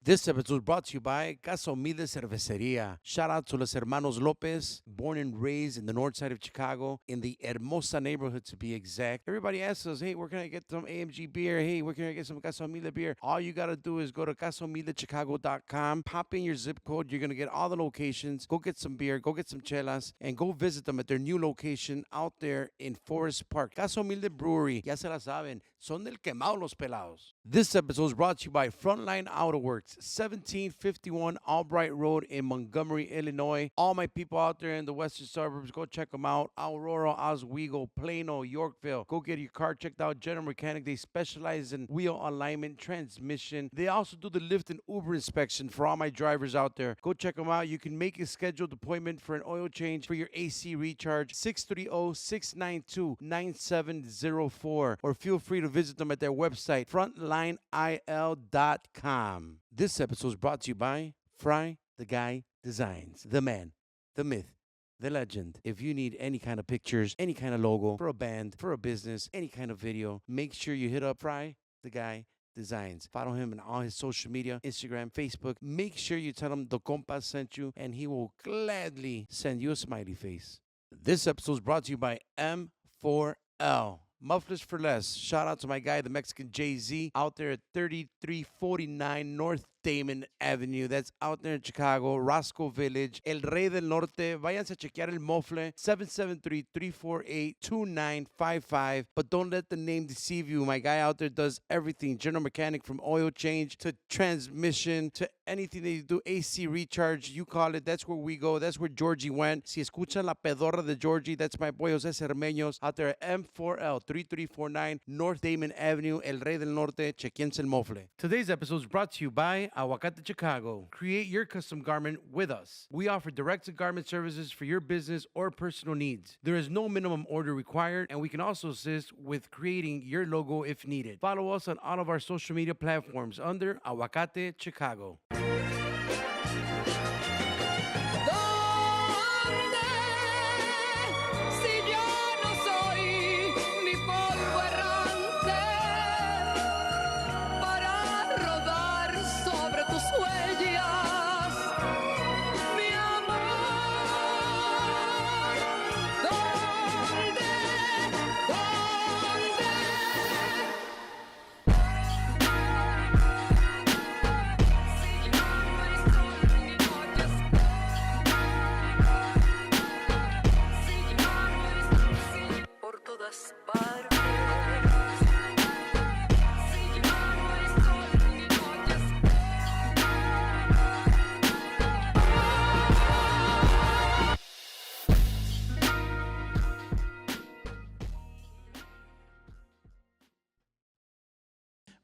This episode is brought to you by Casa Humilde Cerveceria. Shout out to los hermanos Lopez, born and raised in the north side of Chicago, in the Hermosa neighborhood to be exact. Everybody asks us, hey, where can I get some AMG beer? Hey, where can I get some Casa Humilde beer? All you got to do is go to CasaHumildeChicago.com, pop in your zip code. You're going to get all the locations. Go get some beer, go get some chelas, and go visit them at their new location out there in Forest Park. Casa Humilde Brewery, ya se la saben, son del quemado los pelados. This episode is brought to you by Frontline Autoworks. 1751 Albright Road in Montgomery, Illinois. All my people out there in the western suburbs, go check them out. Aurora, Oswego, Plano, Yorkville. Go get your car checked out. General Mechanic. They specialize in wheel alignment, transmission. They also do the Lyft and Uber inspection for all my drivers out there. Go check them out. You can make a scheduled appointment for an oil change for your AC recharge. 630-692-9704. Or feel free to visit them at their website, frontlineil.com. This episode is brought to you by Fry the Guy Designs. The man, the myth, the legend. If you need any kind of pictures, any kind of logo for a band, for a business, any kind of video, make sure you hit up Fry the Guy Designs. Follow him on all his social media, Instagram, Facebook. Make sure you tell him the Compas sent you, and he will gladly send you a smiley face. This episode is brought to you by M4L. Mufflers for Less. Shout out to my guy, the Mexican Jay-Z, out there at 3349 North Damon Avenue. That's out there in Chicago, Roscoe Village, El Rey del Norte. Váyanse a chequear el mofle, 773-348-2955. But don't let the name deceive you. My guy out there does everything. General Mechanic, from oil change to transmission to anything that you do, AC recharge, you call it. That's where we go. That's where Georgie went. Si escuchan la pedorra de Georgie, that's my boy Jose Cermeños out there at M4L 3349 North Damon Avenue, El Rey del Norte. Chequense el mofle. Today's episode is brought to you by Aguacate Chicago. Create your custom garment with us. We offer direct-to-garment services for your business or personal needs. There is no minimum order required, and we can also assist with creating your logo if needed. Follow us on all of our social media platforms under Aguacate Chicago.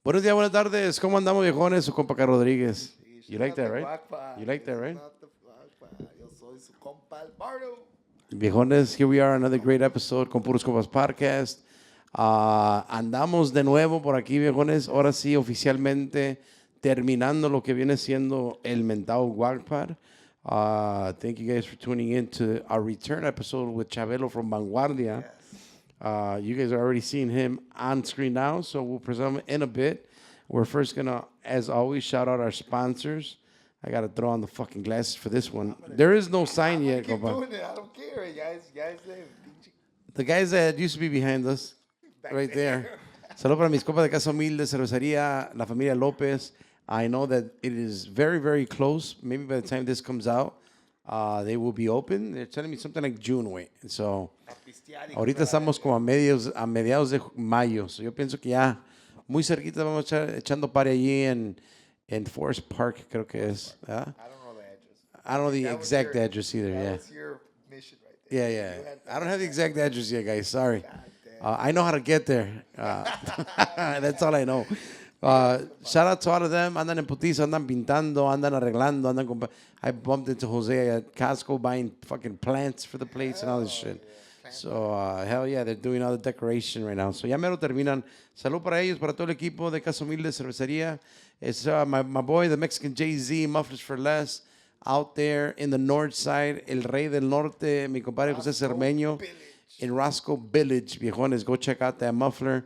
Buenos días, buenas tardes. ¿Cómo andamos, viejones? Su compa Carlos Rodríguez. You like that, right? You like that, right? Yo soy su compa el Bardo. Viejones, here we are, another great episode con Puros Compas podcast. Andamos de nuevo por aquí, viejones. Ahora sí, oficialmente terminando lo que viene siendo el mentado Guagpar. Thank you guys for tuning in to our return episode with Chabelo from Vanguardia. Yes. You guys are already seeing him on screen now, so we'll present him in a bit. We're first going to, as always, shout out our sponsors. I got to throw on the fucking glasses for this one. There is no sign yet, Keep compa. doing it. I don't care. Guys, The guys that used to be behind us, right there. Saludos para mis compas de Casa Humilde, Cerveceria, la familia Lopez. I know that it is very, very close. Maybe by the time this comes out, they will be open. They're telling me something like June, wait. So, ahorita estamos como a mediados de mayo. So, yo pienso que ya muy cerquita vamos a echando pare allí en Forest Park, creo que es. I don't know the address. I don't know the exact address either. That Yeah. was your mission right there. Yeah. I don't have the exact address yet, guys. Sorry. I know how to get there. That's all I know. Shout out to all of them. Andan en putiza, andan pintando, andan arreglando, andan con... I bumped into Jose at Costco buying fucking plants for the plates and all this shit. So, hell yeah, they're doing all the decoration right now. So, ya mero terminan. Salud para ellos, para todo el equipo de Casa Humilde Cervecería. It's my boy, the Mexican Jay-Z, Mufflers for Less, out there in the north side. El Rey del Norte, mi compadre José Cermeño. In Roscoe Village, viejones. Go check out that muffler.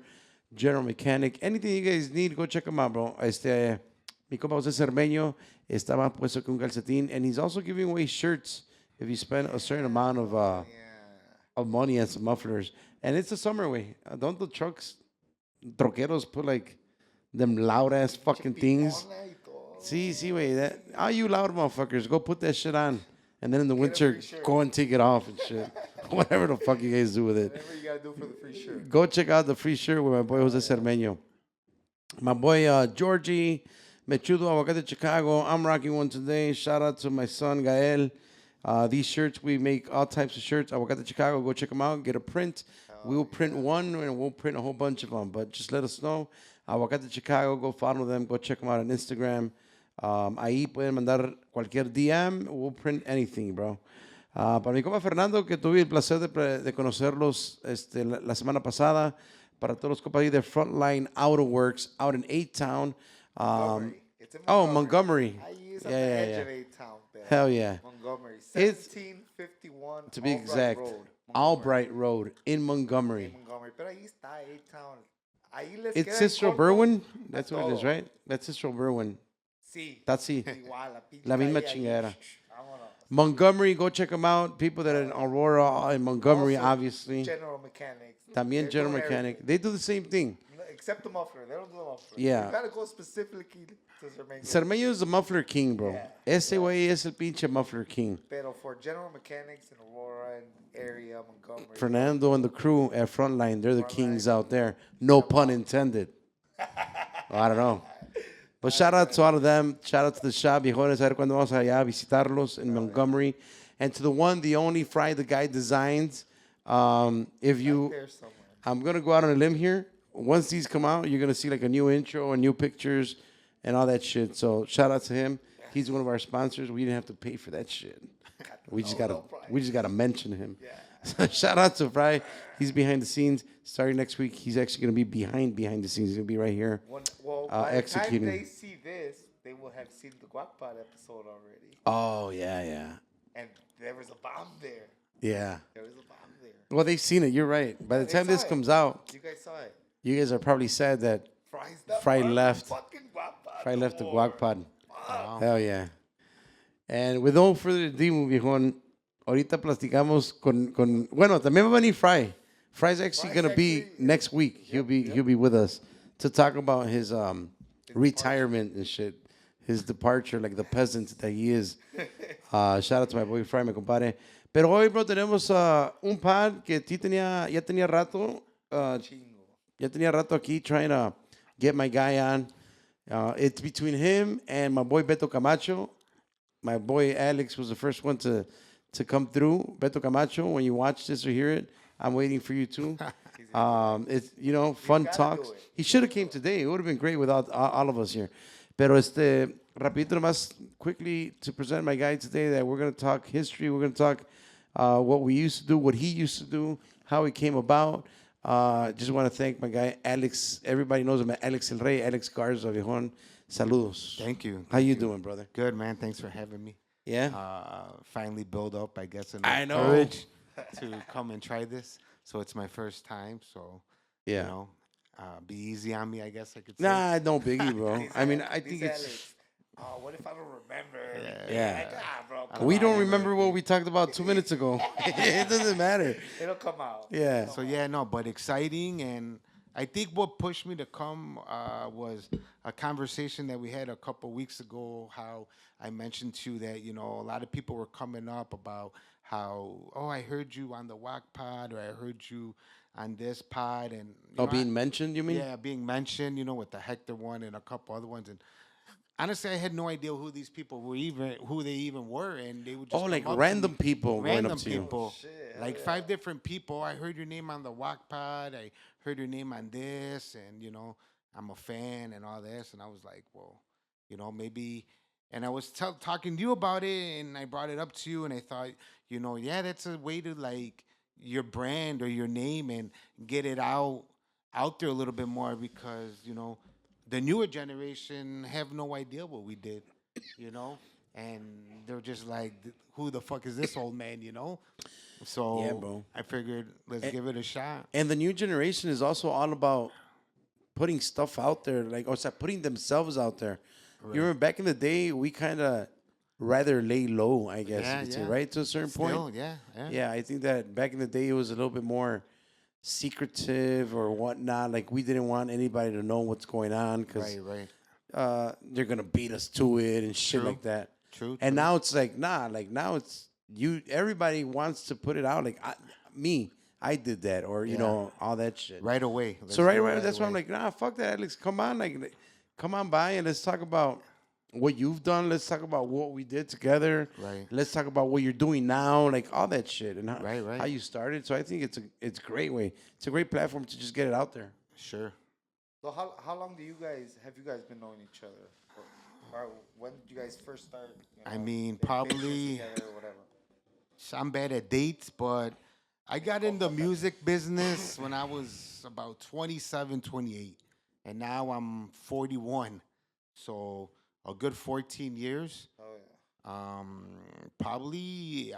General Mechanic. Anything you guys need, go check them out, bro. Mi compa Jose Cermeño estaba puesto con un calcetín, and he's also giving away shirts if you spend a certain amount of money on some mufflers. And it's the summer way. Don't the troqueros put like them loud ass fucking things? See, way that all you loud motherfuckers, go put that shit on. And then in the winter, go and take it off and shit. Whatever the fuck you guys do with it. Whatever you gotta do for the free shirt. Go check out the free shirt with my boy Jose Cermeño. My boy Georgie, Mechudo, Aguacate Chicago. I'm rocking one today. Shout out to my son Gael. These shirts, we make all types of shirts. Aguacate Chicago, go check them out. Get a print. We will print one and we'll print a whole bunch of them. But just let us know. Aguacate Chicago, go follow them. Go check them out on Instagram. Ahí pueden mandar cualquier DM. We'll print anything, bro. Para mi compa Fernando, que tuve el placer de conocerlos la semana pasada. Para todos los compas ahí de Frontline Autoworks out in A-Town. It's in Montgomery. Ahí es at the edge of A-Town. Hell yeah. Montgomery. It's 1751 to be Albright exact, Road, Albright Road in Montgomery. Montgomery. Pero ahí está A-Town. Ahí les It's queda Cicero corto Berwyn? That's what it is, todo. right? That's Cicero Berwyn. Sí. That's sí. Igual, La misma calle ahí. chingadera. Vámonos. Montgomery, go check them out. People that are in Aurora, in Montgomery, Also, obviously. General Mechanics. También They're General doing Mechanic. everything. They do the same thing. Except the muffler. They don't do the muffler. Yeah. You gotta go specifically to Cermeño. Cermeño is the muffler king, bro. Yeah. Ese güey es el pinche muffler king. Pero for General Mechanics in Aurora and area, Montgomery. Fernando and the crew at Frontline, they're the kings out there. No pun intended. I don't know. But shout out to all of them. Shout out to the shop. Viejones, a ver cuando vamos allá a visitarlos in Montgomery. And to the one, the only Fry the Guy Designs. If you, There somewhere. I'm going to go out on a limb here. Once these come out, you're going to see like a new intro and new pictures and all that shit. So shout out to him. He's one of our sponsors. We didn't have to pay for that shit. We just gotta mention him. So shout out to Fry. He's behind the scenes. Starting next week, he's actually gonna be behind the scenes. He's gonna be right here. Well, by executing. the time they see this, they will have seen the Guac Pod episode already. Oh yeah. And there was a bomb there. Yeah. There was a bomb there. Well, they've seen it. You're right. By the They time saw this it. comes out, You guys saw it. you guys are probably sad that Fry's not Fry part of the left. fucking Guac Pod Fry no left the more. Guac Pod. Wow. Hell yeah. And with no further ado, viejón, ahorita platicamos con bueno, también va a venir Fry. Fry's actually Fry's gonna be actually- next week. He'll be with us to talk about his retirement and shit. His departure, like the peasant that he is. Shout out to my boy Fry, me compadre. Pero hoy, bro, tenemos un pod que ya tenía rato. Chingo. Ya tenía rato aquí trying to get my guy on. It's between him and my boy Beto Camacho. My boy Alex was the first one to come through. Beto Camacho, when you watch this or hear it, I'm waiting for you too. It's, fun gotta talks. do it. He should have came today. It would have been great without all of us here. Pero rapidito nomás, quickly to present my guy today that we're going to talk history. We're going to talk what we used to do, what he used to do, how it came about. Just want to thank my guy, Alex. Everybody knows him, Alex El Rey, Alex Garza, viejon. Saludos. Thank you. How you doing, brother? Good, man. Thanks for having me. Yeah? Finally build up, I guess, enough I know. courage to come and try this. So it's my first time. So, Yeah. be easy on me, I guess I could say. Nah, no biggie, bro. I mean, I think Dice it's... Alex, oh, what if I don't remember? Yeah. Like, bro. We don't remember what we talked about 2 minutes ago. It doesn't matter. It'll come out. Yeah. So, yeah, no, but exciting. And I think what pushed me to come was a conversation that we had a couple weeks ago, how I mentioned to you that, a lot of people were coming up about how, I heard you on the WAC pod, or I heard you on this pod. And Being mentioned, you mean? Yeah, being mentioned, with the Hector one and a couple other ones. And honestly, I had no idea who these people were who they even were. And they would just Oh, like come up to random me. people going Random up to you. people. Shit, Like hell 5 different people. I heard your name on the WAC pod. I heard your name on this. And, I'm a fan and all this. And I was like, well, maybe. And I was talking to you about it. And I brought it up to you. And I thought, yeah, that's a way to like your brand or your name and get it out there a little bit more, because the newer generation have no idea what we did, and they're just like, who the fuck is this old man, so Yeah, bro. I figured let's give it a shot. And the new generation is also all about putting stuff out there, putting themselves out there. You remember back in the day, we kind of rather lay low, I guess you could say, right? To a certain point. Yeah. Yeah, I think that back in the day, it was a little bit more secretive or whatnot. Like, we didn't want anybody to know what's going on because Right. they're going to beat us to it and shit True. like that. True. And now it's like, nah, like now it's you, everybody wants to put it out. Like, I did that, or, you know, all that shit. Right away. So right away, that's why I'm like, nah, fuck that, Alex. Come on, like, come on by and let's talk about what you've done. Let's talk about what we did together. Right. Let's talk about what you're doing now, like all that shit and Right. how you started. So I think it's a great way. It's a great platform to just get it out there. Sure. So how long have you guys been knowing each other? Or when did you guys first start? I mean, like, probably. business together or whatever. I'm bad at dates, but I got in the music business when I was about 27, 28. And now I'm 41. So a good 14 years. Oh yeah. Probably,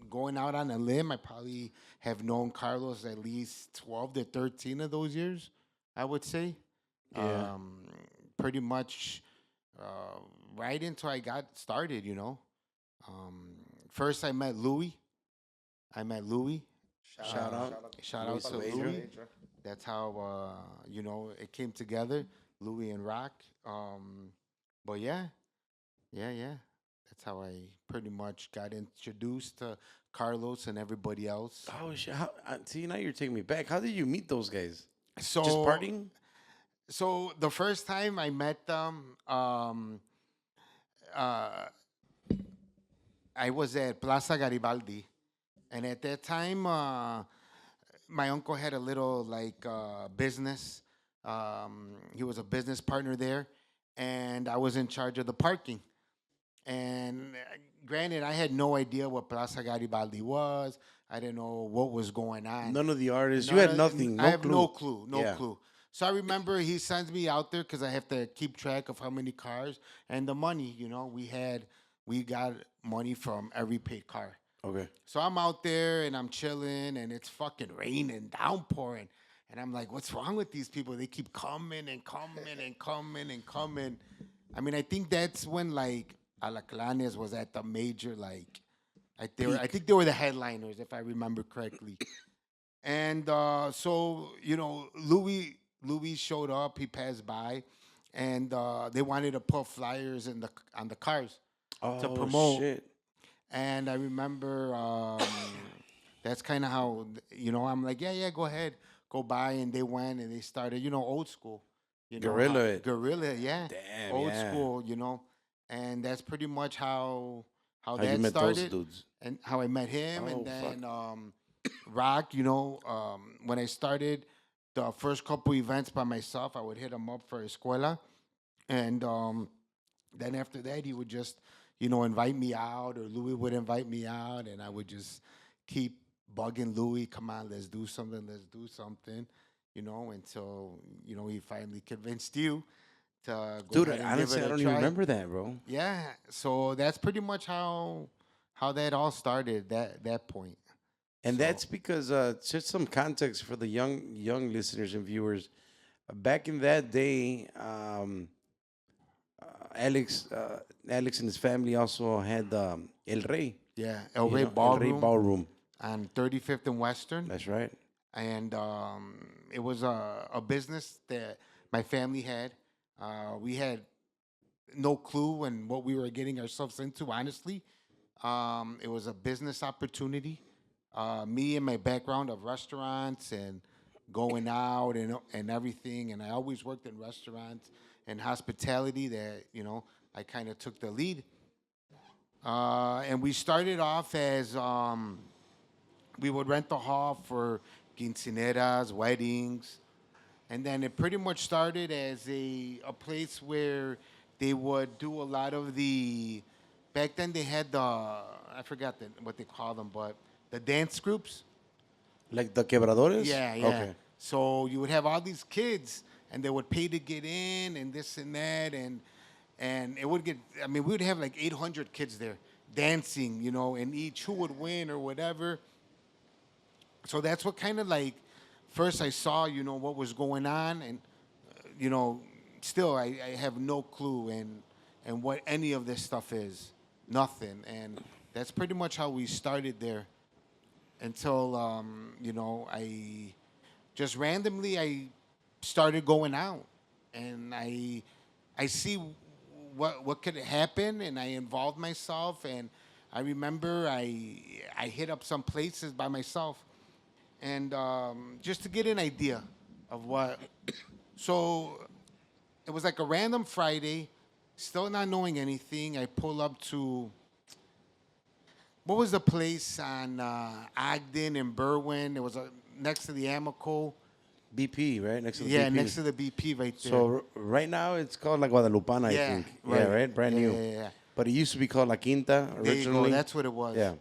going out on a limb, I probably have known Carlos at least 12 to 13 of those years, I would say. Yeah. Pretty much right until I got started, you know. First, I met Louis. Shout Shout out to Louis Louis. Pedro. That's how you know, it came together, Louis and Rock. But yeah. That's how I pretty much got introduced to Carlos and everybody else. Oh shit! See, now you're taking me back. How did you meet those guys? So Just partying? So the first time I met them, I was at Plaza Garibaldi, and at that time, my uncle had a little business. He was a business partner there, and I was in charge of the parking. And granted, I had no idea what Plaza Garibaldi was. I didn't know what was going on. None of the artists. You had nothing. I have clue. no clue. No Yeah. clue. So I remember he sends me out there because I have to keep track of how many cars and the money. You know, we got money from every paid car. Okay. So I'm out there and I'm chilling and it's fucking raining, downpouring. And I'm like, what's wrong with these people? They keep coming and coming and coming and coming. I mean, I think that's when Alaclanes was at the major, I think they were the headliners, if I remember correctly. And so, you know, Louis showed up, he passed by, and they wanted to put flyers on the cars to promote. Shit. And I remember that's kind of how, you know, I'm like, yeah, go ahead, go by. And they went and they started, you know, old school. You know, Guerilla, yeah. Damn, old yeah. school, you know. And that's pretty much how How that you met started. those dudes? And how I met him. Oh, And then Rock, you know, when I started the first couple events by myself, I would hit him up for escuela. And then after that, he would just, you know, invite me out, or Louis would invite me out, and I would just keep bugging Louis, come on, let's do something, you know, until, you know, he finally convinced you to go Dude, ahead and honestly, give I it a don't try. even remember that, bro. Yeah, so that's pretty much how that all started, that point. And So- that's because just some context for the young listeners and viewers. Back in that day, Alex and his family also had El Rey. Yeah, El you Rey know, El Ballroom Rey Ballroom. on 35th and Western. That's right. And it was a business that my family had. We had no clue in what we were getting ourselves into, honestly. It was a business opportunity. Me and my background of restaurants and going out and everything, and I always worked in restaurants and hospitality that, you know, I kind of took the lead. And we started off as we would rent the hall for quinceaneras, weddings, and then it pretty much started as a place where they would do a lot of the. Back then they had I forgot what they call them, but the dance groups. Like the Quebradores? Yeah. Okay. So you would have all these kids, and they would pay to get in, and this and that, and it would get. I mean, we would have like 800 kids there dancing, you know, and each who would win or whatever. So that's what kind of like first I saw, you know, what was going on, and you know, still, I have no clue and what any of this stuff is. Nothing. And that's pretty much how we started there until, I just randomly, I started going out and I see what could happen, and I involved myself. And I remember I hit up some places by myself, and just to get an idea of what. So it was like a random Friday, still not knowing anything. I pull up to what was the place on Ogden and Berwyn? It was next to the Amico. BP, right? Next to the Yeah, BP. next to the BP right there. So right now it's called La Guadalupana, I think. right. Yeah, right? Brand new. Yeah. But it used to be called La Quinta There originally. you go. That's what it was. Yeah.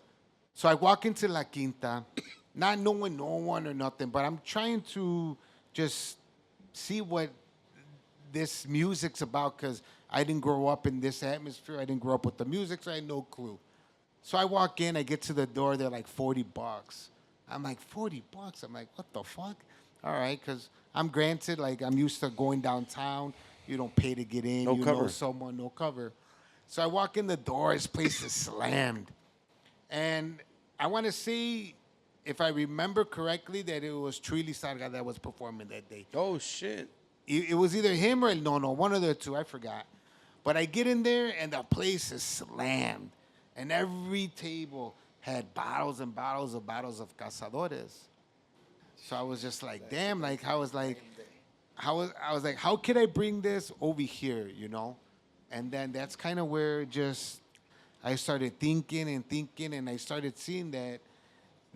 So I walk into La Quinta, not knowing no one or nothing, but I'm trying to just see what this music's about, because I didn't grow up in this atmosphere. I didn't grow up with the music, so I had no clue. So I walk in, I get to the door, they're like $40. I'm like, $40? I'm like, what the fuck? All right, because I'm granted, like, I'm used to going downtown. You don't pay to get in. No you cover. know someone, no cover. So I walk in the door, this place is slammed. And I want to say, if I remember correctly, that it was Truly Sarga that was performing that day. Oh, shit. It was either him or no, one of the two, I forgot. But I get in there, and the place is slammed. And every table had bottles and bottles of Cazadores. So I was just like, damn, like, I was like, how could I bring this over here, you know? And then that's kind of where just I started thinking, and I started seeing that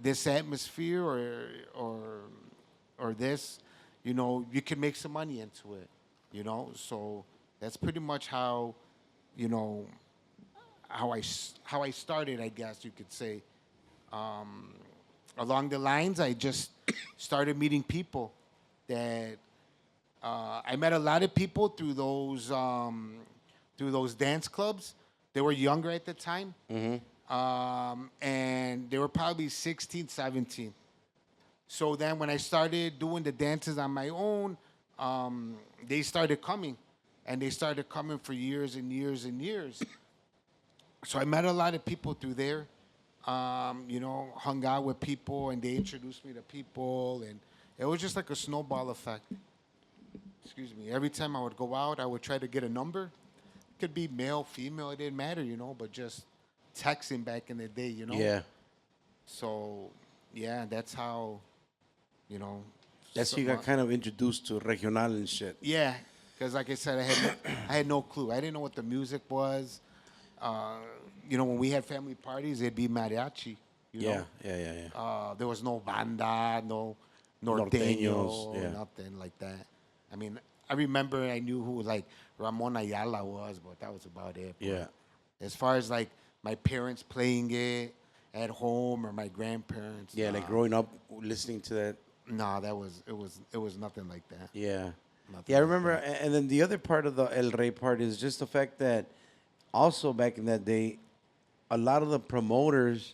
this atmosphere or this, you know, you can make some money into it, you know? So that's pretty much how, you know, how I started, I guess you could say. Along the lines, I just started meeting people that I met a lot of people through those dance clubs. They were younger at the time, and they were probably 16, 17. So then when I started doing the dances on my own, they started coming, and they started coming for years and years and years. So I met a lot of people through there. You know, hung out with people, and they introduced me to people, and it was just like a snowball effect. Excuse me. Every time I would go out, I would try to get a number. It could be male, female, it didn't matter, you know, but just texting back in the day, you know? Yeah. So, yeah, that's how, you know. That's how you got kind of introduced to regional and shit. Yeah, because like I said, I had no clue. I didn't know what the music was. You know, when we had family parties, it'd be mariachi. You know? Yeah. There was no banda, no norteños, Norteños, nothing like that. I mean, I remember I knew who like Ramon Ayala was, but that was about it. But Yeah. as far as like my parents playing it at home or my grandparents, Yeah, like growing up listening to that. nah, it was nothing like that. Yeah. Nothing Yeah, I like remember. And then the other part of the El Rey part is just the fact that also back in that day, a lot of the promoters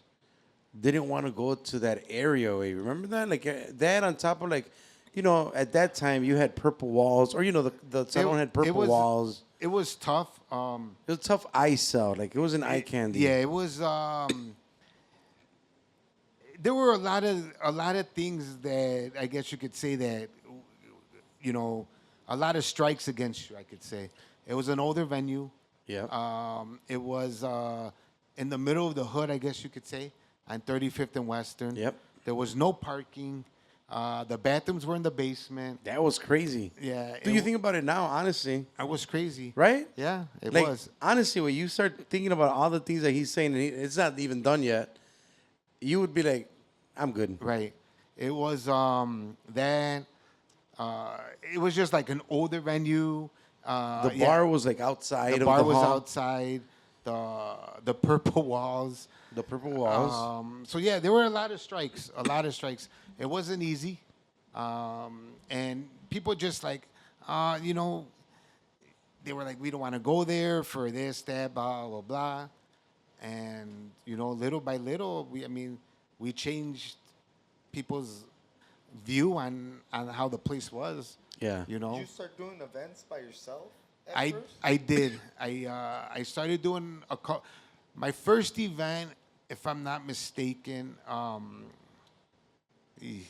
didn't want to go to that area. Remember that? Like that on top of like, you know, at that time you had purple walls, or you know, the salon had purple walls. It was tough. It was a tough eye sell. Like it was an eye candy. Yeah, it was. There were a lot of things that I guess you could say that, you know, a lot of strikes against you. I could say it was an older venue. Yeah. It was in the middle of the hood, I guess you could say, on 35th and Western. Yep. There was no parking. The bathrooms were in the basement. That was crazy. Yeah. Do you think about it now, honestly? I was crazy. Right? Yeah, it Like, was. honestly, when you start thinking about all the things that he's saying, and it's not even done yet, you would be like, I'm good. Right. It was that. It was just like an older venue. The bar was like outside The of bar the was hall. outside. The purple walls. The purple walls. So yeah, there were a lot of strikes. It wasn't easy, and people just like, you know, they were like, we don't want to go there for this, that, blah, blah, blah, and you know, little by little, we changed people's view on how the place was. Yeah. You know, Did you start doing events by yourself at I first? I did. I started doing my first event, if I'm not mistaken. Eh,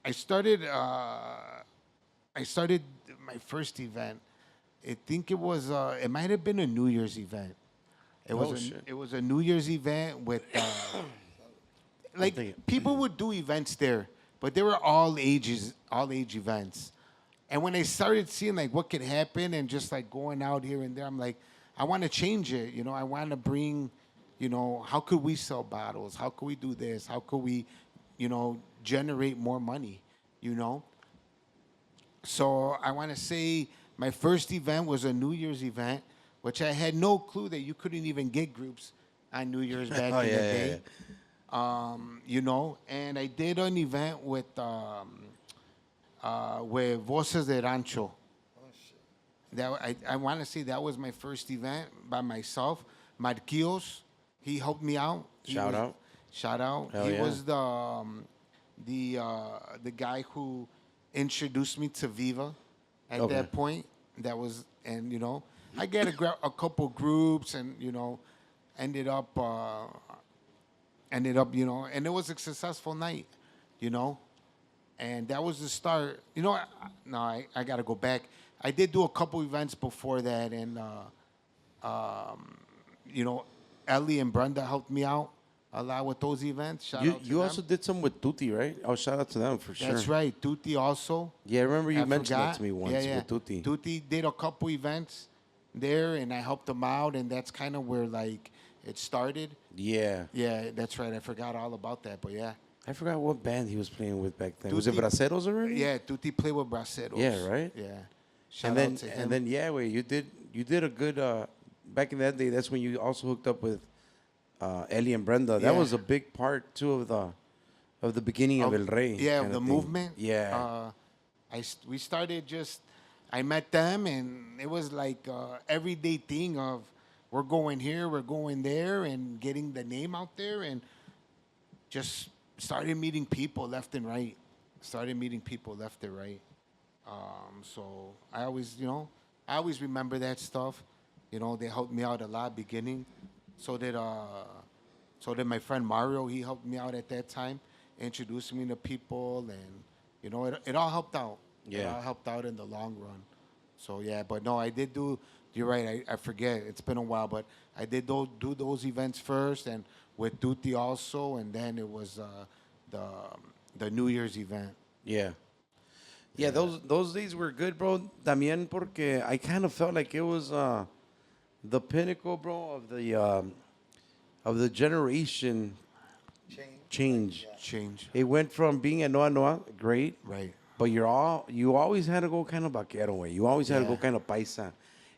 I started. I started my first event. I think it was. It might have been a New Year's event. It was Oh, a shit. it was a New Year's event with like think- people would do events there, but they were all ages, all age events. And when I started seeing like what could happen and just like going out here and there, I'm like, I want to change it. You know, I want to bring, you know, how could we sell bottles? How could we do this? How could we, you know, generate more money? You know. So I want to say my first event was a New Year's event, which I had no clue that you couldn't even get groups on New Year's back Oh, in yeah, the yeah, day. You know, and I did an event with Voces de Rancho. That I want to say that was my first event by myself. Marquillos, he helped me out. Shout out. Shout out. Hell He yeah. was the guy who introduced me to Viva at Okay. that point. That was, and you know, I get a couple groups, and you know, ended up, you know, and it was a successful night, you know, and that was the start. You know, I got to go back. I did do a couple events before that, and you know, Ellie and Brenda helped me out a lot with those events. Shout out to You them. also did some with Tutti, right? Oh, shout out to them for sure. That's right. Tutti also. Yeah, I remember you I mentioned that forgot. to me once Yeah, yeah. with Tutti. Tutti did a couple events there, and I helped him out, and that's kind of where like it started. Yeah. Yeah, that's right. I forgot all about that, but yeah. I forgot what band he was playing with back then. Was it Tutti- Braceros already? Yeah, Tutti played with Braceros. Yeah, right? Yeah. Shout And then out to him. and then yeah, wait, you did a good back in that day. That's when you also hooked up with Ellie and Brenda. That Yeah. was a big part too of the beginning of El Rey. Yeah, kinda the thing. movement. Yeah. We started just. I met them, and it was like everyday thing of we're going here, we're going there, and getting the name out there, and just started meeting people left and right. Started meeting people left and right. So I always, you know, I always remember that stuff. You know, they helped me out a lot beginning. So did my friend Mario. He helped me out at that time, introduced me to people, and you know, it all helped out. It Yeah. all helped out in the long run. So yeah, but no, I did do. You're right. I forget. It's been a while, but I did do those events first, and with Tutti also, and then it was the New Year's event. Yeah. Yeah, those days were good, bro. También porque I kind of felt like it was the pinnacle, bro, of the generation change. Change. It went from being a Noa Noa, great, Right. but you always had to go kind of vaquero way. You always had to go Yeah. kind of paisa.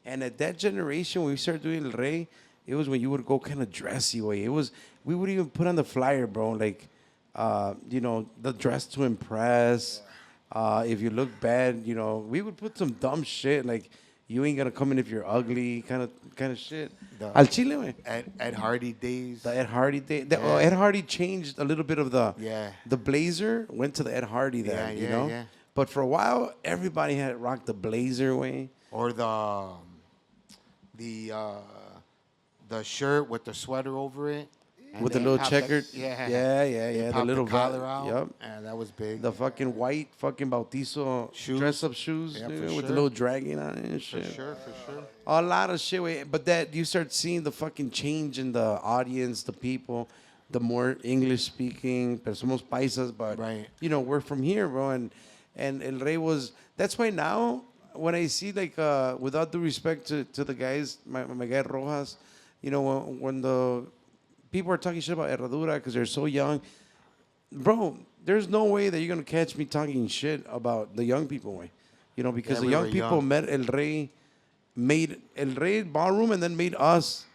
And at that generation, when we started doing El Rey, it was when you would go kind of dressy way. We would even put on the flyer, bro, like, you know, the dress to impress. If you look bad, you know, we would put some dumb shit like you ain't gonna come in if you're ugly, kind of shit. The- Al Chile, wey. At Hardy days. The Ed Hardy day. Yeah. Ed Hardy changed a little bit of Yeah. the blazer went to the Ed Hardy Yeah, then, you yeah, know. yeah. But for a while, everybody had rocked the blazer way. Or the shirt with the sweater over it. and With the then little pop checkered, yeah. yeah, the Pop little collar out. Yep. Yeah, that was big. The fucking white fucking bautizo Shoes. dress up shoes, Yeah, dude, for with the sure. little dragging on it and for shit. sure. A lot of shit. But that you start seeing the fucking change in the audience, the people, the more English speaking, pero somos paisas, but Right. you know, we're from here, bro. And El Rey was. That's why now when I see like, without due respect to the guys, my guy Rojas, you know, when the people are talking shit about Herradura because they're so young, bro. There's no way that you're gonna catch me talking shit about the young people, way. You know, because Yeah, the we young were people young. met El Rey, made El Rey Ballroom, and then made us,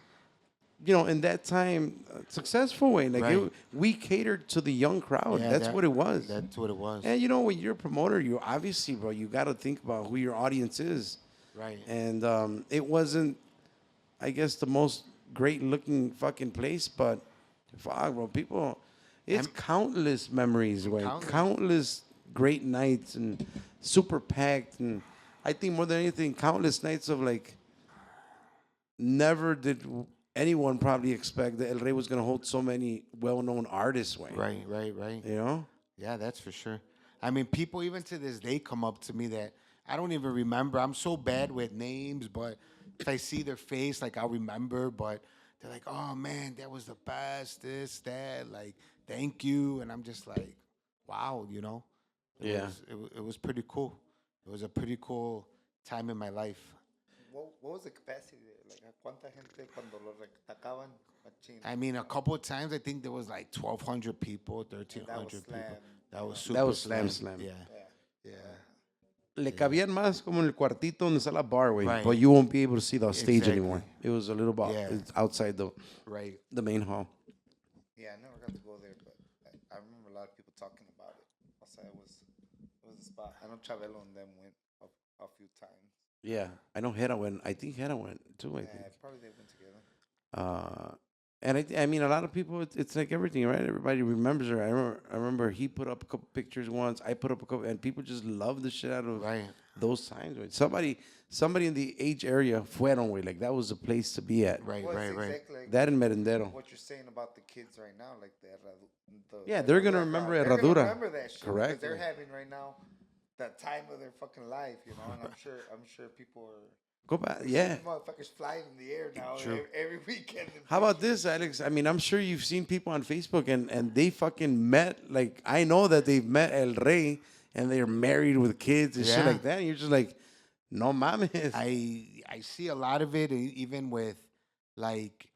you know, in that time, successful way. Like Right. we catered to the young crowd. Yeah, That's that- what it was. That's what it was. And you know, when you're a promoter, you obviously, bro, you got to think about who your audience is. Right. And it wasn't, I guess, the most great looking fucking place, but fuck, bro, people, it's countless memories, way, Countless. countless great nights and super packed. And I think more than anything, countless nights of like, never did anyone probably expect that El Rey was going to hold so many well-known artists. Way, Right. you know? Yeah, that's for sure. I mean, people even to this day come up to me that I don't even remember. I'm so bad with names, but if I see their face, like I'll remember. But they're like, "Oh man, that was the best. This, that. Like, thank you." And I'm just like, "Wow," you know. Yeah. It was pretty cool. It was a pretty cool time in my life. What was the capacity there? Like, ¿a cuánta gente cuando lo retacaban? Machín. I mean, a couple of times I think there was like 1,200 people, And that 1,300 was people. slam. That was That super was slam. Yeah, Yeah. yeah. Le cabían más como en el cuartito donde está la bar, way, Right. but you won't be able to see the stage Exactly. anymore. It was a little bit Yeah. it's outside Right. the main hall. Yeah, I never got to go there, but I remember a lot of people talking about it. Also, it was a spot. I know Chavelo and them went a few times. Yeah, I know Hera went. I think Hera went too. I think. Yeah, probably they went together. And I mean, a lot of people. It's like everything, right? Everybody remembers her. I remember he put up a couple pictures once. I put up a couple, and people just love the shit out of Right. those times. Right? Somebody in the age area fueron, way. Like that was the place to be at. Right, Well, it's right. exactly like That in Merendero. what you're saying about the kids right now, like Yeah, they're gonna the remember They're gonna Herradura. remember that shit. Correct. Because they're having right now the time of their fucking life, you know. And I'm sure people are. Go back. Yeah. Motherfuckers flying in the air now True. every weekend. and How about pictures. this, Alex? I mean, I'm sure you've seen people on Facebook and they fucking met. Like, I know that they've met El Rey and they're married with kids and shit Yeah. like that. And you're just like, no mames. I see a lot of it, even with like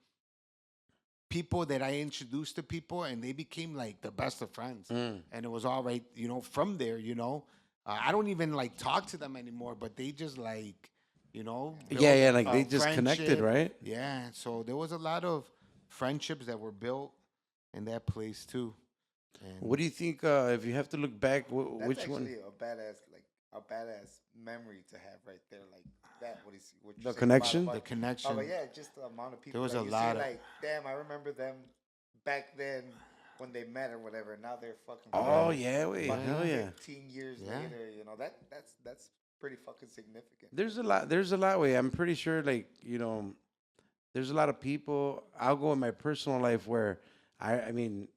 people that I introduced to people, and they became like the best of friends. And it was all right, you know, from there, you know. I don't even like talk to them anymore, but they just like, you know, Yeah, built like they a just connected, friendship. right? Yeah, so there was a lot of friendships that were built in that place too. And What do you think, if you have to look back, That's which actually one? a badass memory to have right there, like that. What you're The saying connection? about- the connection. Oh, but yeah, just the amount of people. There was like a you lot say, of- like, damn, I remember them back then when they met or whatever. Now they're fucking. Oh, friends. yeah, wait. Fucking Hell yeah. 15 years Yeah. later, you know that's pretty fucking significant. There's a lot, way. I'm pretty sure, like, you know, there's a lot of people. I'll go in my personal life where I mean,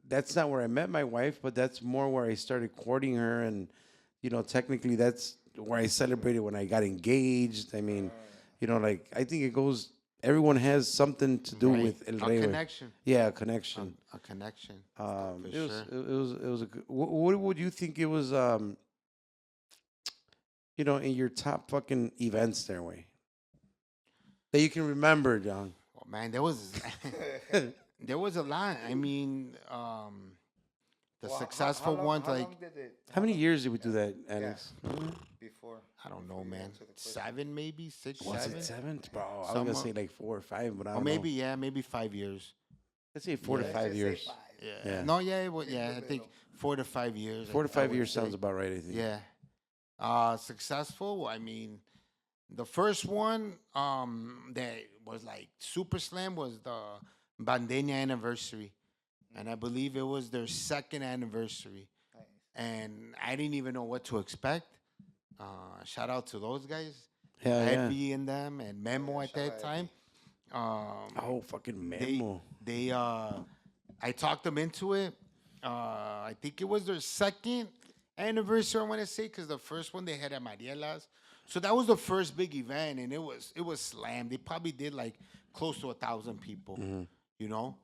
that's not where I met my wife, but that's more where I started courting her. And, you know, technically that's where I celebrated when I got engaged. I mean, you know, like, I think it goes, everyone has something to do Right. with El A Rey. connection. Yeah, a connection. A connection. Um, for it was, sure. it was a good, what would you think it was, you know, in your top fucking events there, way that you can remember, John? Oh, man, there was there was a lot. I mean, the Well, successful ones, how like long did it? How many long years did we do that, Alex? before? I don't know, before you man, answer the question? 7 maybe, 6, Was 7, it 7? Bro, I was Somewhat. gonna say like 4 or 5, but I or don't maybe know. maybe 5 years. Let's say 4 to Yeah. 5 Let's just say years. 5. Yeah. Yeah. No, yeah, yeah. I the think middle. 4 to 5 years. 4 to I 5 would years say. sounds about right, I think. Yeah. Successful. I mean, the first one that was like super slam was the Bandeña anniversary, and I believe it was their second anniversary. Nice. And I didn't even know what to expect. Shout out to those guys, Yeah, yeah. Edby and them, and Memo Yeah, at shout that out time. Oh, fucking They, memo. they, I talked them into it. I think it was their second anniversary, I want to say, because the first one they had at Mariela's. So that was the first big event, and it was slammed. They probably did like close to 1,000 people, you know.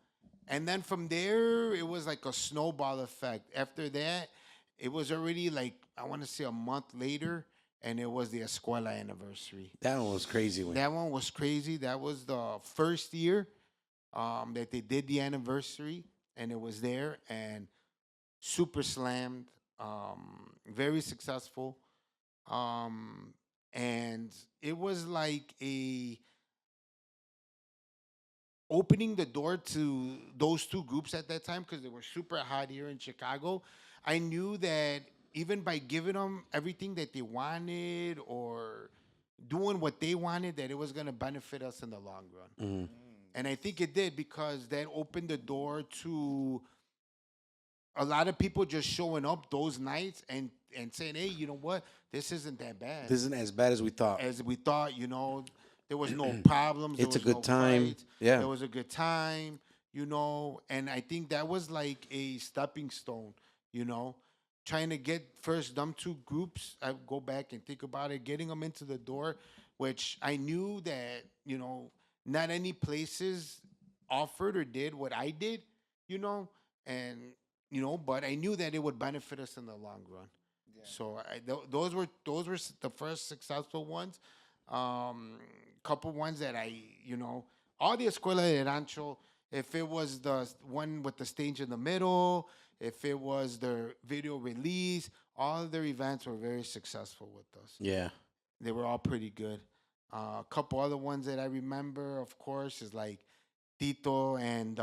And then from there, it was like a snowball effect. After that, it was already like, I want to say a month later, and it was the Escuela anniversary. That one was crazy. Way. That one was crazy. That was the first year that they did the anniversary, and it was there, and super slammed, very successful. And it was like a opening the door to those two groups at that time because they were super hot here in Chicago. I knew that even by giving them everything that they wanted or doing what they wanted, that it was going to benefit us in the long run. And I think it did because that opened the door to a lot of people just showing up those nights and saying, hey, you know what? This isn't that bad. This isn't as bad as we thought. As we thought, you know, there was no problems. It's a there was good no time. Fights, Yeah. There was a good time, you know, and I think that was like a stepping stone, you know, trying to get first them two groups. I go back and think about it, getting them into the door, which I knew that, you know, not any places offered or did what I did, you know, and, you know, but I knew that it would benefit us in the long run. Yeah. So those were the first successful ones. Couple ones that I, you know, all the Escuela de Rancho, if it was the one with the stage in the middle, if it was their video release, all of their events were very successful with us. Yeah. They were all pretty good. A couple other ones that I remember, of course, is like Tito and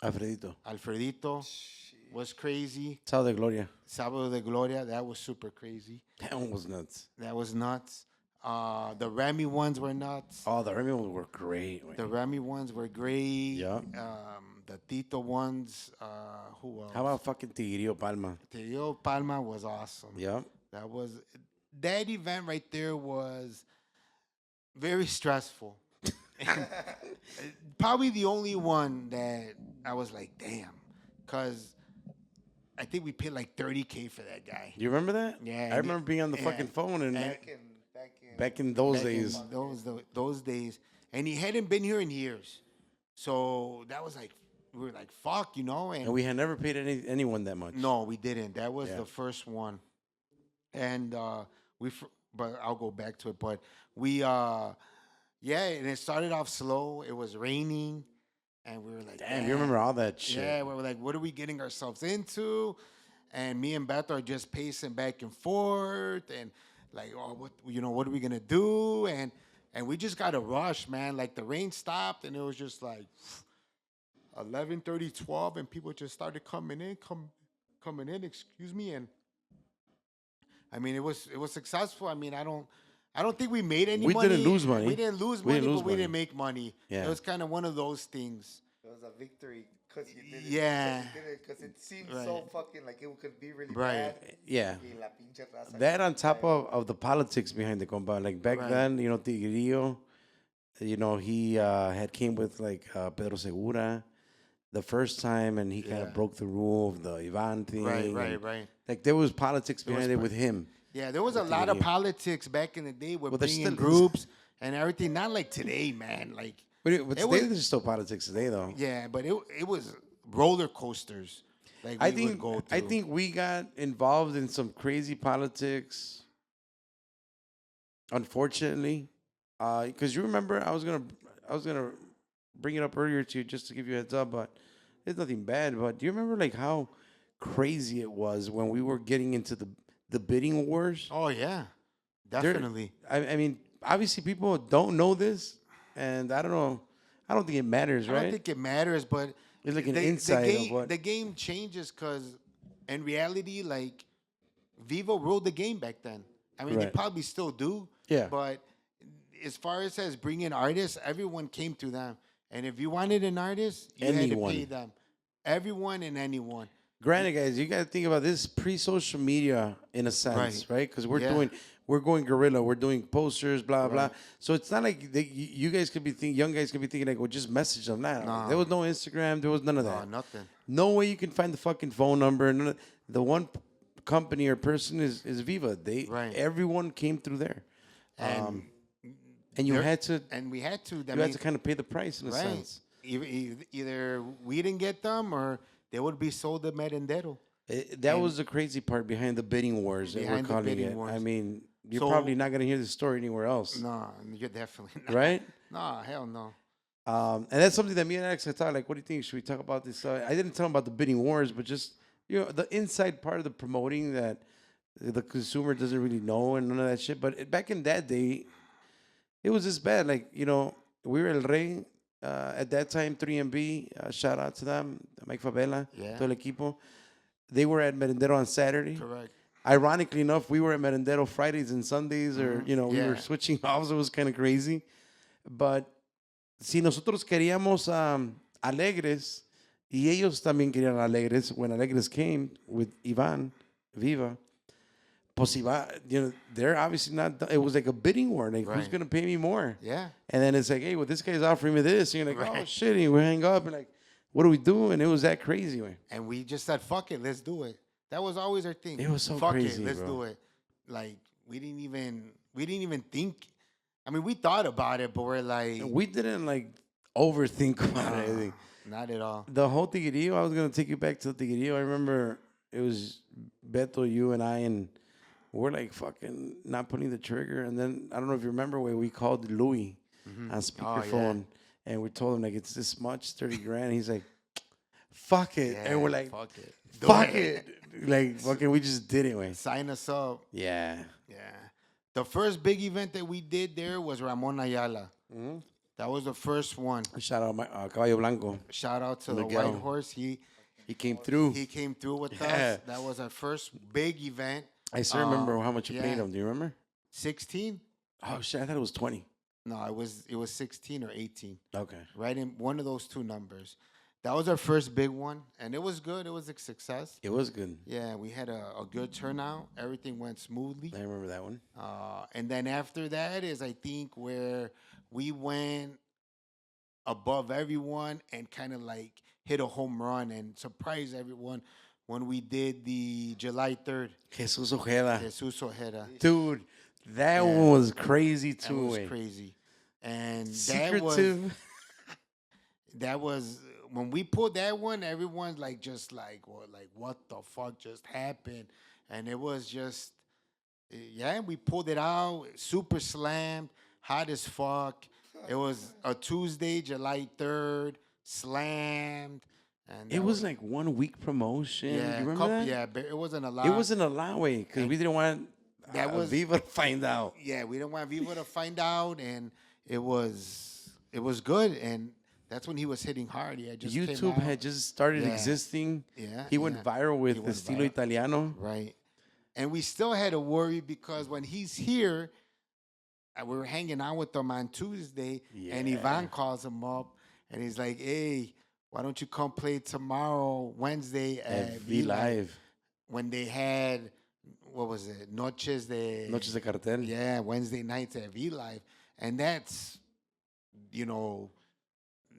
Alfredito. Alfredito was crazy. Sábado de Gloria. Sábado de Gloria, that was super crazy. That one was nuts. That was nuts. The Remy ones were nuts. Oh, the Remy ones were great. The Remy ones were great. Yeah. The Tito ones, who else? How about fucking Tigrillo Palma? Tio Palma was awesome. Yeah. That event right there was very stressful. Probably the only one that I was like, damn, because I think we paid like $30K for that guy. You remember that? Yeah. I remember being on the fucking phone and back in those days. Those days. And he hadn't been here in years. So that was like, we were like, fuck, you know. And we had never paid anyone that much. No, we didn't. That was the first one. And but I'll go back to it. But we, and it started off slow. It was raining. And we were like, damn, you remember all that shit. Yeah, we were like, what are we getting ourselves into? And me and Beto are just pacing back and forth. And like, oh, what are we going to do? And we just got a rush, man. Like the rain stopped and it was just like 11:30, 12, and people just started coming in, excuse me. And I mean, it was successful. I mean, I don't think we made any money. We didn't lose money. We didn't lose money, but we didn't make money. Yeah. It was kind of one of those things. It was a victory because you did it. Yeah. Because it seemed so fucking like it could be really Right. bad. Yeah. Y la pinche raza That on top of the politics behind the compa. Like back then, you know, Tigrillo, you know, he had came with like Pedro Segura the first time, and he kind of broke the rule of the Ivan thing. Right. Like there was politics behind it with him. Yeah, there was a lot of politics back in the day. We're bringing still groups and everything. Not like today, man. Like, But today there's still politics today, though. yeah, but it was roller coasters. Like I we would go through. think we got involved in some crazy politics. Unfortunately, because you remember, I was gonna bring it up earlier to you just to give you a heads up, but it's nothing bad. But do you remember like how crazy it was when we were getting into the bidding wars? Oh yeah, definitely. I mean, obviously people don't know this, and I don't know. I don't think it matters, right? I don't think it matters, but it's like an insight of what the game changes because in reality, like Vivo ruled the game back then. I mean, they probably still do. Yeah. But as far as bringing artists, everyone came to them. And if you wanted an artist, you had to pay them. Everyone and anyone. Granted, guys, you got to think about this pre-social media in a sense, right? Because we're going guerrilla. We're doing posters, blah blah. So it's not like you guys could be thinking, young guys could be thinking like, well, just message them. Nah, there was no Instagram. There was none of that. No, nothing. No way you can find the fucking phone number. The one company or person is Viva. Everyone came through there, and you had to. And we had to. You had to kind of pay the price in a sense. Either we didn't get them or they would be sold to Merendero. That was the crazy part behind the bidding wars that we're calling it. I mean, you're probably not going to hear this story anywhere else. No, you're definitely not. Right? No, hell no. And that's something that me and Alex had thought, like, what do you think? Should we talk about this? I didn't tell him about the bidding wars, but just, you know, the inside part of the promoting that the consumer doesn't really know and none of that shit. But back in that day, it was this bad. Like, you know, we were El Rey at that time, 3MB. Shout out to them, Mike Favela, todo el equipo. They were at Merendero on Saturday. Correct. Ironically enough, we were at Merendero Fridays and Sundays, or, you know, we were switching off. So it was kind of crazy. But si nosotros queríamos alegres, Y ellos también querían Alegres. When Alegres came with Ivan, Viva, pues Ivan, you know, they're obviously not, it was like a bidding war. Like, who's Right. going to pay me more? Yeah. And then it's like, hey, well, this guy's offering me this. And you're like, oh, Right. shit. And we hang up and like, what do we do? And it was that crazy, man. And we just said, fuck it, let's do it. That was always our thing. It was so fuck crazy, it, let's bro. do it. Like we didn't even think. I mean, we thought about it, but we're like, We didn't like overthink about nah, anything. not at all. The whole Tigrillo, I was going to take you back to the Tigrillo. I remember it was Beto, you, and I, and we're like fucking not putting the trigger. And then I don't know if you remember when we called Louis on speakerphone and we told him like it's this much, 30 grand. He's like, fuck it. Yeah, and we're like, fuck it. Do fuck it. Like, fucking, we just did it, way. Sign us up. Yeah. Yeah. The first big event that we did there was Ramon Ayala. Mhm. That was the first one. Shout out my Caballo Blanco. Shout out to Miguel. the White Horse. He came through. came through with Yeah. us. That was our first big event. I still remember how much you paid yeah. him. Do you remember? 16? Oh, shit. I thought it was 20. No, it was 16 or 18. Okay. Right in one of those two numbers. That was our first big one, and it was good. It was a success. It was good. Yeah, we had a good turnout. Everything went smoothly. I remember that one. And then after that is, I think, where we went above everyone and kind of like hit a home run and surprised everyone when we did the July 3rd. Jesus Ojeda. Jesus Ojeda. Dude, that Yeah. one was crazy That too. was eh. crazy. And Secretive. that was when we pulled that one, everyone's like just like, well, like what the fuck just happened? And it was just yeah, we pulled it out, super slammed, hot as fuck. It was a Tuesday, July 3rd, slammed. And It that was like 1 week promotion. yeah, you remember that? yeah, but it wasn't a lot. It wasn't a lot, way, because we didn't want That was- Viva to find out. Yeah, we didn't want Vivo to find out, and it was good, and that's when he was hitting hard. Yeah, just came YouTube out. had just started Yeah. existing. Yeah, He went yeah. viral with He went Estilo viral. Italiano. Right. And we still had to worry because when he's here, we were hanging out with him on Tuesday, and Yeah. Ivan calls him up, and he's like, "Hey, why don't you come play tomorrow, Wednesday At at V Live. When they had, what was it, Noches de... Noches de Cartel. Yeah, Wednesday nights at V Live, and that's,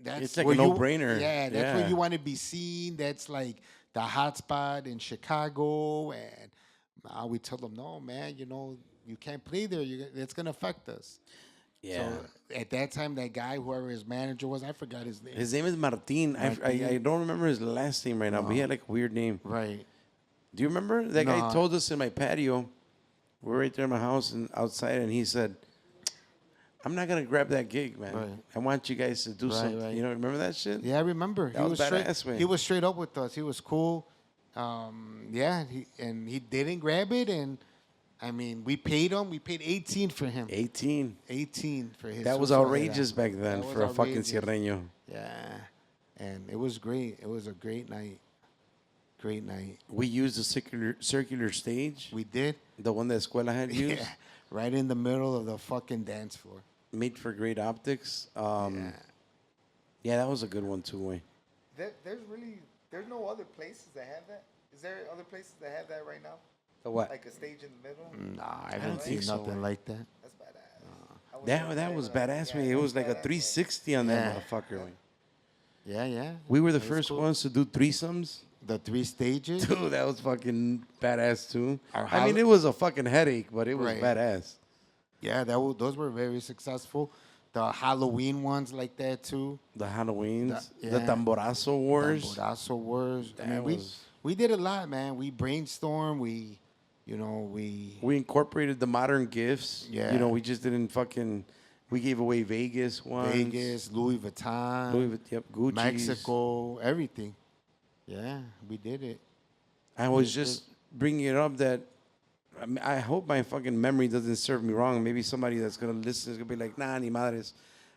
that's It's like where a no-brainer. Yeah, that's Yeah. where you want to be seen. That's like the hot spot in Chicago, and we told them, no, man, you can't play there. It's gonna affect us. Yeah. So at that time, that guy, whoever his manager was, I forgot his name. His name is Martin. I Martin. don't remember his last name right now, but he had like a weird name. Right. Do you remember? That guy No. told us in my patio. We're right there in my house and outside, and he said, I'm not going to grab that gig, man. Right. I want you guys to do Right, something. right. You know, remember that shit? Yeah, I remember. That was badass, man. He was straight up with us. He was cool. Yeah, he didn't grab it, and I mean, we paid him. We paid 18 for him. 18. 18 for his. That was Suso outrageous Herrera. back then That was for a fucking outrageous. Sierreño. Yeah, and it was great. It was a great night. Great night. We used a circular stage, We did. the one that Escuela had used, Yeah, right in the middle of the fucking dance floor. made for great optics. Yeah. Yeah, that was a good one too, way. There's no other places that have that. Is there other places that have that right now? The what? Like a stage in the middle? Nah, I don't haven't seen think so, nothing man. like that. That's badass. I was That so that was excited. badass, Yeah, man. It that was like a badass, 360 on that Yeah. motherfucker, man. Yeah, yeah. We were the It was first cool. ones to do threesomes. The 3 stages. Dude, that was fucking badass too. Our I mean, hol- it was a fucking headache, but it was Right. badass. Yeah, those were very successful. The Halloween ones like that too. The Halloweens, The- the yeah. Tamborazo Wars. Tamborazo Wars. I That mean, was- we did a lot, man. We brainstormed. We We incorporated the modern gifts. Yeah. You know, we just didn't fucking. We gave away Vegas once. Vegas, Louis Vuitton, Yep, Gucci. Mexico, everything. Yeah, we did it. I was just bringing it up that I hope my fucking memory doesn't serve me wrong. Maybe somebody that's gonna listen is gonna be like, nah, ni madres.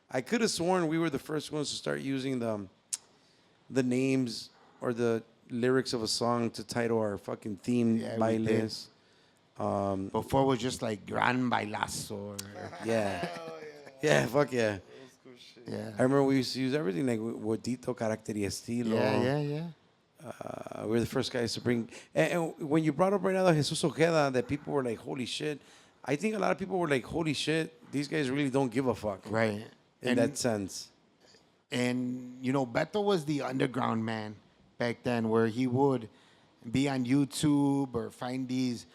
I could have sworn we were the first ones to start using the names or the lyrics of a song to title our fucking theme Yeah, we did. bailes. Before it was just like Gran Bailazo. Or, Yeah. Yeah, fuck yeah. Yeah. I remember we used to use everything like Huetito, Carácter y Estilo. Yeah. We were the first guys to bring. And when you brought up right now the Jesus Ojeda, that people were like, holy shit. I think a lot of people were like, holy shit, these guys really don't give a fuck. Right. In that sense. And, you know, Beto was the underground man back then, where he would be on YouTube or find these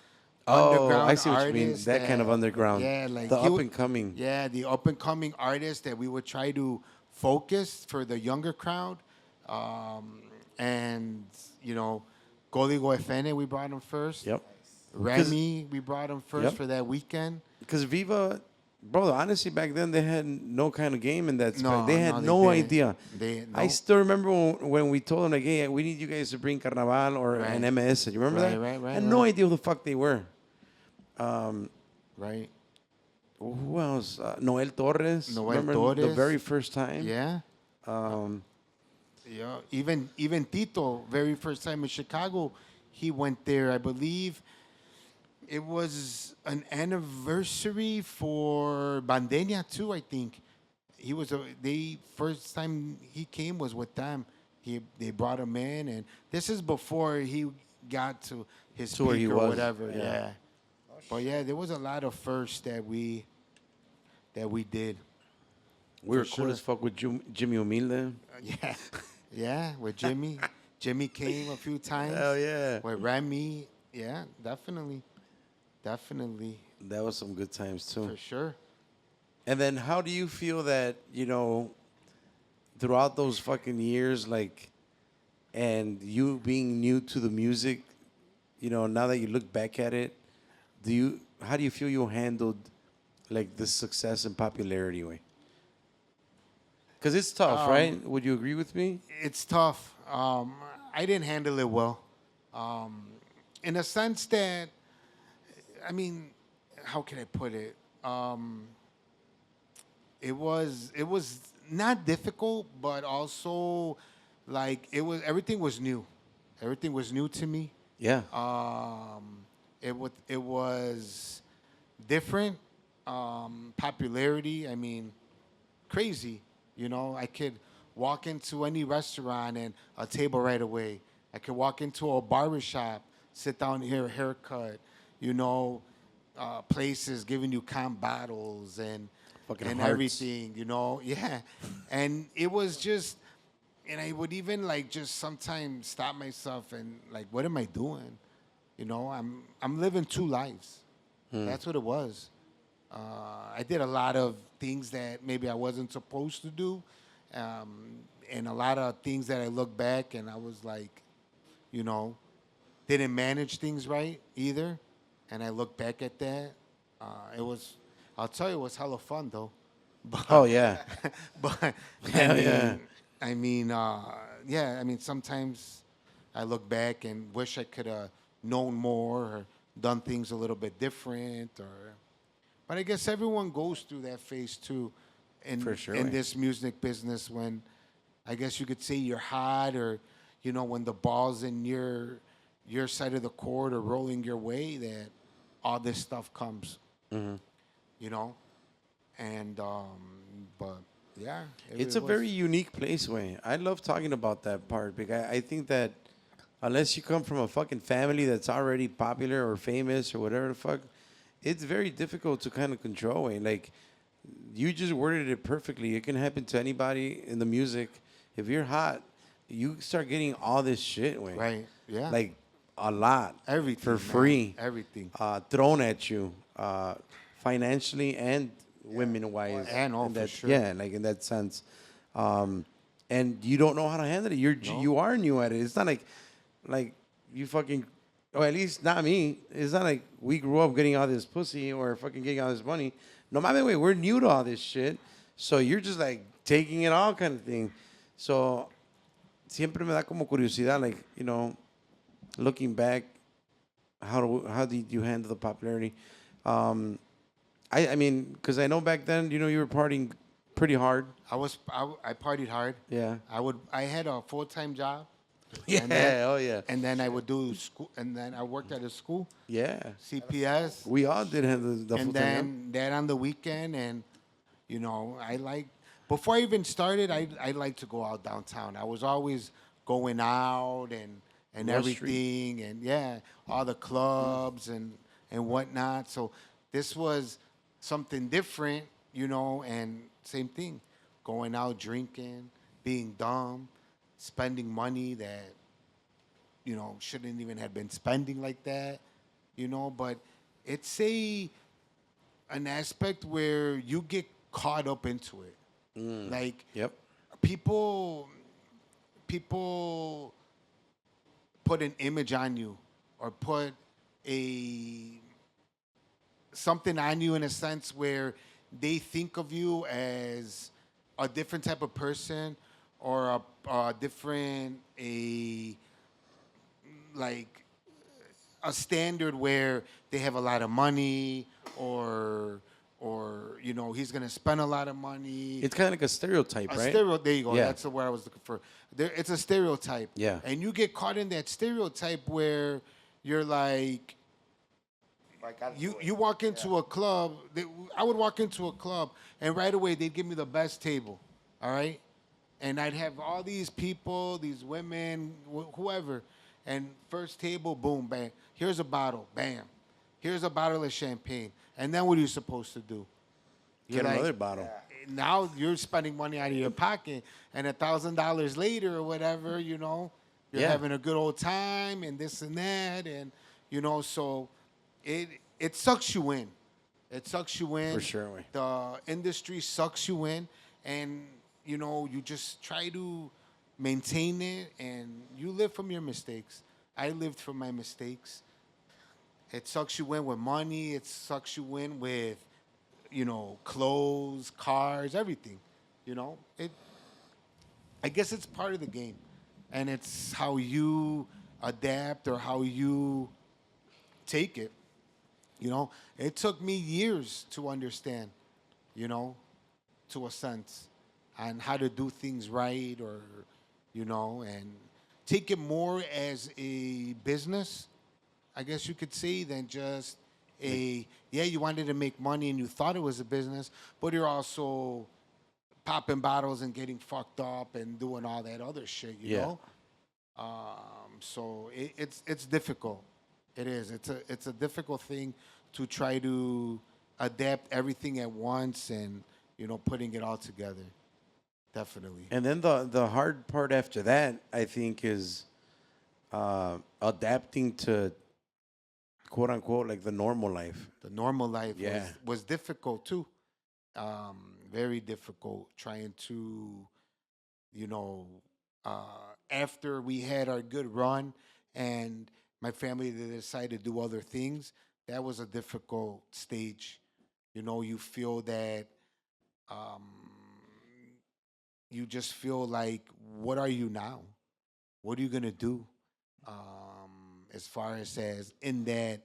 underground I see what you mean. artists. That kind of underground. Yeah, like the he up would- and coming. Yeah, the up and coming artists that we would try to focus for the younger crowd. And, you know, Código FN, we brought him first. Yep. Remy, we brought him first Yep. for that weekend. Because Viva, bro, honestly, back then they had no kind of game in that space. No, They had no, they no didn't. idea. I No. still remember when we told them, like, hey, we need you guys to bring Carnaval or Right. an MS. You remember that? Right, I had no idea who the fuck they were. Right. Who else? Noel Torres. Noel Remember the Torres. very first time? Yeah. Yeah. Even Tito, very first time in Chicago, he went there. I believe it was an anniversary for Bandenia too. I think he was they first time he came was with them. They brought him in, and this is before he got to his To where peak he or was, whatever. yeah. Yeah. But yeah, there was a lot of firsts that we did. We were For cool sure. as fuck with Jimmy Humilde. Yeah, yeah, with Jimmy. Jimmy came a few times. Hell yeah. With Remy, yeah, definitely. That was some good times too. For sure. And then how do you feel that, throughout those fucking years, like, and you being new to the music, now that you look back at it, how do you feel you handled, like, the success and popularity way? Because it's tough, right? Would you agree with me? It's tough. I didn't handle it well. In a sense that, I mean, how can I put it? It was not difficult, but also like everything was new. Everything was new to me. Yeah. It was different. Popularity. I mean, crazy. I could walk into any restaurant and a table right away. I could walk into a barbershop, sit down here, haircut. Places giving you comp bottles and Fucking and hearts. everything. Yeah. And it was just, and I would even like just sometimes stop myself and like, what am I doing? I'm living two lives. That's what it was. I did a lot of things that maybe I wasn't supposed to do, and a lot of things that I look back and I was like, didn't manage things right either. And I look back at that. I'll tell you, it was hella fun though. But, Oh, yeah. but Hell yeah. I mean, sometimes I look back and wish I could have known more or done things a little bit different. But I guess everyone goes through that phase too, For sure. in this music business, when I guess you could say you're hot, or when the ball's in your side of the court or rolling your way, that all this stuff comes. And but yeah, It's a very unique place, Wayne. I love talking about that part because I think that unless you come from a fucking family that's already popular or famous or whatever the fuck, it's very difficult to kind of control, Wayne. Like, you just worded it perfectly. It can happen to anybody in the music. If you're hot, you start getting all this shit, Wayne. right. Yeah, Like, a lot. everything for man. free. Everything. Thrown at you financially and women-wise. And all in for that, sure. Yeah, like in that sense. And you don't know how to handle it. You are new at it. It's not like you fucking, or at least not me. It's not like we grew up getting all this pussy or fucking getting all this money. No matter way, we're new to all this shit. So you're just like taking it all kind of thing. So siempre me da como curiosidad, like, looking back, how did you handle the popularity? I mean, because I know back then, you were partying pretty hard. I partied hard. Yeah. I had a full-time job. Yeah. And then- Oh yeah. And then I would do school, and then I worked at a school, Yeah. CPS. We all did have the And full time. then that on the weekend, and I like before I even started, I like to go out downtown. I was always going out and Wall Street. everything, and yeah, all the clubs and whatnot. So this was something different, you know, and same thing, going out drinking, being dumb, spending money that you know shouldn't even have been spending like that, you know. But it's an aspect where you get caught up into it. Like Yep. people put an image on you or put a something on you in a sense where they think of you as a different type of person or a different like a standard where they have a lot of money or you know he's gonna spend a lot of money. It's kind of like a stereotype, right? There you go. Yeah. That's the word I was looking for. It's a stereotype. Yeah. And you get caught in that stereotype where you're like, you walk into a club. I would walk into a club and right away they'd give me the best table, all right, and I'd have all these people, these women, whoever, and first table, boom, bang. Here's a bottle, bam. Here's a bottle of champagne, and then what are you supposed to do? Get You're another bottle. Now you're spending money out of your pocket, and $1,000 later or whatever, you know, you're Yeah. having a good old time and this and that, and you know, so it sucks you in. It sucks you in. For sure, way. The industry sucks you in, and you know, you just try to maintain it, and you live from your mistakes. I lived from my mistakes. It sucks you in with money. It sucks you in with, you know, clothes, cars, everything. You know, I guess it's part of the game, and it's how you adapt or how you take it. You know, it took me years to understand, you know, to a sense, on how to do things right, or, you know, and take it more as a business, I guess you could say, than just you wanted to make money and you thought it was a business, but you're also popping bottles and getting fucked up and doing all that other shit, you Yeah. know? So it's difficult. It is. It's a difficult thing to try to adapt everything at once and, you know, putting it all together. Definitely. And then the hard part after that, I think, is adapting to quote unquote like the normal life. The normal life Yeah. was difficult too. Very difficult trying to, you know, after we had our good run and my family decided to do other things, that was a difficult stage. You know, you feel that um, you just feel like, what are you now? What are you gonna do? As far as in that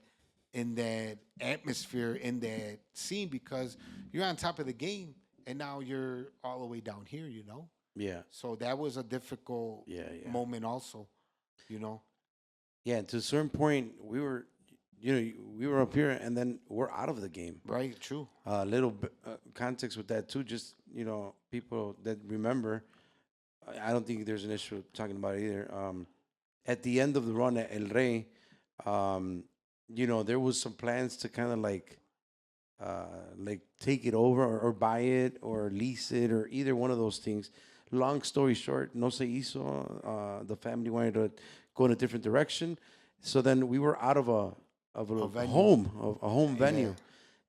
atmosphere, in that scene, because you're on top of the game and now you're all the way down here, you know? Yeah. So that was a difficult Yeah. moment also, you know? Yeah. And to a certain point, we were up here, and then we're out of the game. Right, true. A little bit context with that too. Just people that remember. I don't think there's an issue talking about it either. At the end of the run at El Rey, there was some plans to kind of like take it over or buy it or lease it or either one of those things. Long story short, no se hizo. The family wanted to go in a different direction, so then we were out of a venue. home venue,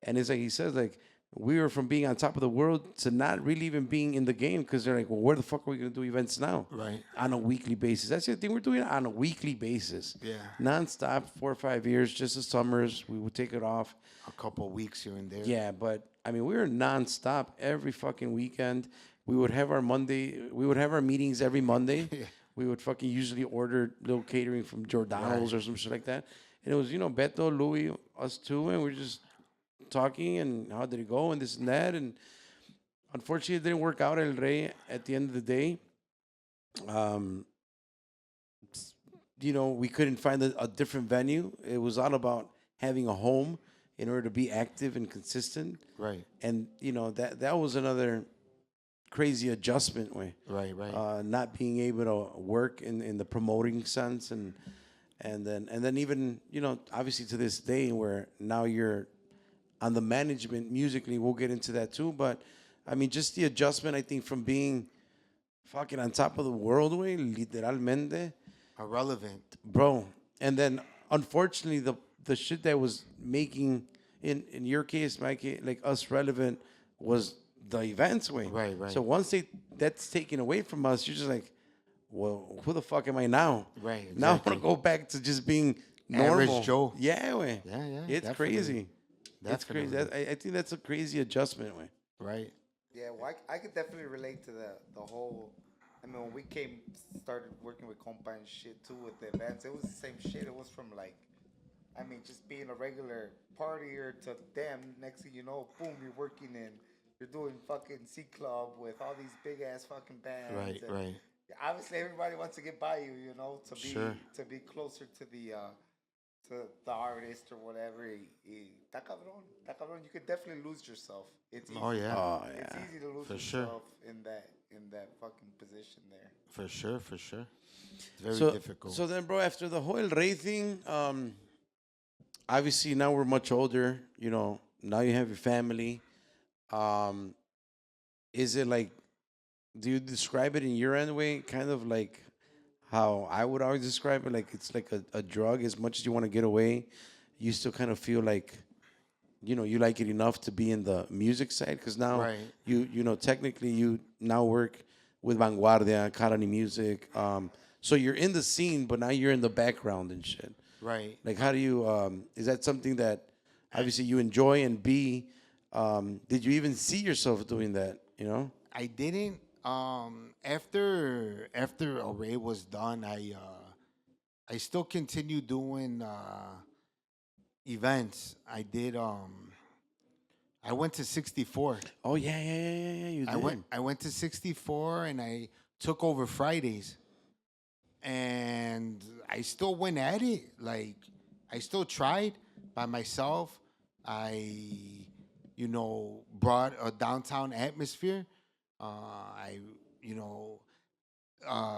and it's like he says, like, we were from being on top of the world to not really even being in the game, because they're like, well, where the fuck are we going to do events now? Right. On a weekly basis. That's the thing. We're doing it on a weekly basis. Yeah. Nonstop, 4 or 5 years, just the summers. We would take it off. A couple of weeks here and there. Yeah, but I mean, we were nonstop every fucking weekend. We would have our meetings every Monday. Yeah. We would fucking usually order little catering from Giordano's or some shit like that. And it was, Beto, Louis, us two, and we're just talking and how did it go and this and that. And unfortunately, it didn't work out at El Rey at the end of the day. We couldn't find a different venue. It was all about having a home in order to be active and consistent. Right. And, that was another crazy adjustment way. Right, right. Not being able to work in the promoting sense, and then even, you know, obviously to this day where now you're on the management musically, we'll get into that too. But I mean, just the adjustment, I think, from being fucking on top of the world, way, literalmente, Irrelevant. bro. And then unfortunately, the shit that was making in your case, my case, like us relevant was the events way. Right, right. So once that's taken away from us, you're just like, well, who the fuck am I now? Right, Now I exactly. want to go back to just being Average normal. Joe. Yeah, way. Yeah, yeah, It's definitely. crazy. It's crazy. Definitely. I think that's a crazy adjustment way. Right. Yeah, well, I could definitely relate to the whole. I mean, when we started working with Compa and shit too with the events, it was the same shit. It was from like, I mean, just being a regular partier to them. Next thing you know, boom, you're working you're doing fucking C Club with all these big ass fucking bands. Right, and right. Obviously, everybody wants to get by you, you know, to be closer to the artist or whatever. Está cabrón. You could definitely lose yourself. It's easy. Oh yeah. Oh It's yeah. easy to lose For sure. yourself in that fucking position there. For sure, for sure. It's very So difficult. so then, bro, after the whole El Rey thing, obviously now we're much older. You know, now you have your family. Um, is it like? Do you describe it in your end way, kind of like how I would always describe it? Like it's like a drug. As much as you want to get away, you still kind of feel like, you know, you like it enough to be in the music side, because now Right. you know, technically you now work with Vanguardia, Catering music. So you're in the scene, but now you're in the background and shit. Right. Like, how do you? Is that something that obviously you enjoy? And B, did you even see yourself doing that? You know? I didn't. After Array was done, I still continued doing events. I did. I went to 64. Oh yeah. You did. I went to 64 and I took over Fridays. And I still went at it. Like, I still tried by myself. I, brought a downtown atmosphere.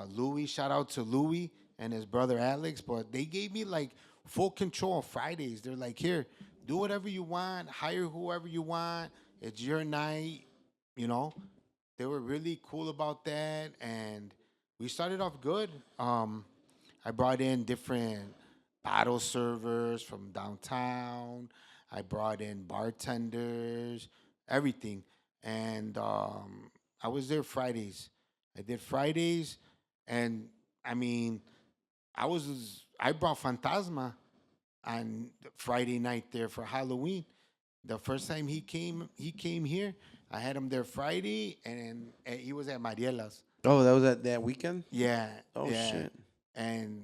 Louis, shout out to Louis and his brother Alex, but they gave me like full control on Fridays. They're like, here, do whatever you want, hire whoever you want. It's your night, you know. They were really cool about that, and we started off good. I brought in different bottle servers from downtown. I brought in bartenders, everything, and I was there Fridays. I did Fridays, and I mean, I brought Fantasma on Friday night there for Halloween. The first time he came here. I had him there Friday, and he was at Mariela's. Oh, that was at that weekend. Yeah. Oh yeah. shit. And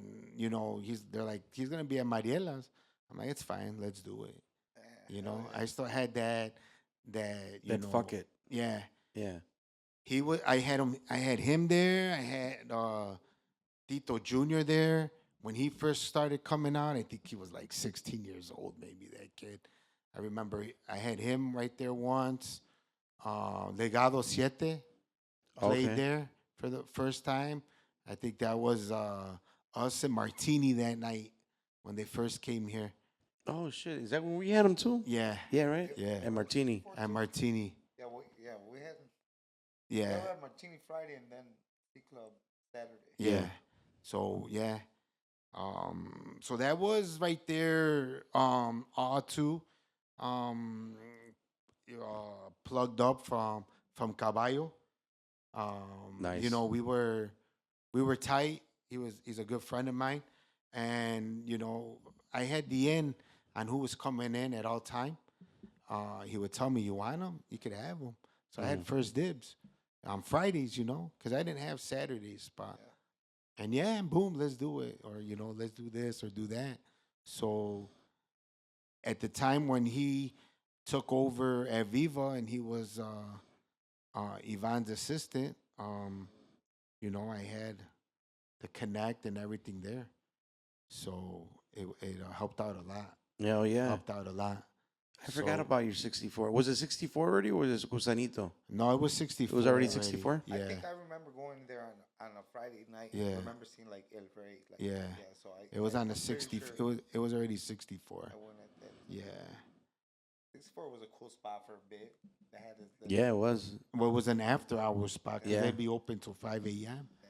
they're like, he's gonna be at Mariela's. I'm like, it's fine, let's do it. I still had that Fuck it. Yeah. Yeah. I had him there. I had Tito Jr. there. When he first started coming out, I think he was like 16 years old, maybe, that kid. I remember I had him right there once. Legado Siete played there for the first time. I think that was us and Martini that night when they first came here. Oh shit. Is that when we had him too? Yeah. Yeah. Right. Yeah. And Martini. And Martini. We had. Yeah. We had Martini Friday and then C Club Saturday. Yeah. So yeah. So that was right there. R2. Plugged up from Caballo. Nice. We were tight. He's a good friend of mine, and I had the end on who was coming in at all time. He would tell me, "You want him? You could have him." So I had first dibs on Fridays, because I didn't have Saturdays spot. Yeah. And boom, let's do it, or let's do this or do that. So at the time when he took over at Viva and he was Ivan's assistant, I had the connect and everything there. So it helped out a lot. Yeah. Oh yeah. Helped out a lot. I forgot about your 64. Was it 64 already, or was it Gusanito? No, it was 64. It was already 64? Yeah. I think I remember going there on a Friday night. Yeah. I remember seeing like El Rey. Like, Yeah. So It was on the I'm pretty 60. sure It was already 64. I went at that. Yeah. 64 was a cool spot for a bit. That had Yeah, it was. Well, it was an after-hour spot because Yeah. they'd be open till 5 a.m. Yeah.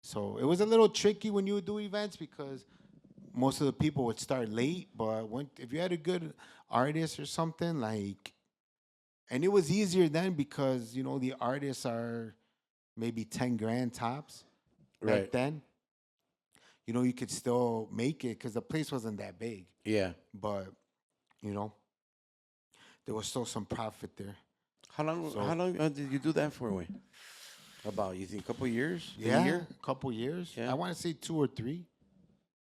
So it was a little tricky when you would do events because most of the people would start late. But if you had a good artist or something, like, and it was easier then because, you know, the artists are maybe 10 grand tops back Right. then. You know, you could still make it because the place wasn't that big. Yeah. But, you know, there was still some profit there. How long? So- How long did you do that for? Wait, about, you think, a couple years? Yeah, A year? a couple years. Yeah. I want to say 2 or 3.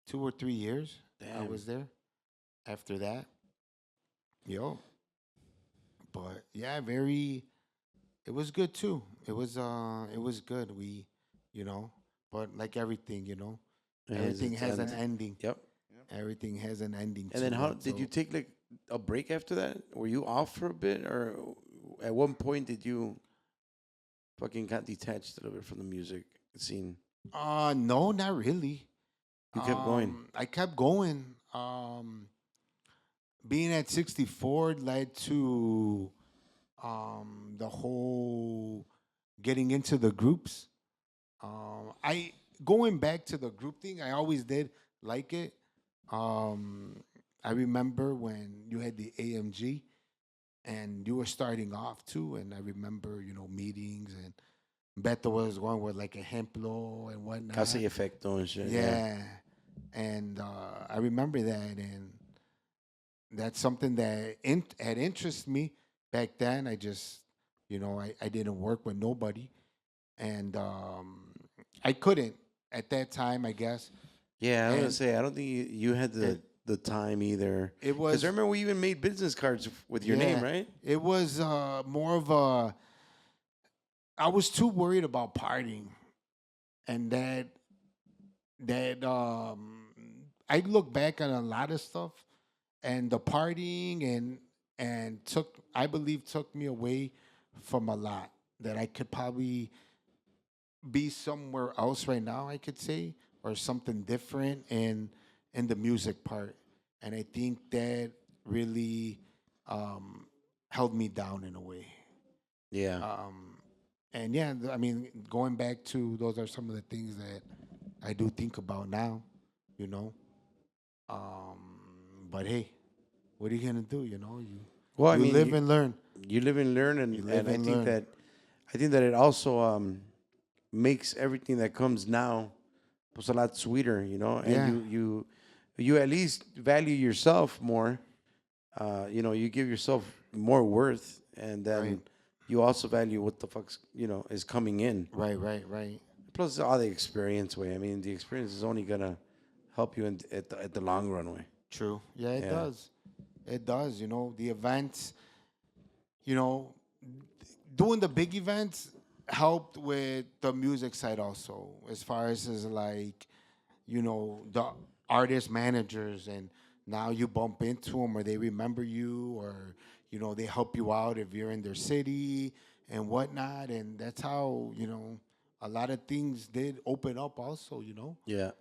2 or 3 years I Damn. was there. After that, but yeah, it was good too. It was good. We, you know, but like everything, you know, It has everything its has an end. ending. Yep. Everything has an ending. And then to how it, did you so- take like a break after that? Were you off for a bit, or at one point did you fucking got detached a little bit from the music scene? No, not really. You kept going. I kept going. Being at 64 led to the whole getting into the groups. I going back to the group thing, I always did like it. I remember when you had the AMG and you were starting off too, and I remember, you know, meetings and Beto was going with like a Hemplo and whatnot. Casa y Efecto and shit. Yeah. And I remember that, and that's something that had interested me back then. I just, you know, I didn't work with nobody, and I couldn't at that time, I guess. Yeah, I was gonna And- say, I don't think you had the time either. It was Because I remember we even made business cards with your name, Yeah. right? It was more of a. I was too worried about partying, and that I look back on a lot of stuff, and the partying and took me away from a lot that I could probably be somewhere else right now, I could say, or something different in the music part. And I think that really held me down in a way. Yeah. And yeah, I mean, going back to those are some of the things that I do think about now, you know. But hey, what are you gonna do? You know, Well, I you mean, live you- and learn. You live and learn, and, You live and I and think learn. that it also makes everything that comes now pues, a lot sweeter, you know. And Yeah. you at least value yourself more. You know, you give yourself more worth, and then Right. you also value what the fuck's is coming in. Right. Plus all the experience way. I mean, the experience is only gonna help you at the long run way. True. Yeah, it Yeah. does. It does. You know, the events. You know, doing the big events helped with the music side also, as far as like, you know, the artist managers, and now you bump into them or they remember you, or you know they help you out if you're in their city and whatnot, and that's how, you know, a lot of things did open up also, you know. Yeah.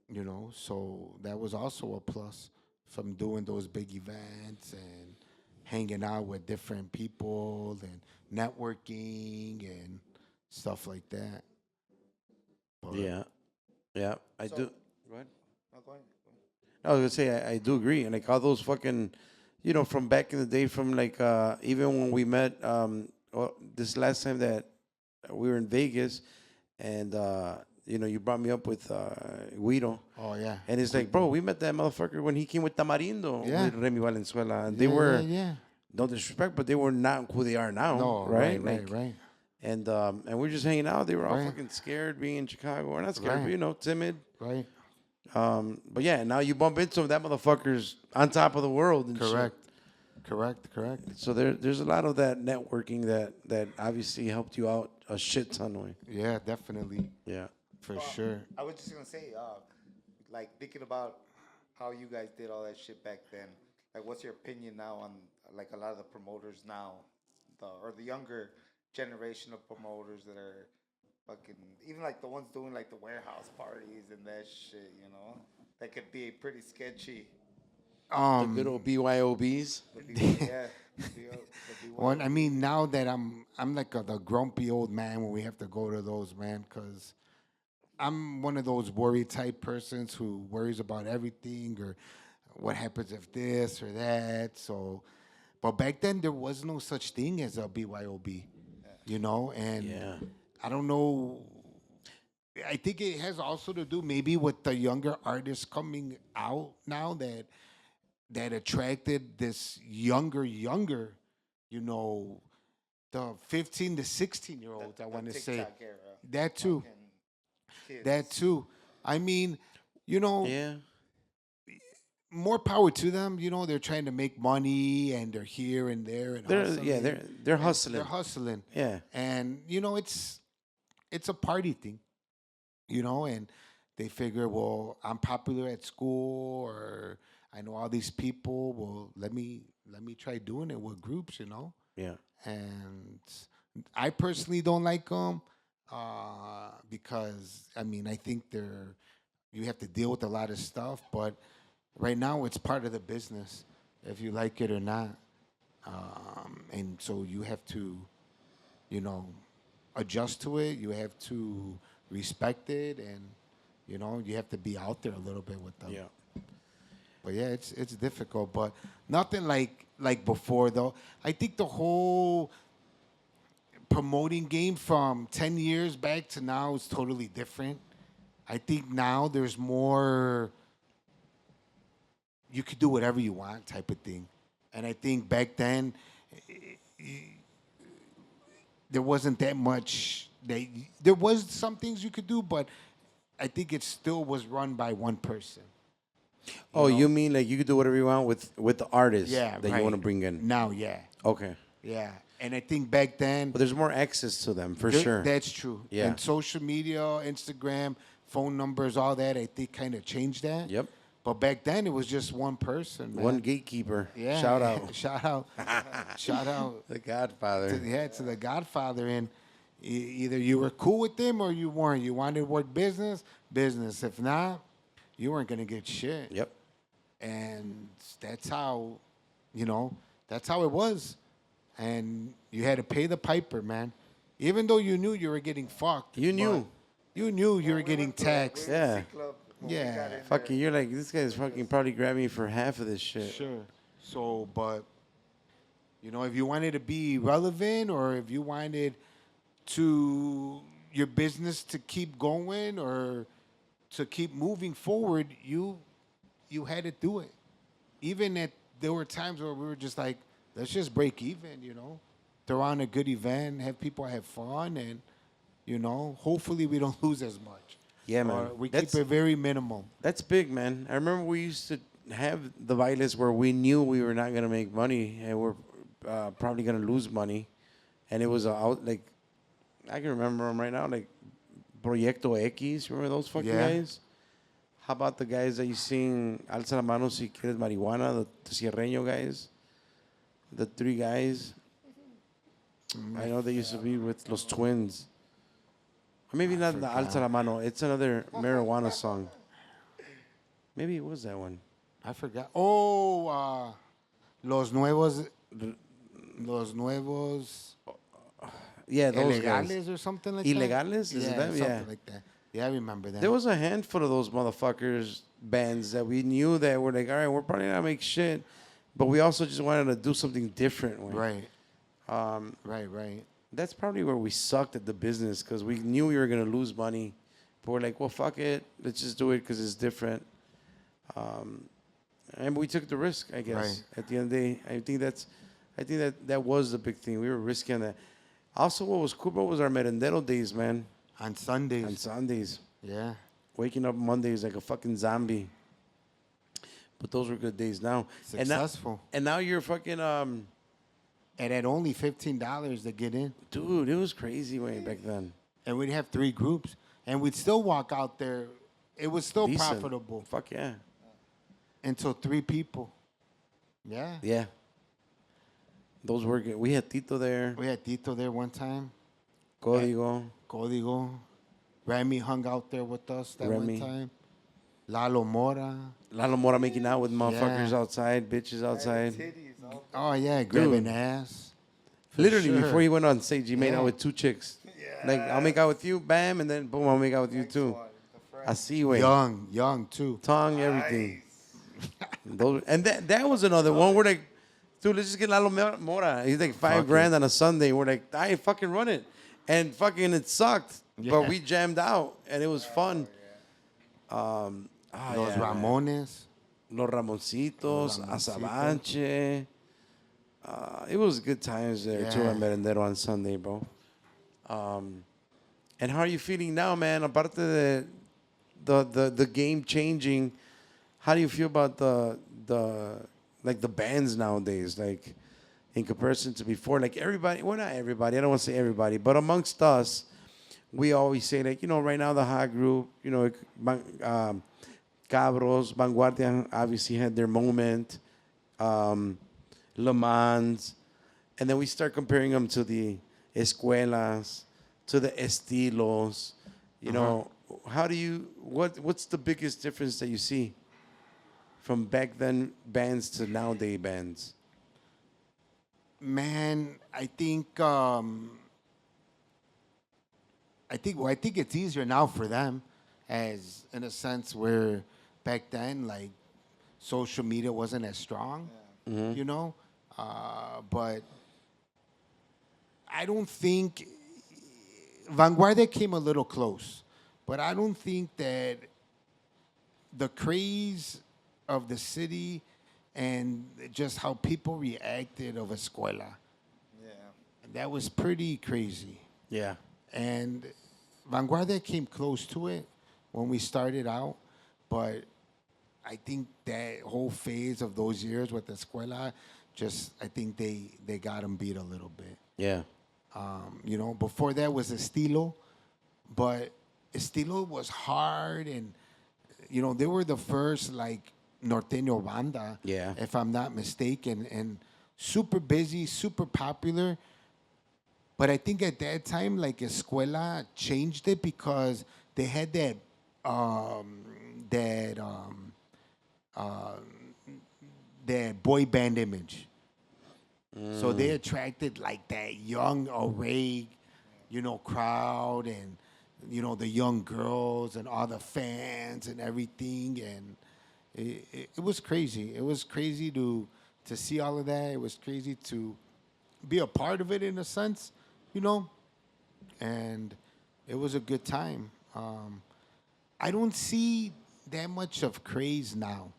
You know, so that was also a plus from doing those big events and hanging out with different people and networking and stuff like that. But Yeah. Yeah. I So- do. Go ahead. No, go ahead. I was gonna say I do agree, and like all those fucking, from back in the day, from like even when we met, this last time that we were in Vegas, and you brought me up with Guido, oh yeah, and it's like, bro, we met that motherfucker when he came with Tamarindo, Yeah. with Remy Valenzuela, and they Yeah, were yeah. no disrespect, but they were not who they are now, No, right? right. And we're just hanging out. They were all Right. fucking scared being in Chicago. We're not scared, Right. but timid. Right. But yeah, now you bump into him, that motherfucker's on top of the world. And shit. Correct. So there's a lot of that networking that obviously helped you out a shit ton way. Yeah, definitely, Yeah. for sure. I was just gonna say, like thinking about how you guys did all that shit back then. like, what's your opinion now on like a lot of the promoters now, or the younger generation of promoters that are fucking, even like the ones doing like the warehouse parties and that shit, you know, that could be pretty sketchy. The good old BYOBs. Yeah, the Well, I mean, BYOB. now that I'm like the grumpy old man when we have to go to those, man, because I'm one of those worry type persons who worries about everything or what happens if this or that. So, but back then there was no such thing as a BYOB, you know, and Yeah. I don't know. I think it has also to do maybe with the younger artists coming out now that attracted this younger, you know, the 15 to 16 year olds. I want to say TikTok era. that too. Fucking That kids. too. I mean, you know, Yeah. more power to them. You know, they're trying to make money and they're here and there and They're hustling. yeah, they're hustling. They're hustling. Yeah. And you know, it's a party thing. You know, and they figure, well, I'm popular at school or I know all these people. Well, let me try doing it with groups. You know. Yeah. And I personally don't like them because I mean I think you have to deal with a lot of stuff, but right now it's part of the business, if you like it or not, and so you have to, you know, adjust to it. You have to respect it, and you know you have to be out there a little bit with them. Yeah. But yeah, it's difficult, but nothing like before though. I think the whole promoting game from 10 years back to now is totally different. I think now there's more you could do whatever you want type of thing. And I think back then there wasn't that much there was some things you could do, but I think it still was run by one person. Oh, know? you mean like you could do whatever you want with the artist Yeah, that right. you want to bring in? Now, yeah. Okay. Yeah. And I think back then But there's more access to them for There- sure. That's true. Yeah. And social media, Instagram, phone numbers, all that, I think kind of changed that. Yep. But back then, it was just one person, man. One gatekeeper. Yeah. Shout out. Shout out. Shout out. The Godfather. To the Godfather. And either you were cool with him or you weren't. You wanted to work business. If not, you weren't going to get shit. Yep. And that's how, you know, that's how it was. And you had to pay the piper, man. Even though you knew you were getting fucked. You knew. but You knew you were getting taxed. Yeah. Yeah. Fucking, you're like, this guy's fucking probably grabbing me for half of this shit. Sure. So, but, you know, if you wanted to be relevant or if you wanted to your business to keep going or to keep moving forward, you had to do it. Even there were times where we were just like, let's just break even, you know, throw on a good event, have people have fun, and, you know, hopefully we don't lose as much. Yeah, man. Or we keep it very minimum. That's big, man. I remember we used to have the bailes where we knew we were not going to make money and we're probably going to lose money. And it was like, I can remember them right now, like Proyecto X. Remember those fucking Yeah. guys? How about the guys that you sing Alza la mano si quieres marihuana, the Sierreño guys? The three guys. I know they used to be with Los Twins. Or maybe not the Alza la mano. It's another marijuana song. Maybe it was that one. I forgot. Oh, Los Nuevos. Los Nuevos. Yeah, those Ilegales guys. or something like Ilegales? that. Is it Yeah, them? something Yeah. like that. Yeah, I remember that. There was a handful of those motherfuckers, bands that we knew that were like, all right, we're probably not gonna make shit, but we also just wanted to do something different. Right. Um, Right. that's probably where we sucked at the business because we knew we were gonna lose money, but we're like, well, fuck it, let's just do it because it's different. And we took the risk, I guess. Right. At the end of the day, I think that was the big thing. We were risking that. Also, what was cool, bro, was our merendero days, man. On Sundays. On Sundays. Yeah. Waking up Mondays like a fucking zombie. But those were good days now. Successful. And now you're fucking And at only $15 to get in. dude, it was crazy way back then. And we'd have 3 groups. And we'd still walk out there. It was still Decent. profitable Fuck yeah. until 3 people. Yeah. Yeah. Those were good. We had Tito there. We had Tito there one time. Código. Código. Remy hung out there with us that Remy. one time. Lalo Mora. Lalo Mora making out with motherfuckers Yeah. outside, bitches outside. Titties, all Oh, yeah, grabbing Dude. ass. For Literally, sure. before he went on stage, he made Yeah. out with 2 chicks. Like, I'll make out with you, bam, and then boom, I'll make out with you Next too. one, the friend. Así, güey. Young too. Tongue, everything. Those, and that was another one. We're like, dude, let's just get Lalo Mora. He's like Fuck $5,000 on a Sunday. We're like, I ain't fucking run it. And fucking it sucked. Yeah. But we jammed out and it was fun. Los yeah, man. Ramones. Los Ramoncitos, Azabanche. It was good times there too Yeah. at Merendero on Sunday, bro. And how are you feeling now, man? Aparte the game changing, how do you feel about the bands nowadays? Like in comparison to before, like everybody, well not everybody, I don't want to say everybody, but amongst us, we always say like, right now the hot group, Cabros, Vanguardia obviously had their moment, Le Mans, and then we start comparing them to the escuelas, to the estilos. How do you what's the biggest difference that you see from back then bands to nowadays bands? Man, I think it's easier now for them, as in a sense where back then like social media wasn't as strong, but I don't think Vanguardia came a little close, but I don't think that the craze of the city and just how people reacted of Escuela, that was pretty crazy. Yeah. And Vanguardia came close to it when we started out, but I think that whole phase of those years with Escuela, I think they got them beat a little bit. Yeah. Before that was Estilo, but Estilo was hard, and they were the first like norteño banda, if I'm not mistaken, and super busy, super popular. But I think at that time, like Escuela changed it because they had that boy band image. So they attracted like that young array, crowd, and the young girls and all the fans and everything, and it was crazy. It was crazy to see all of that. It was crazy to be a part of it in a sense, and it was a good time. I don't see that much of craze now.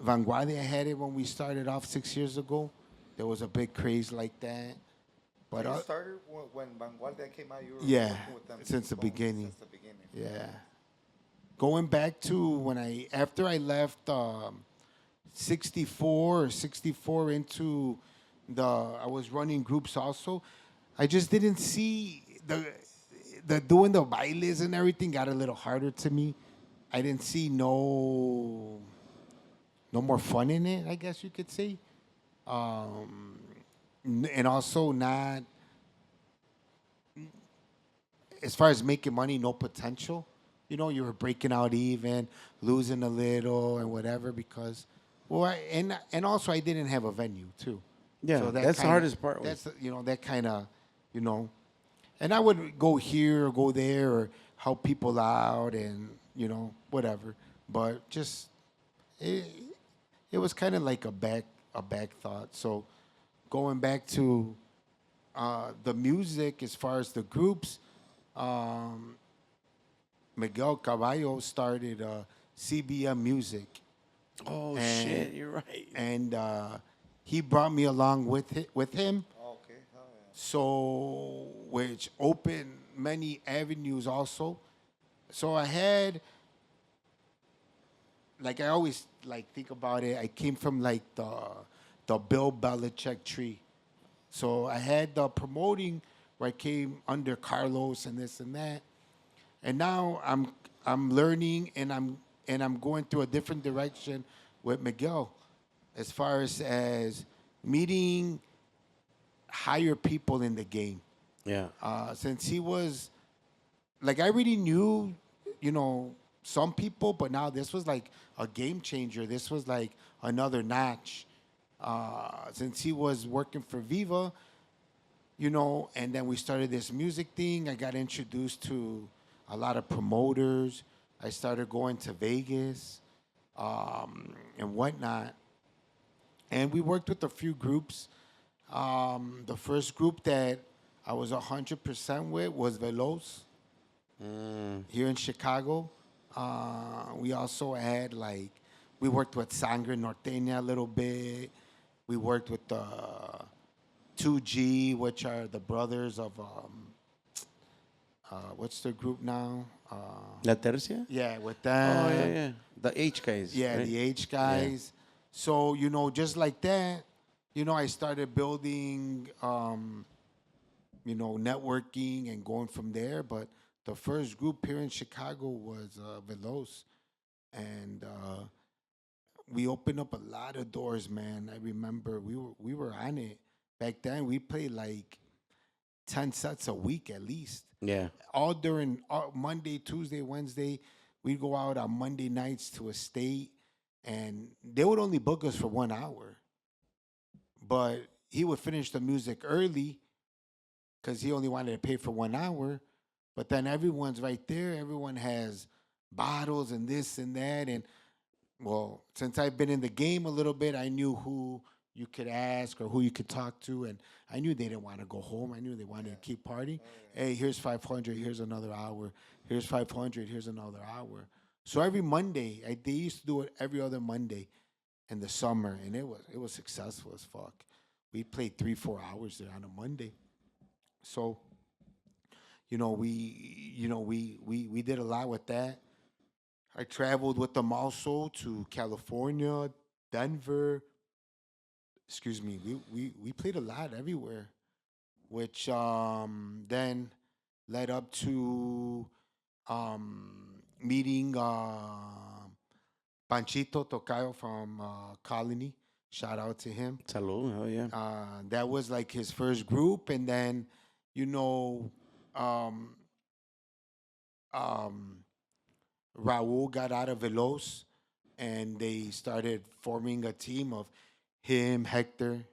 Vanguardia had it when we started off 6 years ago. There was a big craze like that. But you started when Vanguardia came out. You were yeah, working with them since the beginning. Since the beginning. Yeah, going back to after I left 64 into I was running groups also. I just didn't see the doing the bailes and everything got a little harder to me. I didn't see no more fun in it, I guess you could say. And also not, as far as making money, no potential. You were breaking out even, losing a little and whatever because, and also I didn't have a venue too. Yeah, So that's the hardest part. That's, that kind of, and I would go here or go there or help people out and, whatever. But just, it was kind of like a back thought. So going back to the music as far as the groups, Miguel Caballo started CBM Music. Oh shit, you're right. And he brought me along with him. Oh, okay. Hell yeah. So, which opened many avenues also. So I had, like I always think about it, I came from like the Bill Belichick tree. So I had the promoting where I came under Carlos and this and that. And now I'm learning and I'm and I'm going through a different direction with Miguel, as far as meeting higher people in the game. Yeah. Since he was like, I already knew, some people, but now this was like a game changer. This was like another notch. Since he was working for Viva, and then we started this music thing. I got introduced to a lot of promoters. I started going to Vegas and whatnot. And we worked with a few groups. The first group that I was 100% with was Veloz here in Chicago. We also had, like, we worked with Sangre Norteña a little bit. We worked with 2G, which are the brothers of, what's their group now? La Tercia? Yeah, with Oh, them. yeah, yeah. The H guys. Yeah, right? the H guys. So, just like that, I started building, networking and going from there. But the first group here in Chicago was Veloz. And we opened up a lot of doors, man. I remember we were on it. Back then, we played like 10 sets a week at least. Yeah. All during Monday, Tuesday, Wednesday. We'd go out on Monday nights to a state, and they would only book us for 1 hour. But he would finish the music early because he only wanted to pay for 1 hour. But then everyone's right there. Everyone has bottles and this and that. And, well, since I've been in the game a little bit, I knew who you could ask or who you could talk to. And I knew they didn't want to go home. I knew they wanted to keep partying. Hey, here's 500. Here's another hour. Here's 500. Here's another hour. So every Monday, they used to do it every other Monday in the summer, and it was successful as fuck. We played 3-4 hours there on a Monday. So, we did a lot with that. I traveled with them also to California, Denver. Excuse me. We played a lot everywhere, which then led up to meeting Panchito Tocayo from Colony. Shout out to him. Salud. Oh, yeah. That was like his first group, and then Raul got out of Veloz, and they started forming a team of him, Hector,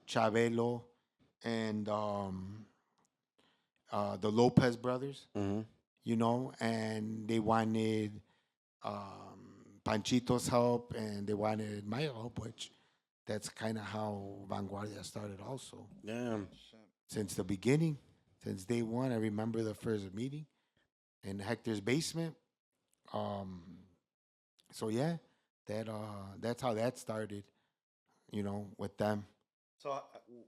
Chabelo, and the Lopez brothers. Mm-hmm. And they wanted Panchito's help, and they wanted my help, which that's kind of how Vanguardia started also. Damn. Since the beginning, since day one, I remember the first meeting in Hector's basement. So yeah, that's how that started, with them. So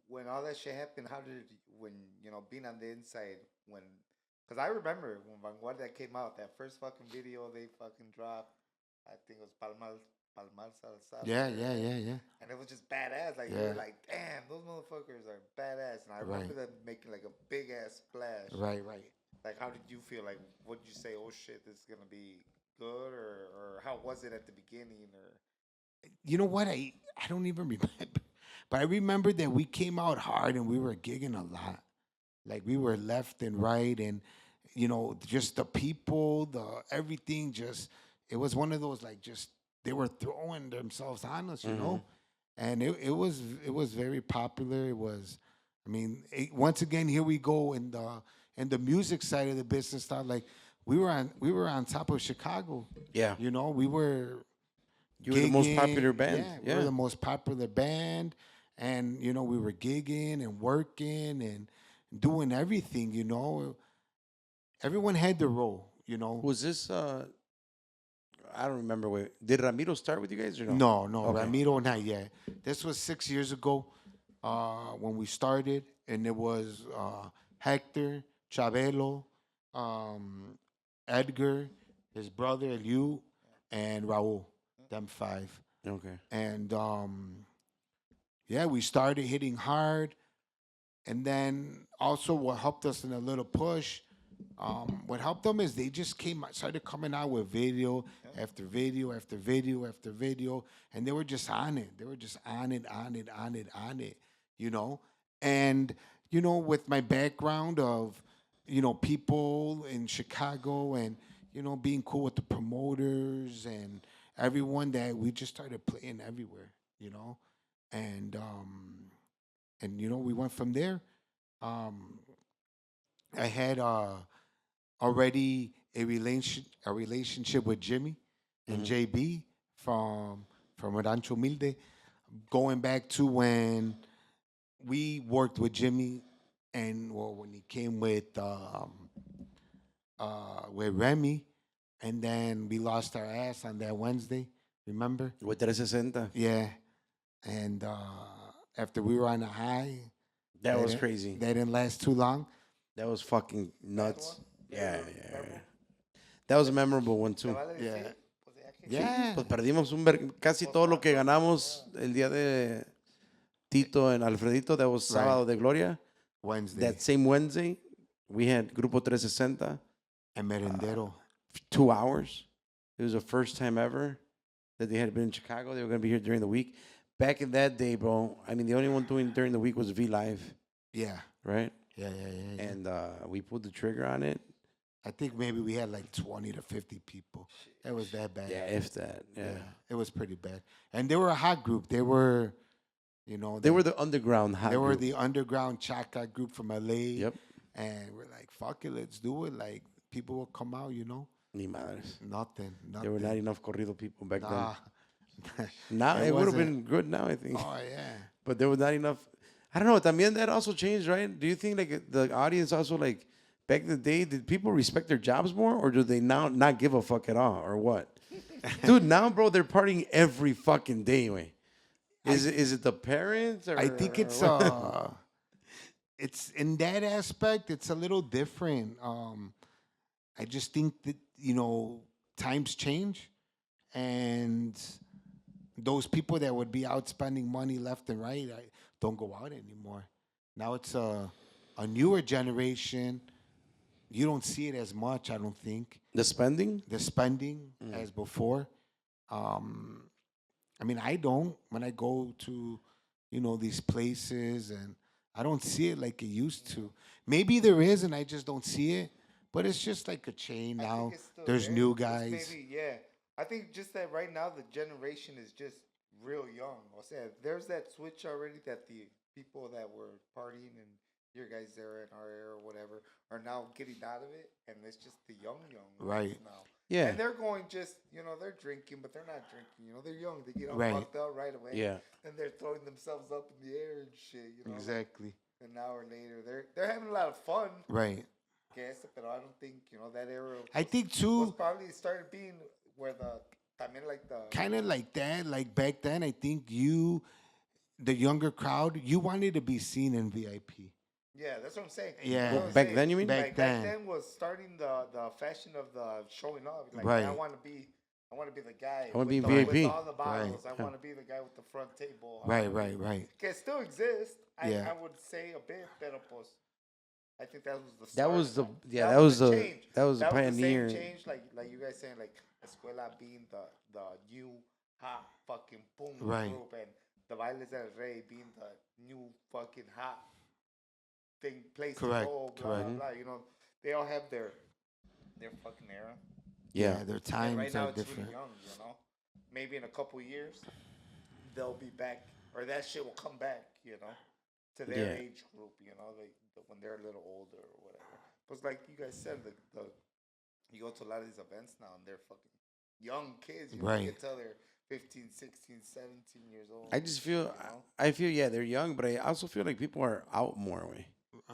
when all that shit happened, how did when being on the inside because I remember when Vanguardia came out, that first fucking video they fucking dropped, I think it was Palmal Salsa. Yeah. And it was just badass. Like you were like, damn, those motherfuckers are badass. And I remember them making like a big ass splash. Right. Like how did you feel? Like what did you say? Oh shit, this is gonna be good, or how was it at the beginning? Or You know what? I don't even remember. But I remember that we came out hard and we were gigging a lot. Like we were left and right, and just the people, the everything. Just it was one of those like just they were throwing themselves on us, and it was very popular. It was, once again here we go in the music side of the business. Stuff like we were on top of Chicago. Yeah. We were. You were the most popular band. Yeah, we were the most popular band, and we were gigging and working and doing everything. Everyone had their role. Was this, I don't remember. Did Ramiro start with you guys or no? No, Okay. Ramiro, not yet. This was 6 years ago when we started, and it was Hector, Chabelo, Edgar, his brother Eliu, and Raul. Them 5. Okay. And we started hitting hard. And then also what helped us in a little push what helped them is they just started coming out with video after video after video after video, and they were just on it. They were just on it, on it, on it, on it, you know. And with my background of people in Chicago and being cool with the promoters and everyone, that we just started playing everywhere, and we went from there. Um, I had already a relationship with Jimmy and JB from Rancho Humilde, going back to when we worked with Jimmy, and when he came with Remy, and then we lost our ass on that Wednesday. Remember? With 360. Yeah, and after we were on a high, That was didn't- crazy. That didn't last too long. That was fucking nuts. one? Yeah. That was a memorable one too. Yeah. Yeah. Yeah. Pues perdimos casi todo lo que ganamos el día de Tito and Alfredito. That was Sábado de Gloria. Wednesday. That same Wednesday, we had Grupo 360. And Merendero. 2 hours. It was the first time ever that they had been in Chicago. They were going to be here during the week. Back in that day, bro, I mean, the only one doing during the week was V Live, Yeah. right? Yeah. And we pulled the trigger on it. I think maybe we had like 20 to 50 people. It was that bad. Yeah, if that. Yeah. It was pretty bad. And they were a hot group. They were, They were the underground hot they were group. the underground Chaka group from LA. Yep. And we're like, fuck it, let's do it. Like, people will come out, Ni madres. Nothing. There were not enough corrido people back Nah. then. Now It it would have wasn't. been good now, I think. Oh, yeah. But there was not enough. I don't know. También that also changed, right? Do you think like the audience also like back in the day, did people respect their jobs more, or do they now not give a fuck at all, or what? Dude, now, bro, they're partying every fucking day, way. Is it the parents? Or, I think it's or what? it's in that aspect, it's a little different. I just think that times change, and those people that would be out spending money left and right, don't go out anymore. Now it's a newer generation. You don't see it as much, I don't think. The spending. The spending as before. I mean, I don't when I go to, these places, and I don't see it like it used to. Maybe there is, and I just don't see it. But it's just like a chain I now. think it's still There's there. new It's guys. maybe, yeah. I think just that right now the generation is just real young. I said there's that switch already that the people that were partying in your guys' era and our era or whatever are now getting out of it, and it's just the young Right. now. Yeah. And they're going just they're drinking, but they're not drinking. They're young. They get all Right. fucked up right away. Yeah. And they're throwing themselves up in the air and shit. Exactly. An hour later, they're having a lot of fun. Right. Guess, but I don't think that era. I think was too, probably started being where también like the kind of like that. Like back then, I think the younger crowd, you wanted to be seen in VIP. yeah, that's what I'm saying. Yeah. That's what I'm Back saying. then, you mean? Back Like, then. back then was starting the fashion of the showing off. Like Right. I want to be the guy. I wanna be with VIP. with all the bottles. Right. I want to be the guy with the front table. Right. It still exists. Yeah. I would say a bit, pero pues, I think that was the That start was of the that. yeah. That was the change. that was the That pioneer. was the same change, like you guys saying, like Escuela being the new hot fucking boom Right. group, and the Bailes El Rey being the new fucking hot thing place Correct, to go. Blah, correct. blah, blah. They all have their fucking era. Yeah. Their And times right now are it's different. really young. Maybe in a couple years they'll be back, or that shit will come back. To their Yeah. age group. When they're a little older or whatever. But like you guys said, you go to a lot of these events now and they're fucking young kids. You Right. can tell they're 15, 16, 17 years old. I just feel know? I feel yeah they're young, but I also feel like people are out more way.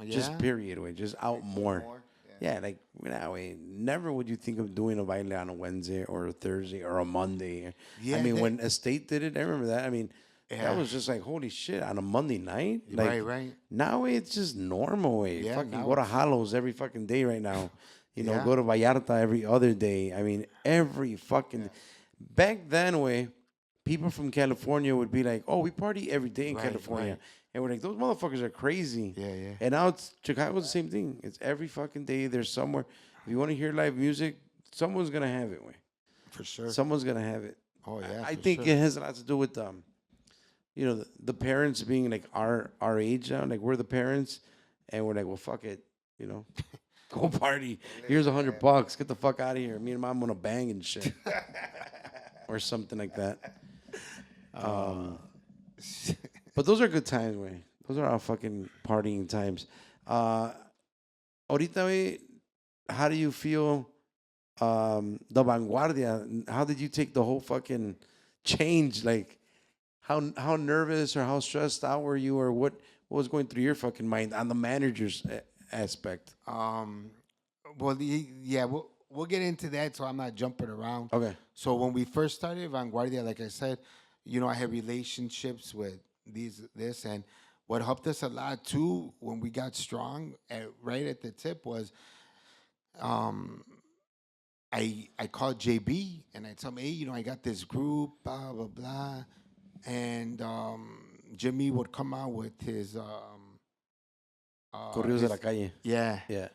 Just Yeah. period way, just out more. Yeah, like that way. Never would you think of doing a baile on a Wednesday or a Thursday or a Monday. Yeah, I mean, they- when Estate did it, I remember that. I mean, Yeah. that was just like holy shit on a Monday night. Like, right. Now it's just normal way. Yeah, Fucking now go to it's- Halos every fucking day right now. Yeah. Go to Vallarta every other day. I mean, every fucking. Back then, way people from California would be like, "Oh, we party every day in Right, California." right. And we're like, those motherfuckers are crazy. Yeah, yeah. And now it's Chicago's the same thing. It's every fucking day. There's somewhere. If you want to hear live music, someone's gonna have it. Way. For sure. Someone's gonna have it. Oh yeah. I for think sure. it has a lot to do with the parents being like our age now. Like we're the parents, and we're like, well, fuck it, you know, go party. Here's $100. Get the fuck out of here. Me and mom wanna bang and shit, or something like that. But those are good times, way. Those are our fucking partying times. Ahorita, way, how do you feel? The Vanguardia. How did you take the whole fucking change? Like, how nervous or how stressed out were you, or what was going through your fucking mind on the manager's aspect? Well, yeah, we'll get into that, so I'm not jumping around. Okay. So when we first started Vanguardia, like I said, I had relationships with this, and what helped us a lot too when we got strong, right at the tip was, I called JB and I told him, hey, I got this group, blah blah blah, and Jimmy would come out with his Corridos de la calle. yeah. Yeah.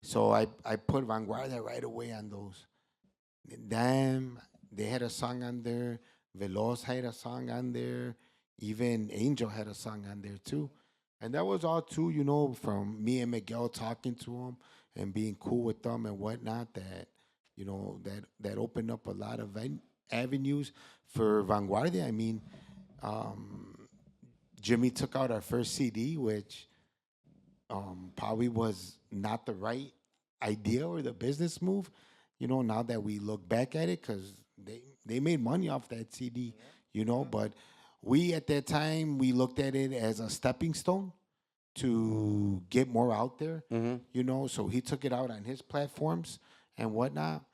So I put Vanguardia right away on those. Damn, they had a song on there. Veloz had a song on there. Even Angel had a song on there too. And that was all too, from me and Miguel talking to them and being cool with them and whatnot, that, that opened up a lot of avenues for Vanguardia. I mean, Jimmy took out our first CD, which probably was not the right idea or the business move, now that we look back at it, because they made money off that CD, but we, at that time, we looked at it as a stepping stone to get more out there, so he took it out on his platforms and whatnot.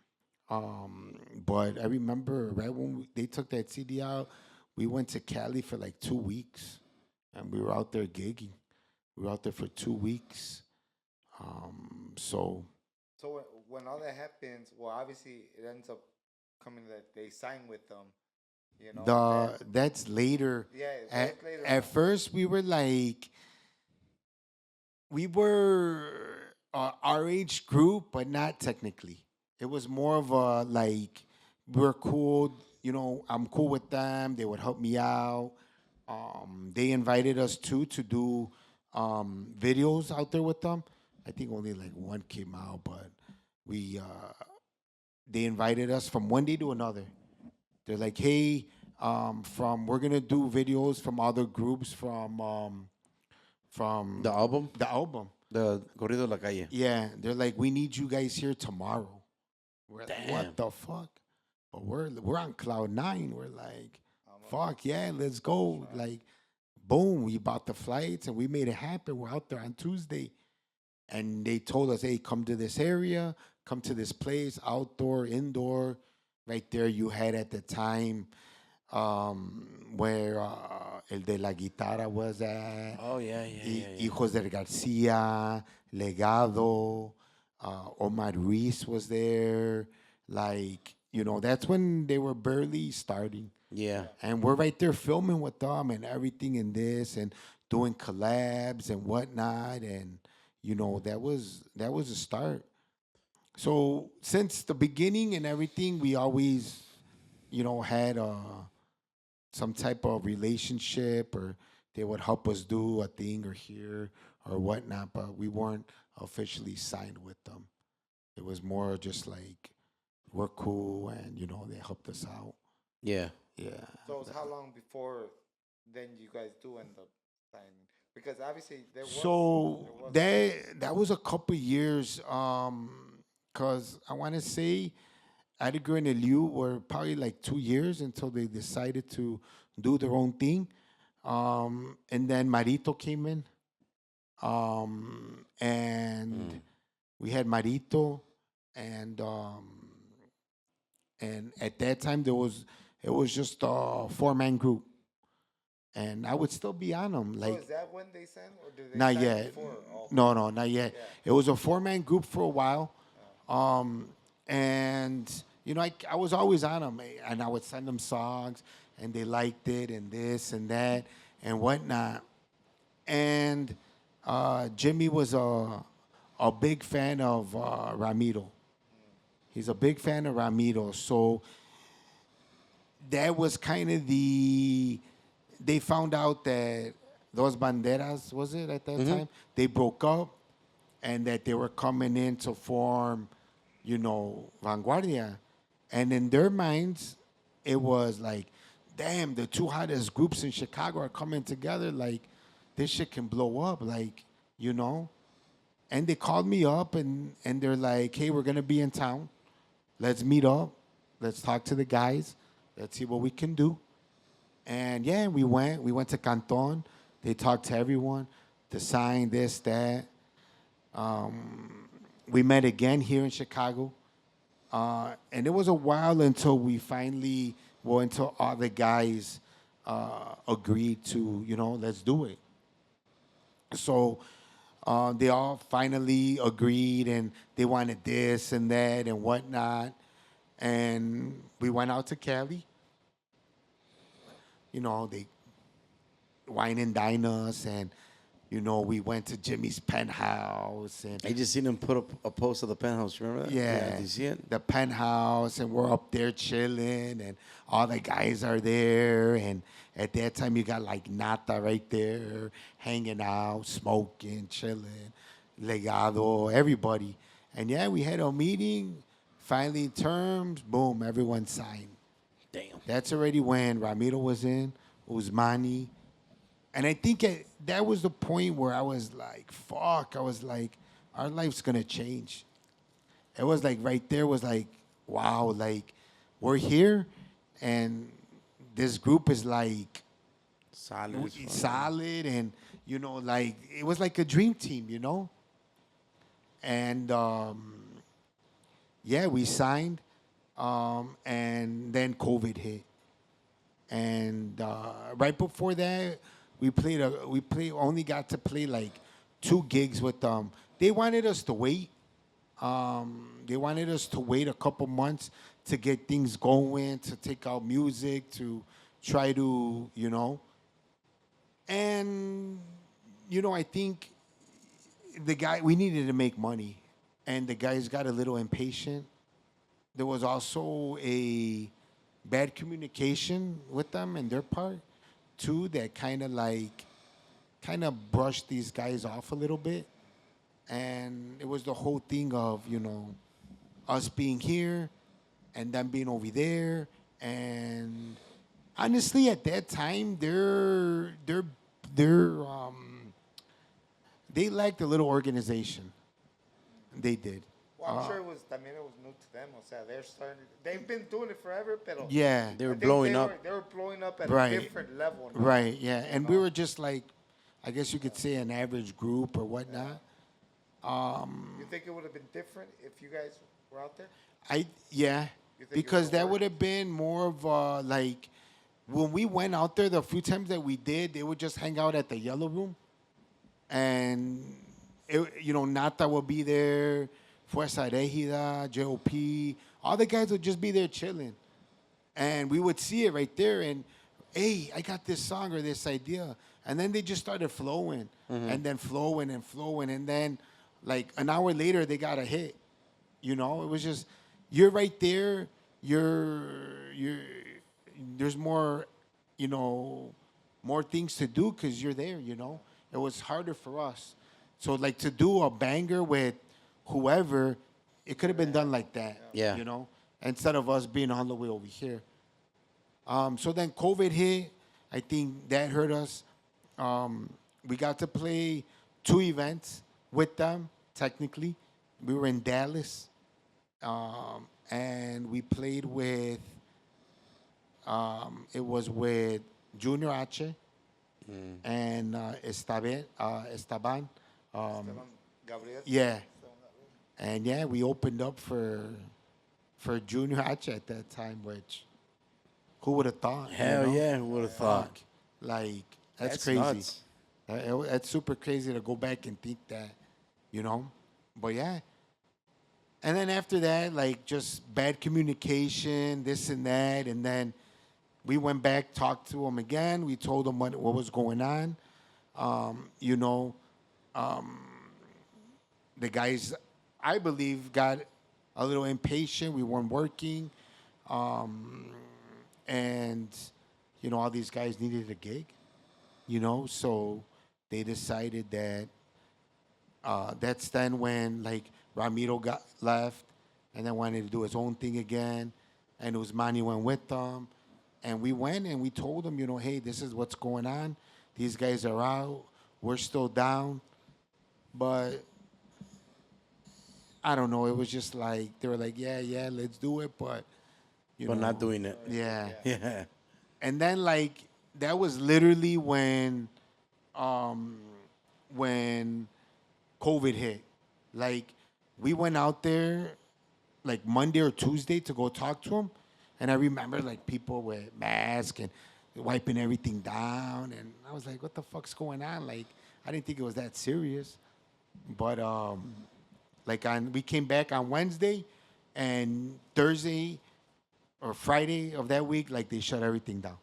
But I remember right when they took that CD out, we went to Cali for like 2 weeks, and we were out there gigging. We were out there for 2 weeks. So when all that happens, well, obviously it ends up coming that they sign with them. That's later. Yeah, At, later. at first, we were like, we were our age group, but not technically. It was more of a like, we're cool. I'm cool with them. They would help me out. They invited us to do videos out there with them. I think only like one came out, but they invited us from one day to another. They're like, hey, we're gonna do videos from other groups from The album, the album. the Corrido de la calle. Yeah, they're like, we need you guys here tomorrow. We're like, Damn. what the fuck? But we're on cloud 9. We're like, fuck yeah, let's go. Like, boom, we bought the flights and we made it happen. We're out there on Tuesday. And they told us, hey, come to this area, come to this place, outdoor, indoor. Right there you had at the time where El de la Guitarra was at. Oh yeah. Hijos del Garcia, Legado, Omar Ruiz was there. Like, that's when they were barely starting. Yeah. And we're right there filming with them and everything in this and doing collabs and whatnot. And, that was a start. So since the beginning and everything, we always, had some type of relationship, or they would help us do a thing or here or whatnot, but we weren't officially signed with them. It was more just like, we're cool, and, they helped us out. Yeah. Yeah. So it was how long before then you guys do end up signing? Because obviously there was. That was a couple years, because I want to say Edgar and Eliu were probably like 2 years until they decided to do their own thing. And then Marito came in. And we had Marito, and at that time it was just a 4-man group. And I would still be on them. Like, is that when they signed, or did they not sign yet. before? Oh. No, not yet. Yeah. It was a 4-man group for a while. And, I was always on them. And I would send them songs, and they liked it, and this and that, and whatnot. and Jimmy was a big fan of Ramiro. He's a big fan of Ramiro. So that was kind of they found out that those banderas, was it at that time? They broke up and that they were coming in to form, Vanguardia. And in their minds, it was like, damn, the two hottest groups in Chicago are coming together. Like, this shit can blow up, And they called me up and they're like, hey, we're going to be in town. Let's meet up. Let's talk to the guys. Let's see what we can do. And yeah, we went. We went to Canton. They talked to everyone to sign this, that. We met again here in Chicago. And it was a while until we finally, until all the guys agreed to, let's do it. So they all finally agreed and they wanted this and that and whatnot. And we went out to Cali. They wine and dine us and, we went to Jimmy's penthouse. And I just seen him put up a post of the penthouse. Remember that? yeah, Did you see it? the penthouse, and we're up there chilling, and all the guys are there. And at that time, you got like Nata right there, hanging out, smoking, chilling, Legado, everybody. And yeah, we had a meeting, finally terms, boom, everyone signed. Damn. That's already when Ramiro was in, Usmani. And I think that was the point where I was like, fuck, I was like, our life's going to change. It was like right there was like, wow, like we're here and this group is like solid and, like it was like a dream team, And yeah, we signed and then COVID hit. And right before that, we only got to play like 2 gigs with them. They wanted us to wait. They wanted us to wait a couple months to get things going, to take out music, to try to, And, I think we needed to make money. And the guys got a little impatient. There was also a bad communication with them and their part. Too, that kind of brushed these guys off a little bit. And it was the whole thing of, us being here and them being over there. And honestly, at that time, they lacked a little organization. They did. Well, I'm sure it was new to them. O sea, they've been doing it forever, pero yeah. They were blowing up. They were blowing up at Right. a different level. No? Right, yeah. And we were just like, I guess you could say an average group or whatnot. You think it would have been different if you guys were out there? Yeah, You think because it that would would have been more of like, when we went out there, the few times that we did, they would just hang out at the Yellow Room. And, Nata would be there, Fuerza Regida, JOP, all the guys would just be there chilling. And we would see it right there and, hey, I got this song or this idea. And then they just started flowing and then flowing and flowing. And then like an hour later, they got a hit. It was just, you're right there. There's more, more things to do because you're there, It was harder for us. So like to do a banger with whoever, it could have been done like that. Yeah. Instead of us being all the way over here. So then COVID hit. I think that hurt us. We got to play 2 events with them, technically. We were in Dallas. And we played with, it was with Junior H and Esteban. Gabriel? Yeah. And yeah, we opened up for Junior H at that time, which who would have thought? Hell yeah, who would have thought? Fuck. Like, that's crazy. Nuts. That's super crazy to go back and think that, But yeah. And then after that, like, just bad communication, this and that. And then we went back, talked to them again. We told them what was going on. You know, the guys, I believe, got a little impatient. We weren't working, and you know, all these guys needed a gig. You know, so they decided that that's then when like Ramiro got left, and then wanted to do his own thing again, and Usmani went with them, and we went and we told them, you know, hey, this is what's going on. These guys are out. We're still down, but I don't know. It was just like they were like, yeah, yeah, let's do it, but you But know, not doing it. yeah. Yeah. And then like that was literally um, when COVID hit. Like we went out there like Monday or Tuesday to go talk to him, and I remember like people with masks and wiping everything down, and I was like, what the fuck's going on? Like I didn't think it was that serious, but like we came back on Wednesday, and Thursday or Friday of that week, like they shut everything down.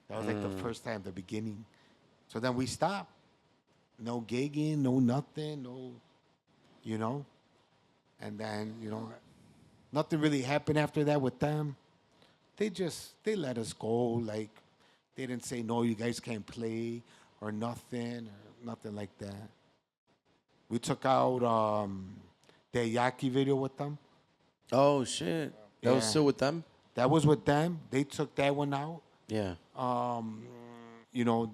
That was like the first time, the beginning. So then we stopped. No gigging, no nothing, no, you know. And then, you know, nothing really happened after that with them. They let us go. Like they didn't say no, you guys can't play or nothing like that. We took out the Yaki video with them. Oh shit. That was Yeah. still with them? That was with them. They took that one out. Yeah. You know,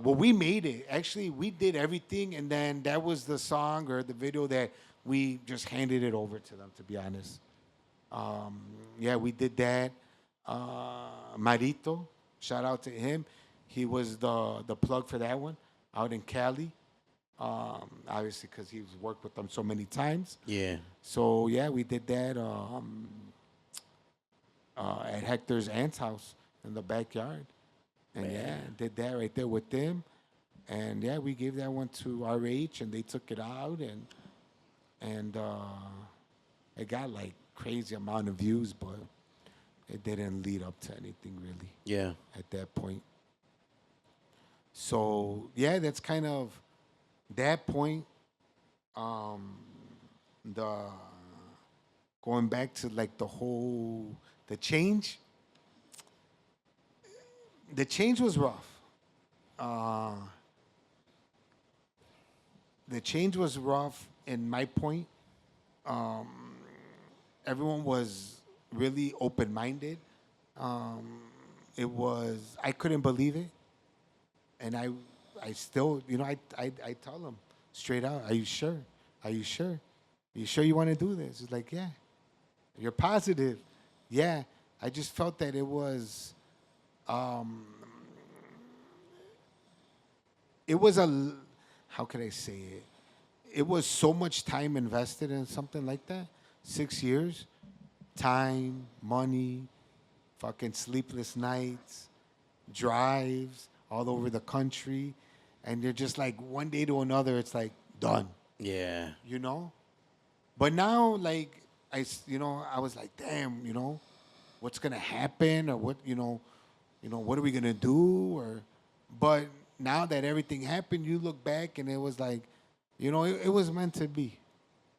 well, we made it. Actually, we did everything, and then that was the song or the video that we just handed it over to them, to be honest. Yeah, we did that. Marito, shout out to him. He was the plug for that one out in Cali. Obviously, because he's worked with them so many times. Yeah. So yeah, we did that at Hector's aunt's house in the backyard, and yeah, did that right there with them. And yeah, we gave that one to RH, and they took it out, and it got like crazy amount of views, but it didn't lead up to anything really Yeah. at that point. So yeah, that's kind of that point. The going back to like the change. The change was rough. Uh, the change was rough in my point. Everyone was really open minded. It was I couldn't believe it, and I still, you know, I tell them straight out, are you sure? Are you sure? Are you sure you want to do this? It's like, yeah. You're positive. Yeah. I just felt that it was how can I say it? It was so much time invested in something like that. 6 years, time, money, fucking sleepless nights, drives all over the country, and they're just like one day to another, it's like done, Yeah. you know. But now, like you know, I was like, damn, you know, what's gonna happen, or what, what are we gonna do, or, but now that everything happened, you look back and it was like, you know, it was meant to be.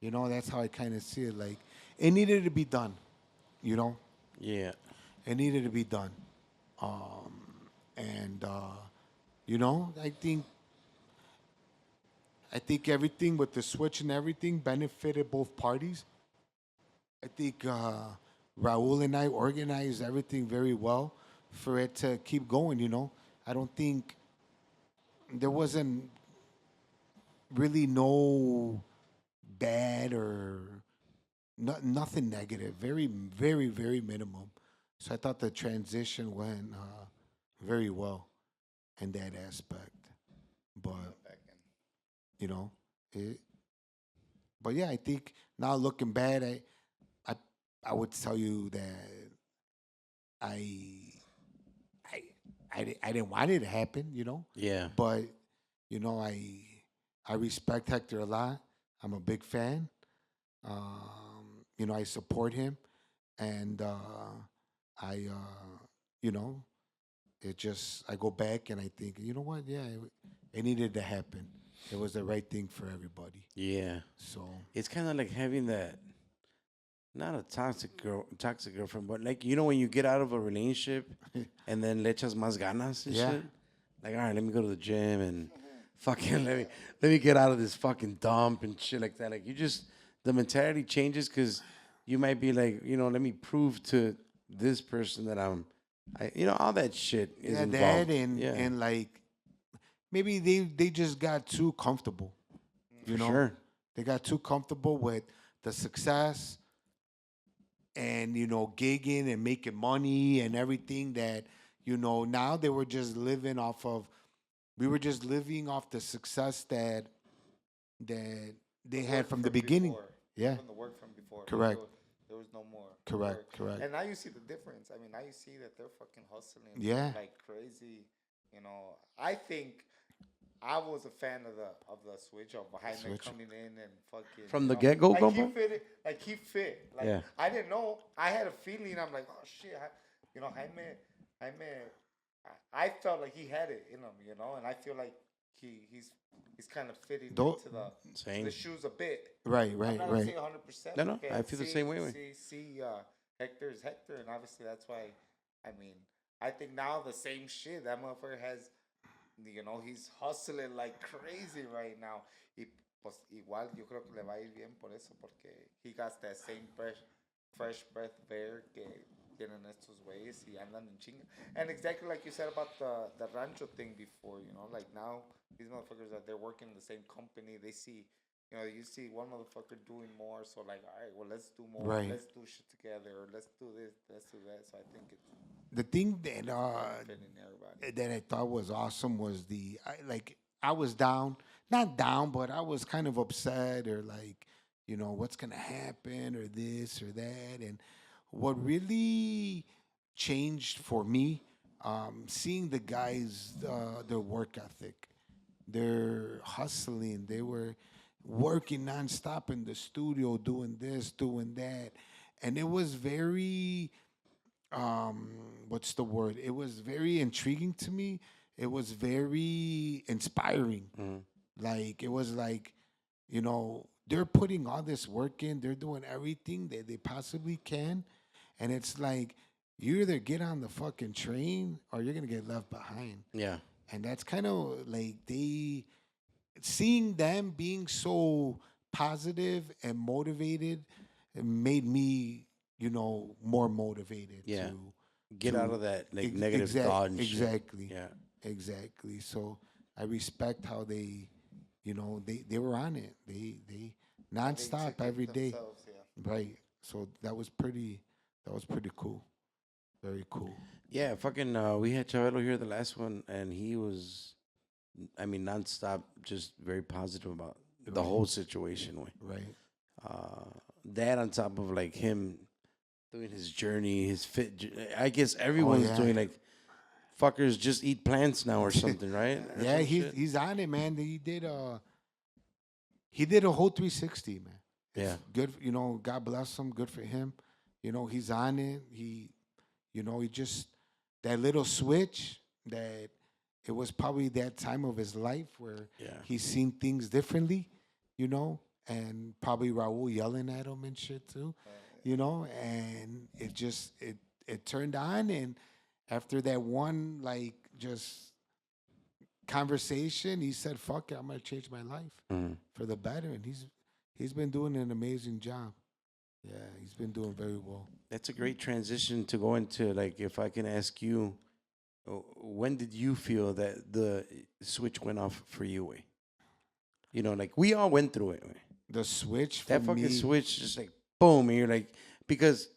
You know, that's how I kind of see it. Like, it needed to be done. You know, Yeah. it needed to be done. And you know, I think everything with the switch and everything benefited both parties. I think Raul and I organized everything very well for it to keep going. You know, I don't think there wasn't really no bad or nothing negative. Very, very, very minimum. So I thought the transition went very well in that aspect. But Back in. you know, it, but yeah, I think now looking back, I, I would tell you that I, I didn't want it to happen, you know. Yeah. But you know, I respect Hector a lot. I'm a big fan. You know, I support him, and I, you know, it just I go back and I think, you know what? Yeah, it needed to happen. It was the right thing for everybody. Yeah. So It's kind of like having that, not a toxic girlfriend, but like, you know, when you get out of a relationship and then le echas más ganas and Yeah. shit. Like, all right, let me go to the gym and fucking let me get out of this fucking dump and shit like that. Like, you just, the mentality changes because you might be like, you know, let me prove to this person that you know, all that shit is yeah, involved. that and like maybe they just got too comfortable. You for know, sure. they got too comfortable with the success and gigging and making money and everything that now they were just living off of. We were just living off the success that they had Work from the beginning. before. Yeah, From the work from before. correct. There was no more Correct, work. correct. And now you see the difference. I mean, now you see that they're fucking hustling Yeah. like crazy. You know, I think I was a fan of the switch of Jaime Switch. coming in and fucking From you the know, get-go, like he compa? fit it, like he fit. Like Yeah. I didn't know. I had a feeling. I'm like, oh shit, Jaime. I felt like he had it in him, you know, and I feel like he's kind of fitting Though- into Same. the shoes a bit. Right, I'm right, not right. saying 100%. No, no, because I feel the same way, man. Hector is Hector, and obviously that's why. I mean, I think now the same shit that motherfucker has. You know, he's hustling like crazy right now. Y pues igual yo creo que le va a ir bien por eso, porque he got that same fresh breath of air que tienen estos güeyes y andan en chinga. And exactly like you said about the rancho thing before, you know, like now these motherfuckers that they're working in the same company, they see, you know, you see one motherfucker doing more, so like, all right, well, let's do more, Right. let's do shit together, or let's do this, let's do that. So I think it's The thing that benefiting everybody. that I thought was awesome was I was down, not down, but I was kind of upset or like, what's gonna happen or this or that. And what really changed for me, seeing the guys, their work ethic, they're hustling, they were working nonstop in the studio, doing this, doing that, and it was very what's the word? It was very intriguing to me. It was very inspiring. Like it was like, they're putting all this work in, they're doing everything that they possibly can. And it's like you either get on the fucking train or you're gonna get left behind. Yeah. And that's kind of like seeing them being so positive and motivated, it made me, more motivated Yeah. to Get out of that like negative thought and shit. exactly. Yeah. Exactly. So I respect how they, they were on it. They nonstop took it every day. themselves, yeah. Right. So that was pretty cool. Very cool. Yeah, fucking, we had Chavelo here the last one, and he was, I mean, nonstop, just very positive about the whole situation. Way. Right. That on top of like him doing his journey, his I guess everyone's yeah. doing like, fuckers just eat plants now or something, right? Or Yeah, some he's shit. he's on it, man. He did a whole 360, man. Yeah. Good, God bless him. Good for him. He's on it. He just that little switch that it was probably that time of his life where Yeah. he's seen things differently, and probably Raul yelling at him and shit too, and it turned on, and after that one like just conversation, he said, "Fuck it, I'm gonna change my life for the better," and he's been doing an amazing job. Yeah, he's been doing very well. That's a great transition to go into like, if I can ask you, when did you feel that the switch went off for you? Way? Like we all went through it. Way. The switch for That fucking me, switch just like boom, and you're like, because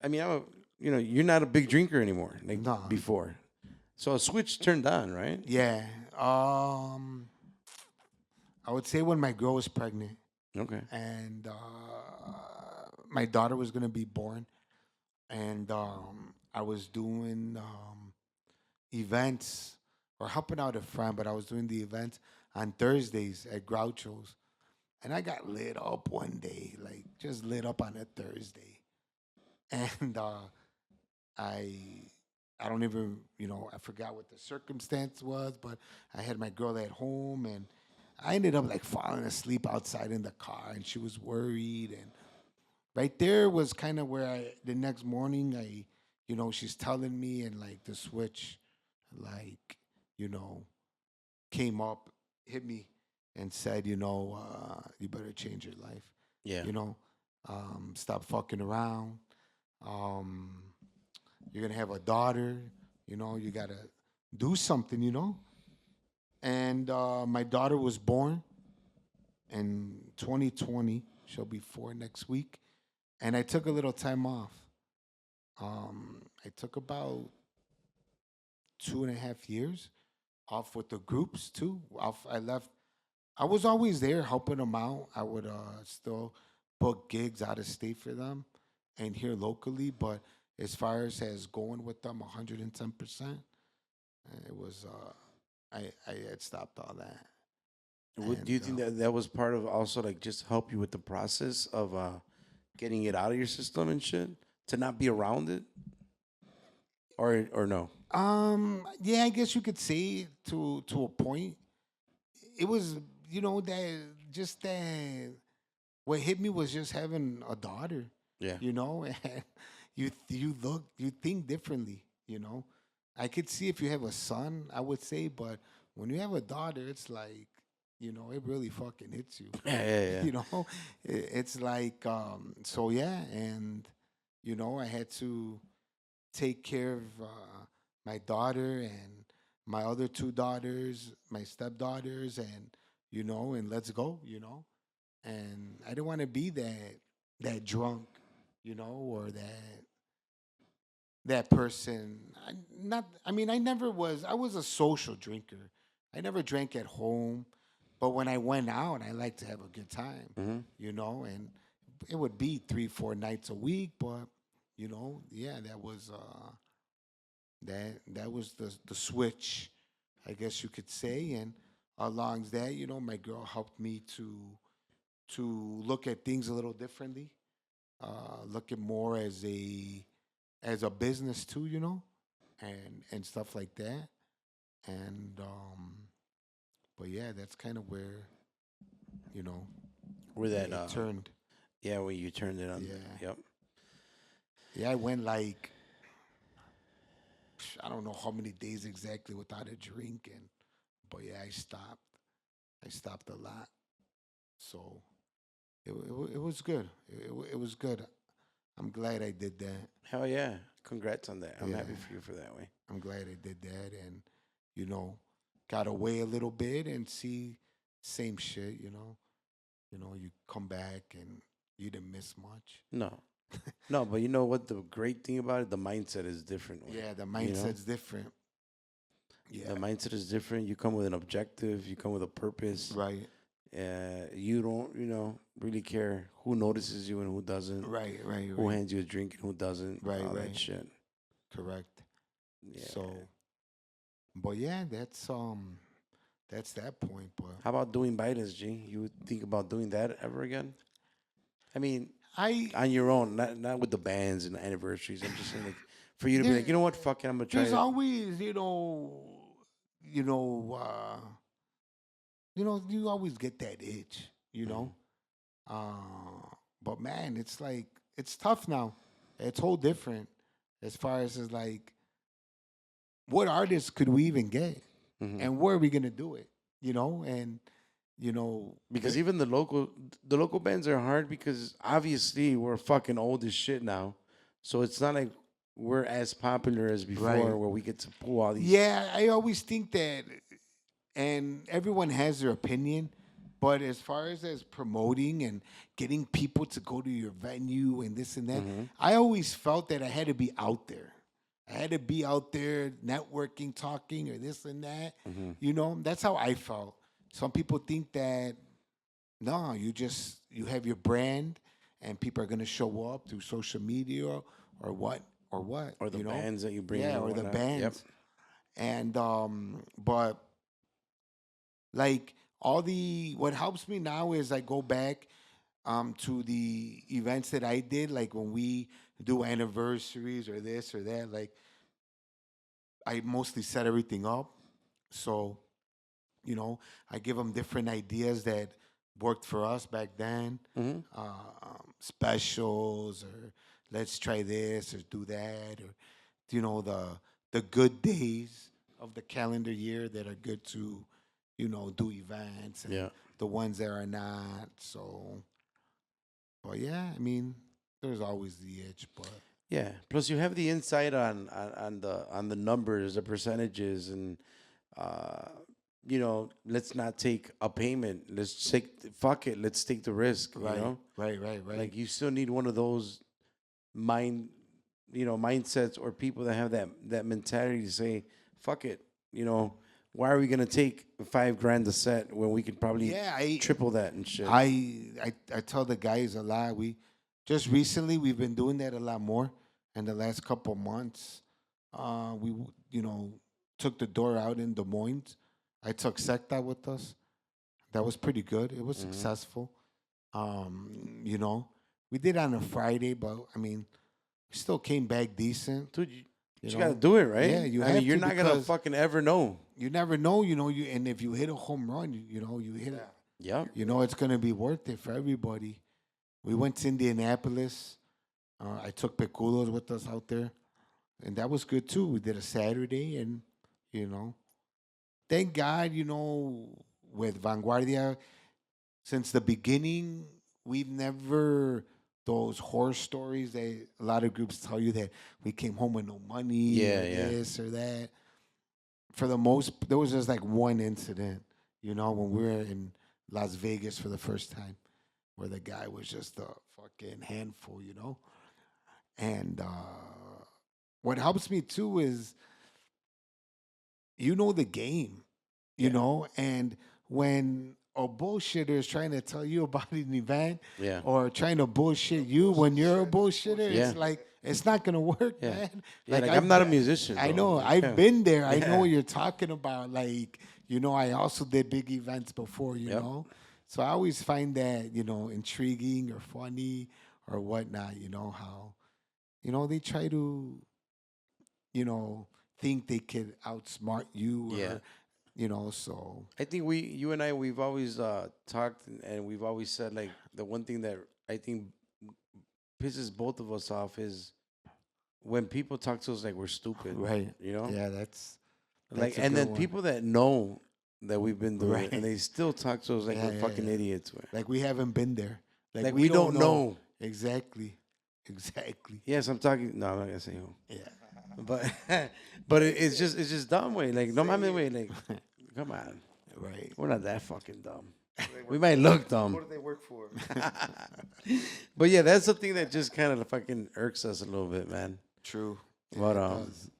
I mean, you're not a big drinker anymore, like Nah. before. So a switch turned on, right? yeah. I would say when my girl was pregnant Okay. and my daughter was gonna be born, and I was doing events or helping out a friend, but I was doing the events on Thursdays at Groucho's, and I got lit up one day, like just lit up on a Thursday, and I I don't even, I forgot what the circumstance was, but I had my girl at home, and I ended up like falling asleep outside in the car, and she was worried. And right there was kind of where the next morning, she's telling me, and like the switch, like, you know, came up, hit me, and said, you better change your life. Yeah. Stop fucking around. Um, you're gonna have a daughter. You gotta do something. And my daughter was born in 2020. She'll be 4 next week. And I took a little time off. I took about 2.5 years off with the groups too. I left. I was always there helping them out. I would still book gigs out of state for them and here locally. But as far as going with them 110%, it was I had stopped all that. Do you think that that was part of also like just help you with the process of getting it out of your system and shit to not be around it, or no? Yeah, I guess you could say to a point. It was, that just that what hit me was just having a daughter, Yeah. and you think differently, I could see if you have a son, I would say, but when you have a daughter, it's like, it really fucking hits you. Yeah, yeah, yeah. It's like, so yeah, and I had to take care of my daughter and my other two daughters, my stepdaughters, and and let's go, and I didn't want to be that drunk, or that person. I never was. I was a social drinker. I never drank at home, but when I went out, I liked to have a good time, and it would be 3-4 nights a week, but yeah, that was that was the switch, I guess you could say. And along that, my girl helped me to look at things a little differently, look at more as a business too, and stuff like that. And but yeah, that's kind of where you know Where that it turned. yeah, when you turned it on. Yeah. Yep. Yeah, I went like I don't know how many days exactly without a drink, and but yeah, I stopped. I stopped a lot, so it was good. It was good. I'm glad I did that. Hell yeah. Congrats on that. I'm happy Yeah. for you for that way. I'm glad I did that, and you know, got away a little bit and see same shit. You come back and you didn't miss much. No. No, but you know what the great thing about it? The mindset is different. Way. Yeah, the You know? mindset's different. Yeah, The mindset is different. You come with an objective. You come with a purpose. right, You don't, really care who notices you and who doesn't. right, Who right. hands you a drink and who doesn't. Right, all right. that shit. Correct. Yeah. So, but yeah, that's that point. But How about doing bailes, G? You would think about doing that ever again? I mean, I on your own, not with the bands and the anniversaries. I'm just saying, like, for you to be There- like, you know what, fuck it, I'm gonna try there's it. always you know you always get that itch, but man, it's like it's tough now. It's whole different as far as is like what artists could we even get, Mhm. and where are we gonna do it? And Because even the local bands are hard because obviously we're fucking old as shit now, so it's not like we're as popular as before Right. where we get to pull all these. yeah, I always think that, and everyone has their opinion, but as far as promoting and getting people to go to your venue and this and that, I always felt that I had to be out there. I had to be out there networking, talking, or this and that. That's how I felt. Some people think that no, you have your brand, and people are gonna show up through social media or what Or the bands that you bring yeah, in or the whatnot. bands. Yep. And but like what helps me now is I go back to the events that I did, like when we do anniversaries or this or that, like I mostly set everything up. So, I give them different ideas that worked for us back then, specials, or let's try this or do that, or the good days of the calendar year that are good to do events, and Yeah. the ones that are not. So, but yeah, I mean, there's always the itch, but Yeah. Plus, you have the insight on the numbers, the percentages, and uh, let's not take a payment. Let's take fuck it. Let's take the risk. right, You know, right. like you still need one of those mind, mindsets or people that have that mentality to say, fuck it. Why are we gonna take $5,000 a set when we could probably yeah, I triple that and shit? I tell the guys a lot. We just recently we've been doing that a lot more. In the last couple months, we took the door out in Des Moines. I took Secta with us. That was pretty good. It was successful. We did on a Friday, but I mean, we still came back decent. Dude, you You gotta know? do it, right? Yeah, you I have mean, you're to not gonna because- fucking ever know. You never know, and if you hit a home run, you hit it. Yeah. It's gonna be worth it for everybody. We went to Indianapolis. I took Picudos with us out there, and that was good too. We did a Saturday, and thank God, with Vanguardia, since the beginning, we've never those horror stories that a lot of groups tell you that we came home with no money, Yeah, or yeah. this or that. For the most, there was just like one incident, when we were in Las Vegas for the first time, where the guy was just a fucking handful, And what helps me too is, the game, and when a bullshitter is trying to tell you about an event, Yeah. or trying to bullshit you when you're a bullshitter, Yeah. it's like it's not gonna work, Yeah. man. Yeah, like, I'm not a musician. I though. know. Like, I've yeah. been there. I know Yeah. what you're talking about. Like, I also did big events before, Yep. So I always find that, intriguing or funny or whatnot, how, they try to, think they could outsmart you, or, Yeah. so. I think you and I, we've always talked, and we've always said, like, the one thing that I think pisses both of us off is when people talk to us like we're stupid. Right. Yeah, Like, that's a and good then one. people that know that we've been doing Right. it, and they still talk to us like Yeah, we're yeah, fucking yeah. idiots. Man. Like we haven't been there. Like we don't know. Exactly. Yes, I'm talking. No, I'm not gonna say who. Yeah. But but it's just dumb way. Like no mames way. Like come on, Right. we're not that fucking dumb. We might look dumb. What do they work for? But yeah, that's the thing that just kind of fucking irks us a little bit, man. True. But, it does.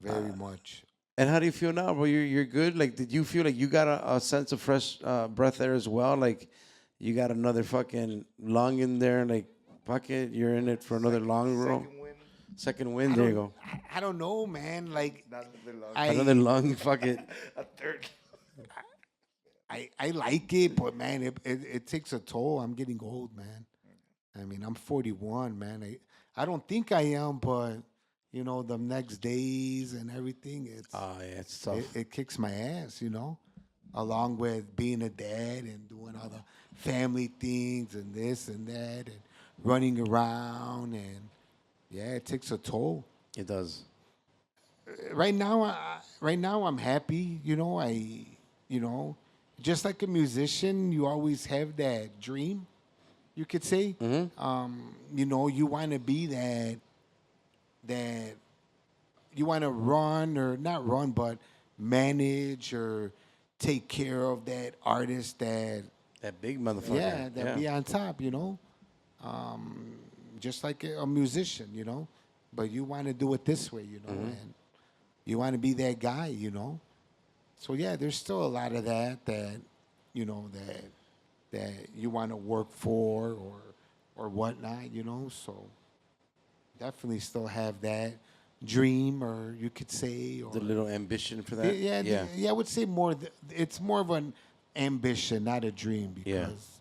Very much. And how do you feel now, bro? You're good. Like, did you feel like you got a sense of fresh breath there as well? Like, you got another fucking lung in there. Like, fuck it, you're in it for another long row. Second win. Second win. There you go. I don't know, man. Like Not the long. Another lung. Fuck it. A third. I like it, but man, it takes a toll. I'm getting old, man. I mean, I'm 41, man. I don't think I am, but the next days and everything, Oh yeah, it's tough. it kicks my ass, along with being a dad and doing all the family things and this and that and running around, and yeah, it takes a toll. It does. Right now I'm happy. Just like a musician, you always have that dream, you could say. You want to be that you want to run, or not run, but manage or take care of that artist that Big motherfucker. be on top, just like a musician, but you want to do it this way, and you want to be that guy, So yeah, there's still a lot of that that you want to work for or whatnot, So definitely still have that dream, or you could say, or The little ambition for that. yeah. I would say more. It's more of an ambition, not a dream, because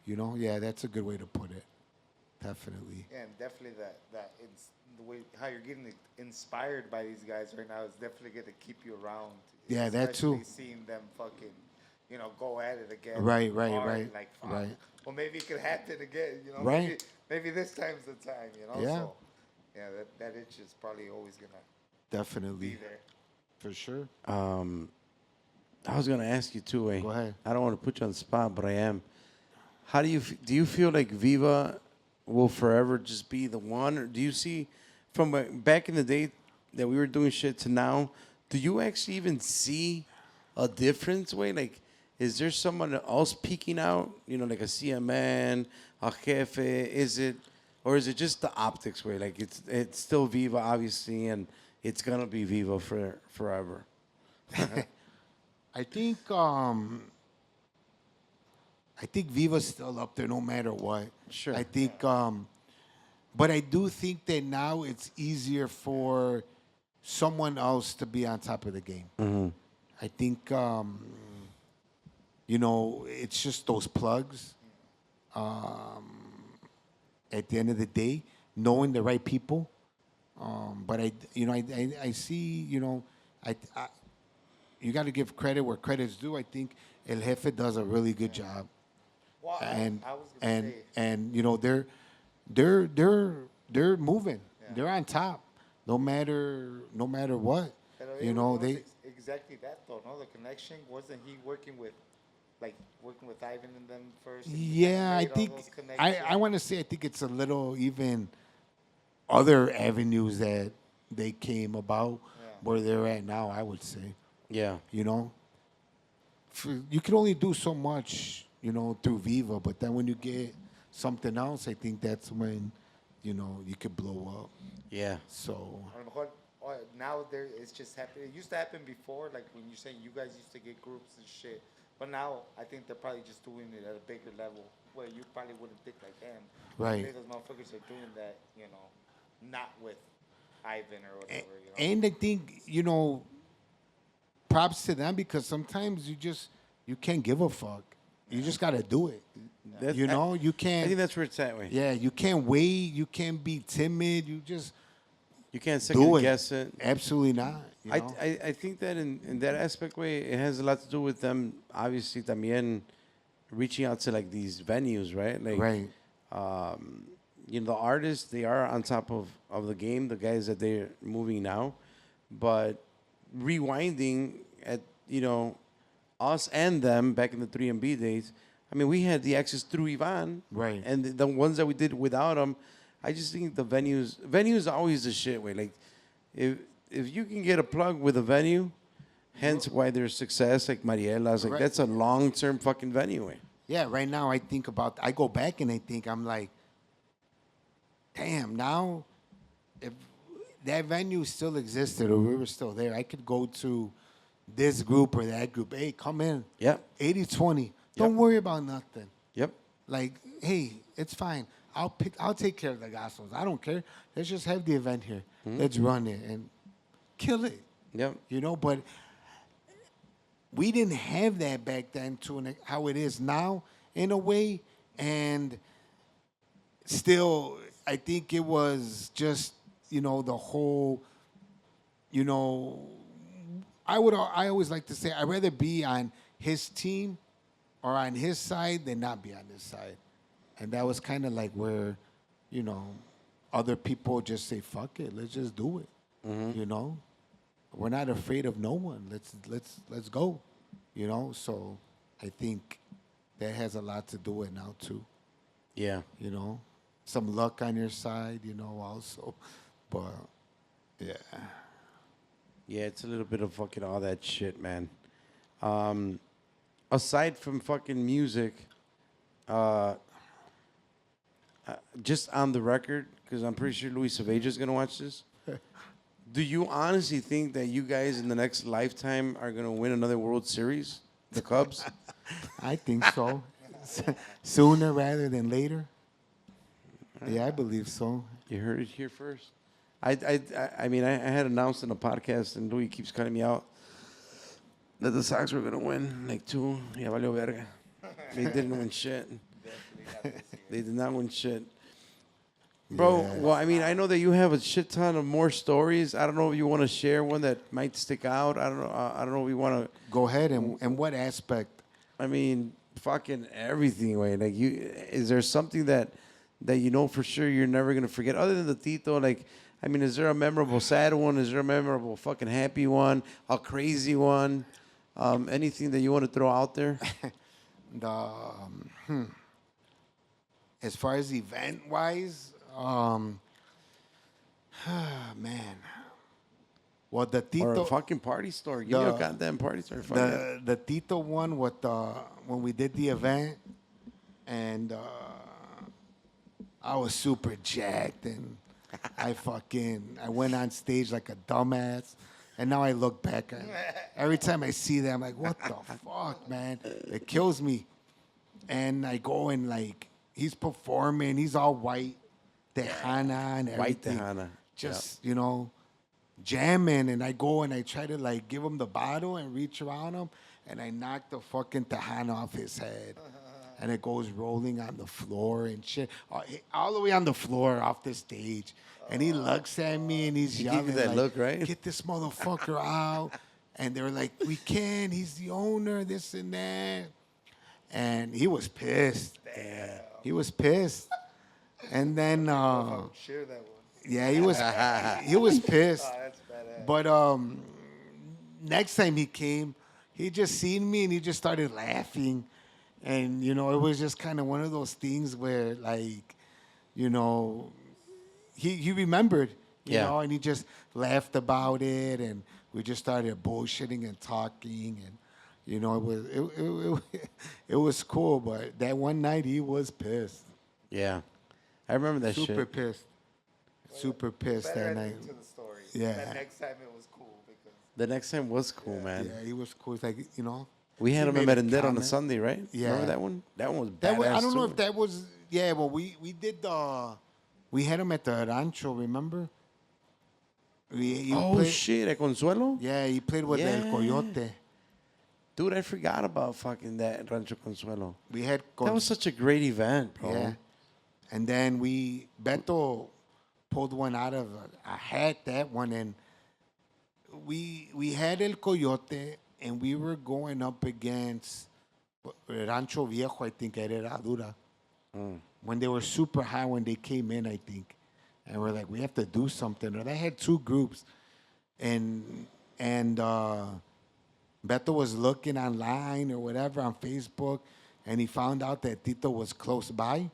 that's a good way to put it. Definitely. Yeah, and definitely that it's the way how you're getting inspired by these guys right now is definitely going to keep you around. Yeah, that too. Especially seeing them fucking, go at it again. Right, hard, Like, fuck. right. Well, maybe it could happen again. Right. Maybe this time's the time. Yeah. So, yeah, that itch is probably always gonna Definitely. be there. For sure. I was gonna ask you too. Go ahead. I don't want to put you on the spot, but I am. How do you feel like Viva will forever just be the one, or do you see from back in the day that we were doing shit to now? Do you actually even see a difference? Like, is there someone else peeking out? Like a CMN, a Jefe? Is it just the optics way? Like it's still Viva, obviously, and it's gonna be Viva forever. I think Viva's still up there no matter what. Sure. I think but I do think that now it's easier for someone else to be on top of the game. Mm-hmm. I think it's just those plugs. At the end of the day, knowing the right people. But I see, you got to give credit where credit's due. I think El Jefe does a really good job. Well, And I was gonna say, they're moving. Yeah. They're on top, no matter what. Pero You it know was they. exactly that though. No, the connection wasn't he working with Ivan and them first. And he Yeah, I made all think those I connections? want to say I think it's a little even other avenues that they came about where they're at now. I would say, Yeah. you can only do so much, through Viva, but then when you get something else, I think that's when, you could blow up. Yeah. So A lo mejor, now it's just happening. It used to happen before, like when you're saying you guys used to get groups and shit. But now I think they're probably just doing it at a bigger level where you probably wouldn't think like, damn, Right. maybe those motherfuckers are doing that, not with Ivan or whatever. and I think props to them because sometimes you can't give a fuck. You just gotta do it. That's- You I can't. think that's where it's at. Way. Yeah, you can't wait. You can't be timid. You just You can't do second it. guess it. Absolutely not. I think that in that aspect way, it has a lot to do with them, obviously, también reaching out to like these venues, right? Like, Right. The artists, they are on top of the game, the guys that they're moving now. But rewinding at, us and them back in the 3MB days, I mean, we had the access through Ivan. Right. And the ones that we did without them, I just think the venues are always the shit way. Like, if you can get a plug with a venue, hence why there's success, like Mariela's, like Right. that's a long-term fucking venue way. Yeah, right now I go back and I think I'm like, damn, now if that venue still existed or we were still there, I could go to this group or that group. Hey, come in. Yep. 80-20. Don't worry about nothing. Yep. Like, hey, it's fine. I'll take care of the gastos. I don't care. Let's just have the event here. Let's run it and kill it. Yep. But we didn't have that back then to how it is now in a way. And still, I think it was just, the whole, I always like to say I'd rather be on his team or on his side than not be on his side. And that was kind of like where, other people just say, fuck it, let's just do it. We're not afraid of no one. Let's go. So I think that has a lot to do with it now too. Yeah. Some luck on your side, also. But yeah. Yeah, it's a little bit of fucking all that shit, man. Aside from fucking music, just on the record, because I'm pretty sure Luis Saveja is going to watch this. Do you honestly think that you guys in the next lifetime are going to win another World Series? The Cubs? I think so. Sooner rather than later. Yeah, I believe so. You heard it here first. I mean, I had announced in a podcast, and Louis keeps cutting me out, that the Sox were going to win, like 2. Ya valió verga. They didn't win shit. They did not win shit. Bro, Yeah. well, I mean, I know that you have a shit ton of more stories. I don't know if you want to share one that might stick out. I don't know. I don't know if you want to. Go ahead. And what aspect? I mean, fucking everything, way. Like, is there something that you know for sure you're never gonna forget, other than the Tito? Like, I mean, is there a memorable sad one? Is there a memorable fucking happy one? A crazy one? Anything that you want to throw out there? The as far as event wise, man. Well, the Or a Tito, fucking party story? Give me a goddamn party story. Fuck it. the Tito one with when we did the event, and I was super jacked, and I went on stage like a dumbass, and now I look back, and every time I see that, I'm like, what the fuck, man? It kills me. And I go and like he's performing, he's all white, Tejana and White everything, Tejana. just jamming, and I go and I try to like give him the bottle and reach around him, and I knock the fucking Tejana off his head, and it goes rolling on the floor and shit, all the way on the floor off the stage, and he looks at me and he's He yelling, gave you that like, look, right? Get this motherfucker out, and they're like, we can't, he's the owner, this and that, and he was pissed. Damn. He was pissed, and then Share that one. yeah, he was pissed. Oh, that's badass. But next time he came, he just seen me and he just started laughing, and it was just kind of one of those things where like, he remembered, you know, and he just laughed about it, and we just started bullshitting and talking, and it was cool. But that one night he was pissed, Yeah, I remember that super shit. pissed, super pissed Better that ending night. to the story. Yeah. That next time it was cool because The next time was cool, man. Yeah, he was cool. It's like, We had he him at made a Merendero on a comment. Sunday, right? Yeah. Remember that one? That one was badass. that was, I don't know too. if that was, yeah, well, we did we had him at the Rancho, remember? He Oh, played, shit, at Consuelo? yeah, he played with Yeah. El Coyote. Dude, I forgot about fucking that Rancho Consuelo. We had That was such a great event, bro. yeah. And then Beto pulled one out of a hat, that one, and we had El Coyote, and we were going up against Rancho Viejo, I think, Herradura. When they were super high when they came in, I think. And we're like, we have to do something. Or they had two groups. And Beto was looking online or whatever on Facebook, and he found out that Tito was close by.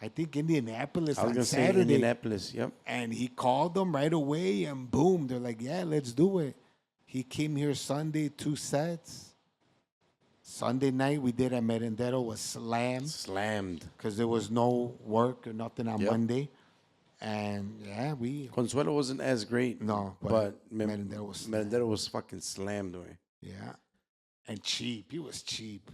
I think Indianapolis I was on going to say Saturday. Indianapolis, yep. And he called them right away, and boom, they're like, yeah, let's do it. He came here Sunday, 2 sets. Sunday night we did at Merendero was slammed Slammed. because there was no work or nothing on Yep. Monday. And yeah, Consuelo wasn't as great. No, but Merendero was slammed. Merendero was fucking slammed, way. Yeah. And cheap. He was cheap.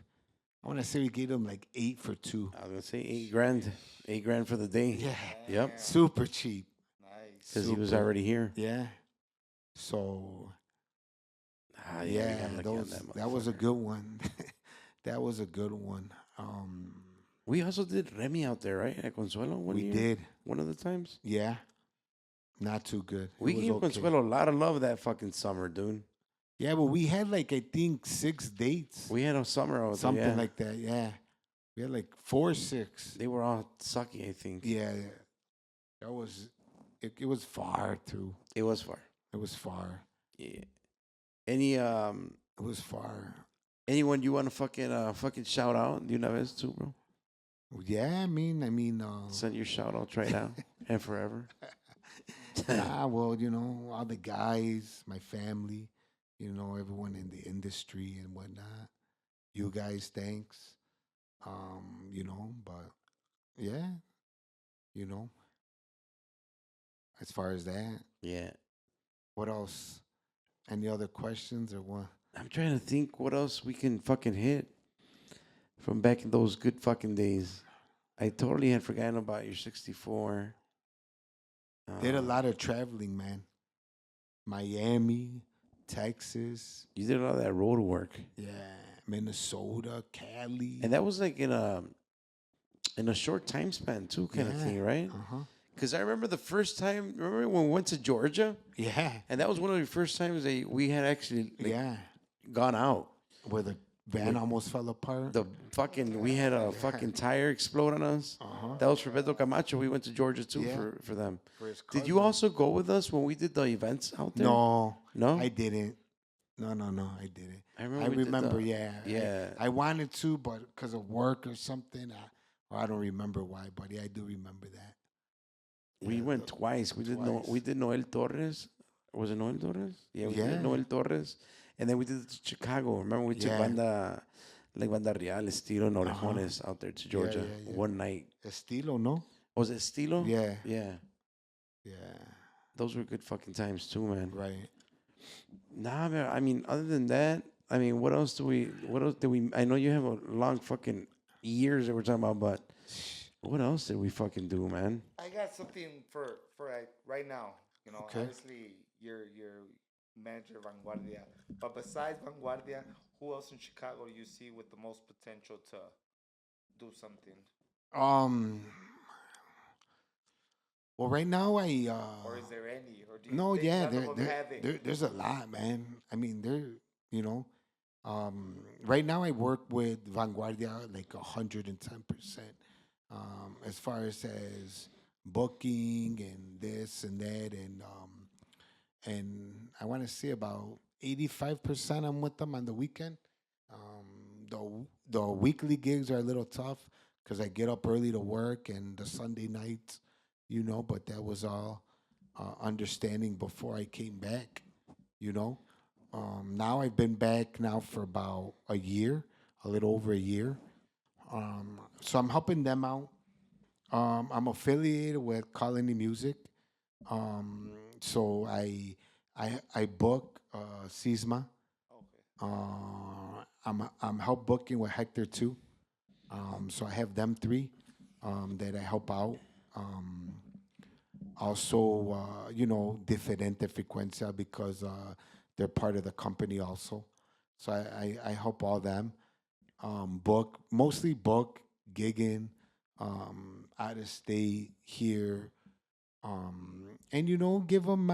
I want to say we gave him like 8 for 2. I was going to say $8,000. $8,000 for the day. Yeah. Yep. Super cheap. nice. Because he was Super. already here. Yeah. So Ah, we yeah, got lucky on that was a motherfucker. good one. That was a good one. We also did Remy out there, right? At Consuelo one We year? did. One of the times? Yeah. Not too good. We It was gave okay. Consuelo a lot of love that fucking summer, dude. Yeah, but we had like, I think 6 dates. We had a summer out there, Something yeah. like that. Yeah. We had like 4 or 6. They were all sucky, I think. Yeah. That was, it was far too. It was far. It was far. Yeah. Any It was far. anyone you want to fucking shout out? Do you know this too, bro? Yeah, I mean, Send your shout out right now and forever. well, all the guys, my family, everyone in the industry and whatnot. You guys, thanks. But yeah, as far as that, Yeah. what else? Any other questions or what? I'm trying to think what else we can fucking hit from back in those good fucking days. I totally had forgotten about your 64. Did a lot of traveling, man. Miami, Texas, You did a lot of that road work. yeah, Minnesota, Cali. And that was like in a short time span too, kind of Yeah. thing, right? Uh-huh. Because I remember the first time, remember when we went to Georgia? Yeah. And that was one of the first times that we had actually Yeah. gone out. Where the van almost fell apart. We had a fucking tire explode on us. That was for Beto Camacho. We went to Georgia too Yeah. for them. For his Did you cousin. also go with us when we did the events out there? No. No? I didn't. No, I didn't. I remember we did yeah. Yeah. I wanted to, but because of work or something, I don't remember why, but yeah, I do remember that. We Yeah, went twice. We did Noel Torres. Was it Noel Torres? Yeah, we Yeah. did Noel Torres. And then we did it to Chicago. Remember we took Yeah. Banda Real, Estilo, and Orejones out there to Georgia yeah. one night. Estilo, no? Was it Estilo? Yeah. Yeah. Yeah. Those were good fucking times too, man. Right. Nah, man. I mean, other than that, I mean, what else did we, I know you have a long fucking years that we're talking about, but what else did we fucking do, man? I got something for right now. You know, Okay. obviously you're manager of Vanguardia, but besides Vanguardia, who else in Chicago do you see with the most potential to do something? Well, right now Or is there any? Or do you no, think yeah, none of them have it? there's a lot, man. I mean, you know, right now I work with Vanguardia like 110%. As far as booking and this and that, and I want to say about 85% I'm with them on the weekend. The weekly gigs are a little tough because I get up early to work and the Sunday nights, but that was all understanding before I came back, you know. Now I've been back now for about a year, a little over a year. So I'm helping them out. I'm affiliated with Colony Music. So I book Sisma. Okay. I'm help booking with Hector too. So I have them three that I help out. Also, Diferente Frecuencia because they're part of the company also. So I help all them mostly book, gigging, out of state here, and give them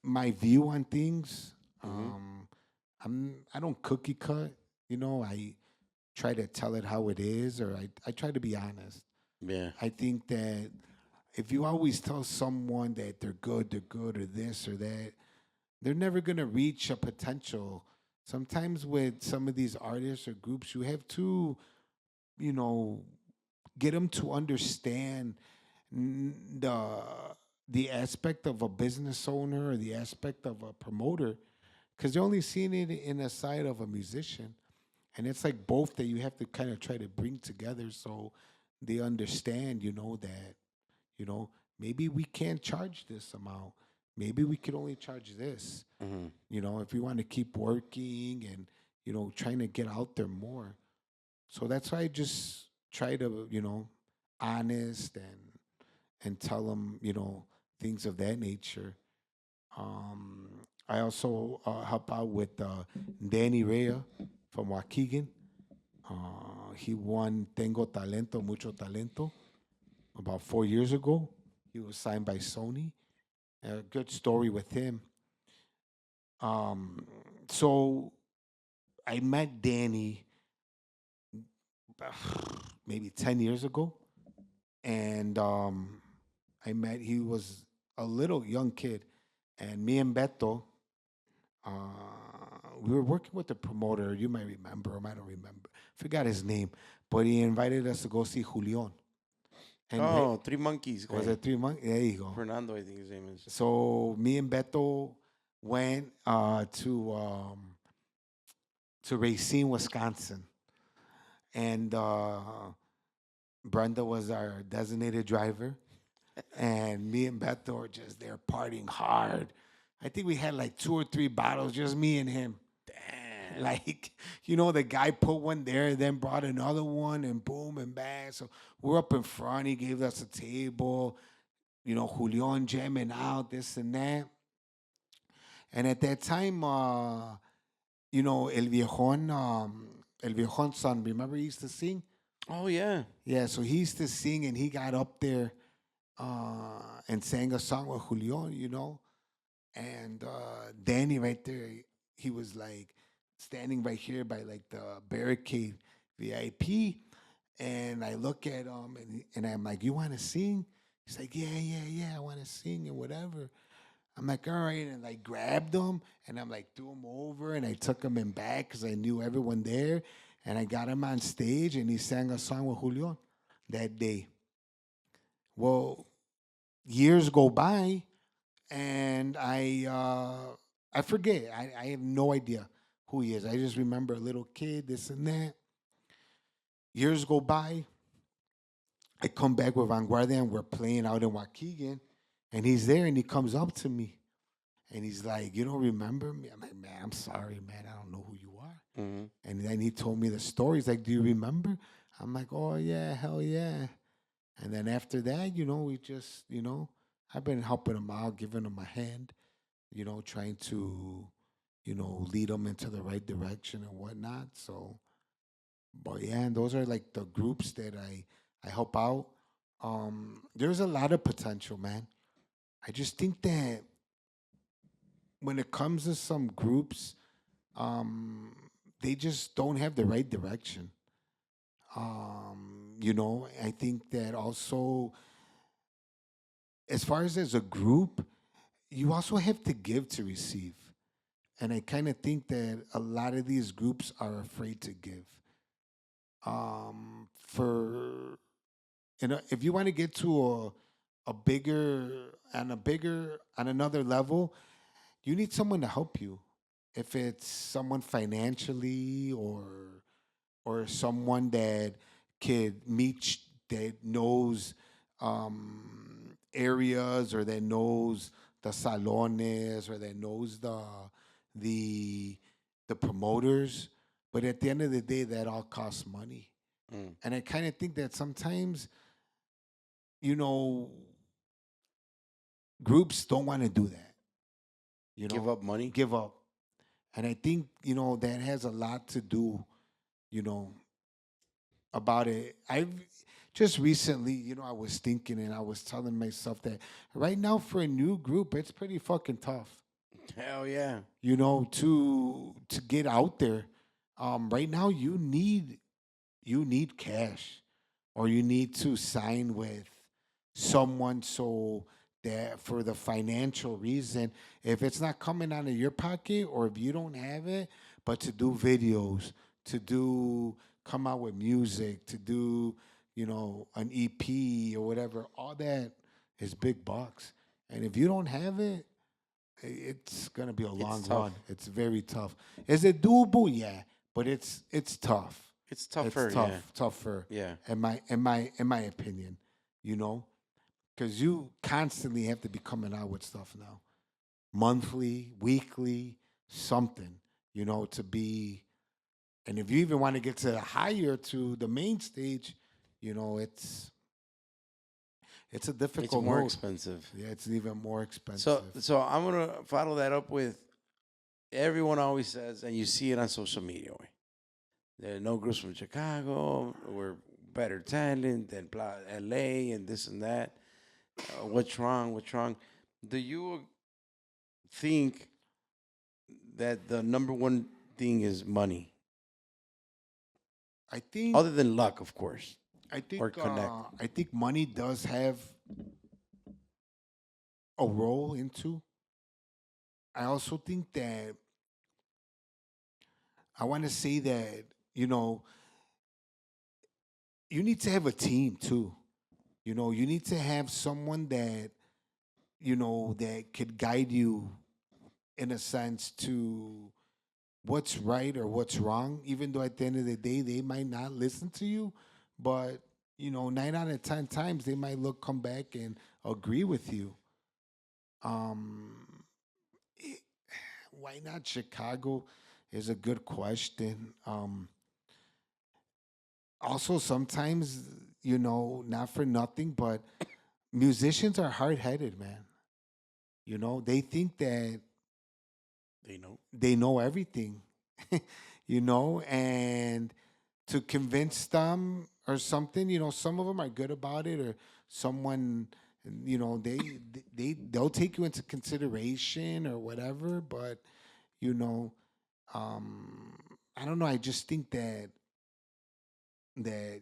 my view on things. I don't cookie cut. I try to tell it how it is, or I try to be honest. Yeah. I think that if you always tell someone that they're good, or this or that, they're never gonna reach a potential. Sometimes with some of these artists or groups, you have to, get them to understand the aspect of a business owner or the aspect of a promoter, because they're only seeing it in the side of a musician, and it's like both that you have to kind of try to bring together so they understand, that maybe we can't charge this amount. Maybe we could only charge this. If we want to keep working and trying to get out there more. So that's why I just try to honest and tell them things of that nature. I also help out with Danny Rea from Waukegan. He won Tengo Talento, Mucho Talento about 4 years ago. He was signed by Sony. A good story with him. So I met Danny maybe 10 years ago. And he was a little young kid. And me and Beto, we were working with the promoter. You might remember him. I don't remember. Forgot his name. But he invited us to go see Julian. And Three Monkeys. was it 3 months? There you go. Fernando, I think his name is. So me and Beto went to Racine, Wisconsin. And Brenda was our designated driver. And me and Beto were just there partying hard. I think we had like 2 or 3 bottles, just me and him. Damn. Like, the guy put one there, then brought another one, and boom and bang. So we're up in front. He gave us a table, Julian jamming out, this and that. And at that time, El Viejon son, remember he used to sing? Oh, yeah. Yeah, so he used to sing, and he got up there, and sang a song with Julian, you know. And Danny right there, he was like standing right here by like the barricade VIP. And I look at him and I'm like, "You want to sing?" He's like, "Yeah, yeah, yeah, I want to sing and whatever." I'm like, "All right." And I grabbed him and I'm like, threw him over and I took him in back because I knew everyone there. And I got him on stage and he sang a song with Julian that day. Well, years go by and I forget. I have no idea who he is. I just remember a little kid, this and that. Years go by. I come back with Vanguardia and we're playing out in Waukegan, and he's there and he comes up to me and he's like, "You don't remember me?" I'm like, "Man, I'm sorry, man. I don't know who you are." Mm-hmm. And then he told me the story. He's like, "Do you remember?" I'm like, "Oh yeah, hell yeah." And then after that, we just, I've been helping him out, giving him a hand, trying to, lead him into the right direction and whatnot. So, but yeah, and those are like the groups that I help out. There's a lot of potential, man. I just think that when it comes to some groups, um, they just don't have the right direction. I think that also, as far as a group, you also have to give to receive. And I kind of think that a lot of these groups are afraid to give. For if you want to get to on another level, you need someone to help you. If it's someone financially or someone that that knows areas or that knows the salones or that knows the the promoters. But at the end of the day, that all costs money. Mm. And I kind of think that sometimes, you know, groups don't want to do that. Give up money. Give up. And I think, that has a lot to do, you know, about it. I've just recently, I was thinking and I was telling myself that right now for a new group, it's pretty fucking tough. Hell yeah. To get out there. Right now you need cash or you need to sign with someone so that for the financial reason, if it's not coming out of your pocket or if you don't have it, but to do videos, to do come out with music, to do, an EP or whatever, all that is big bucks. And if you don't have it, it's gonna be a long tough. run. It's very tough. Is it doable? Yeah, but it's tough. It's tougher. It's tough, Yeah. tougher. Yeah. In my opinion, because you constantly have to be coming out with stuff now, monthly, weekly, something, to be. And if you even want to get to the higher to the main stage, it's a It's difficult more road. expensive. Yeah, it's even more So expensive. so I'm gonna follow that up with everyone always says, and you see it on social media. Way. There are no groups from Chicago. We're better talent than LA and this and that. What's wrong? What's wrong? Do you think that the number one thing is money, I think other than luck, of course, I think or connect? I think money does have a role into. I also think that I want to say that you know you need to have a team too. You need to have someone that that could guide you in a sense to what's right or what's wrong. Even though at the end of the day they might not listen to you, but 9 out of 10 times they might come back and agree with you. Um, eh, why not Chicago is a good question. Also, sometimes, not for nothing, but musicians are hard headed, man. They think that They know. they know everything, and to convince them or something, some of them are good about it, or someone you know, they'll take you into consideration or whatever, but you know, um, I don't know. I just think that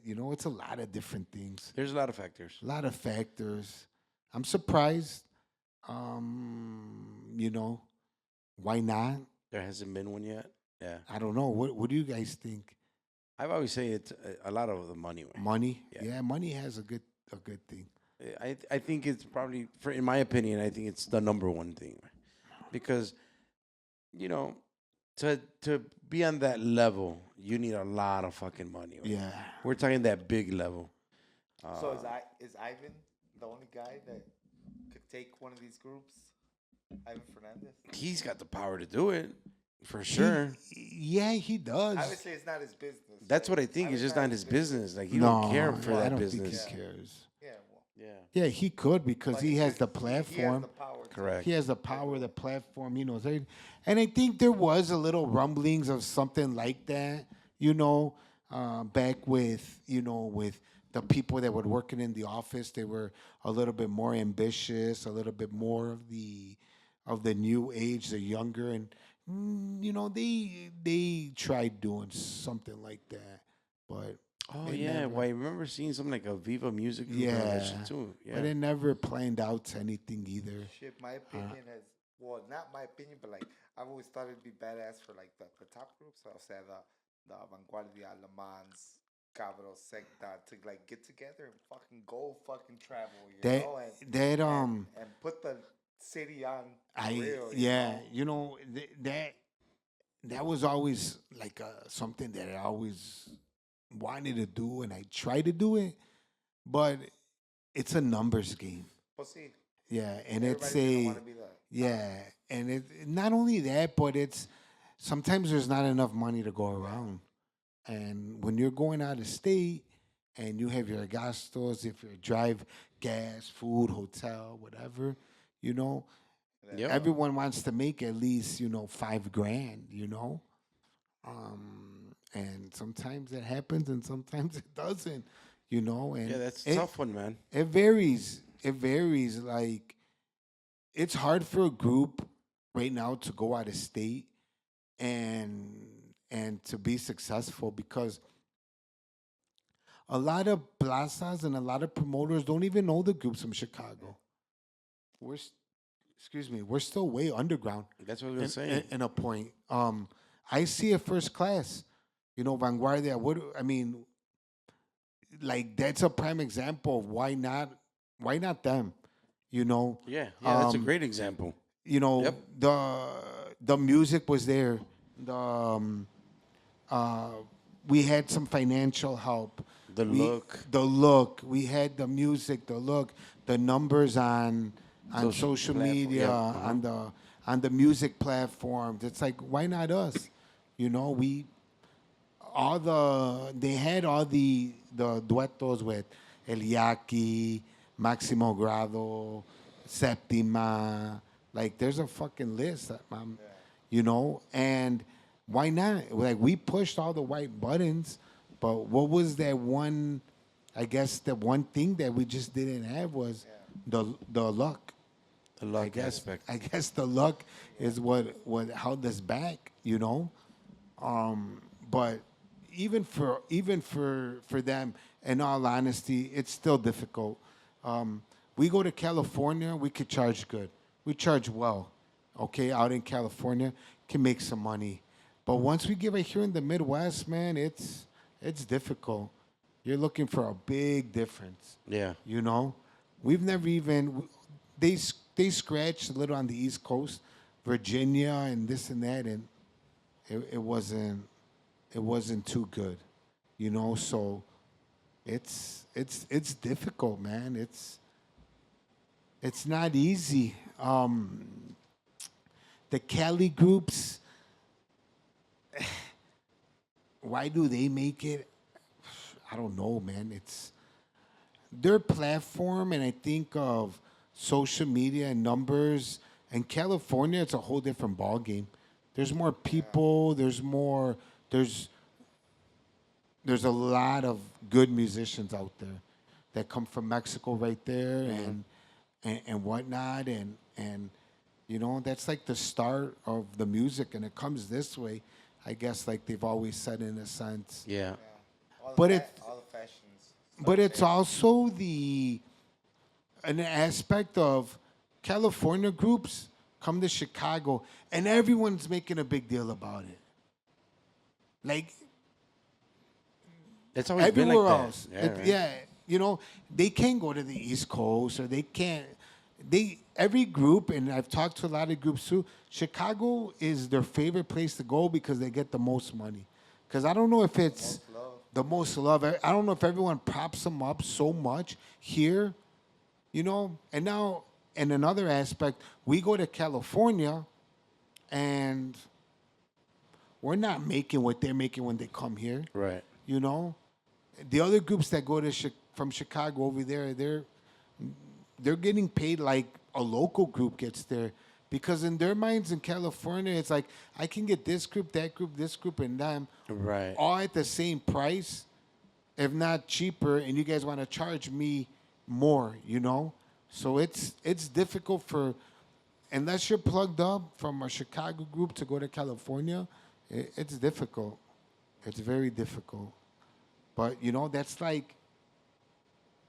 you know, it's a lot of different things, There's a lot of factors. a lot of factors. I'm surprised. You know, why not? There hasn't been one yet. Yeah. I don't know. What do you guys think? I've always say it's a lot of the money. Man. Money? Yeah. Yeah, money has a good thing. I think it's probably, in my opinion, I think it's the number one thing, because you know, to be on that level, you need a lot of fucking money. Man. Yeah. We're talking that big level. So is Ivan the only guy that could take one of these groups? Ivan Fernandez. He's got the power to do it, for sure. Yeah, he does. Obviously, it's not his business. That's right? what I think. It's Ivan's just not his business. Like he No, don't care for I that don't business. think he cares. Yeah, well, Yeah. Yeah, he could because but he has the He platform. has the power. to- Correct. He has the power, the platform, you know. And I think there was a little rumblings of something like that, you know, back with, you know, with the people that were working in the office. They were a little bit more ambitious, a little bit more of the new age, the younger, and you know, they tried doing something like that, but Oh they yeah. never- Well, I remember seeing something like a Viva Music group and all that shit too. Yeah. but it never planned out to anything either. Shit, my opinion has, well, not my opinion, but like, I've always thought it'd be badass for like the top groups. I'll say the Vanguardia, Le Mans, Cabros, Secta, to like get together and fucking go fucking travel, you know? And put the city on real, you know, that was always like something that I always wanted to do, and I try to do it, but it's a numbers game. Well, see, Yeah, and everybody's it's gonna a wanna be the yeah, and it not only that, but it's sometimes there's not enough money to go around, and when you're going out of state and you have your gastos, if you drive, gas, food, hotel, whatever, you know, Yep. everyone wants to make at least, you know, $5,000, you know, and sometimes it happens and sometimes it doesn't, you know, and Yeah, that's a tough one, man. it varies. It varies. Like, it's hard for a group right now to go out of state and to be successful because a lot of plazas and a lot of promoters don't even know the groups from Chicago. We're still way underground. That's what I was saying. In a point. I see it first class. You know, Vanguardia. Like, that's a prime example of why not them. You know. Yeah, that's a Um, great example. You know, Yep. the music was there. We had some financial help. The look. The look. We had the music, the look, the numbers on social platform, media, yeah, on the music platforms. It's like, why not us? You know, they had all the duetos with Eliaki, Maximo Grado, Septima. Like, there's a fucking list, you know, and why not? Like, we pushed all the white buttons, but what was that one? I guess the one thing that we just didn't have was the luck. The luck aspect. I guess the luck is what held us back, you know. But even for them, in all honesty, it's still difficult. We go to California, we could charge good. We charge well, okay, out in California, can make some money. But once we get it here in the Midwest, man, it's difficult. You're looking for a big difference. Yeah. You know, we've never even they scratched a little on the East Coast, Virginia and this and that, and it wasn't too good. You know, so it's difficult, man. It's not easy. The Cali groups, why do they make it? I don't know, man. It's their platform, and I think of social media and numbers. In California, it's a whole different ball game. There's more people. There's a lot of good musicians out there that come from Mexico right there, and and whatnot, and you know, that's like the start of the music, and it comes this way. I guess like they've always said in a sense. Yeah. But All the fashions. but it's also an aspect of California groups come to Chicago and everyone's making a big deal about it. Like It's always been everywhere like else. that. Yeah, right. Yeah, you know, they can't go to the East Coast or they can't. Every group, and I've talked to a lot of groups too. Chicago is their favorite place to go because they get the most money. Because I don't know if it's the most love. I don't know if everyone props them up so much here, you know. And now, in another aspect, we go to California, and we're not making what they're making when they come here. Right. You know, the other groups that go to from Chicago over there, they're getting paid like a local group gets there, because in their minds in California, it's like I can get this group, that group, this group, and them, Right. all at the same price, if not cheaper, and you guys want to charge me more, you know. So it's difficult for, unless you're plugged up from a Chicago group to go to California, it's difficult. It's very difficult. But you know, that's like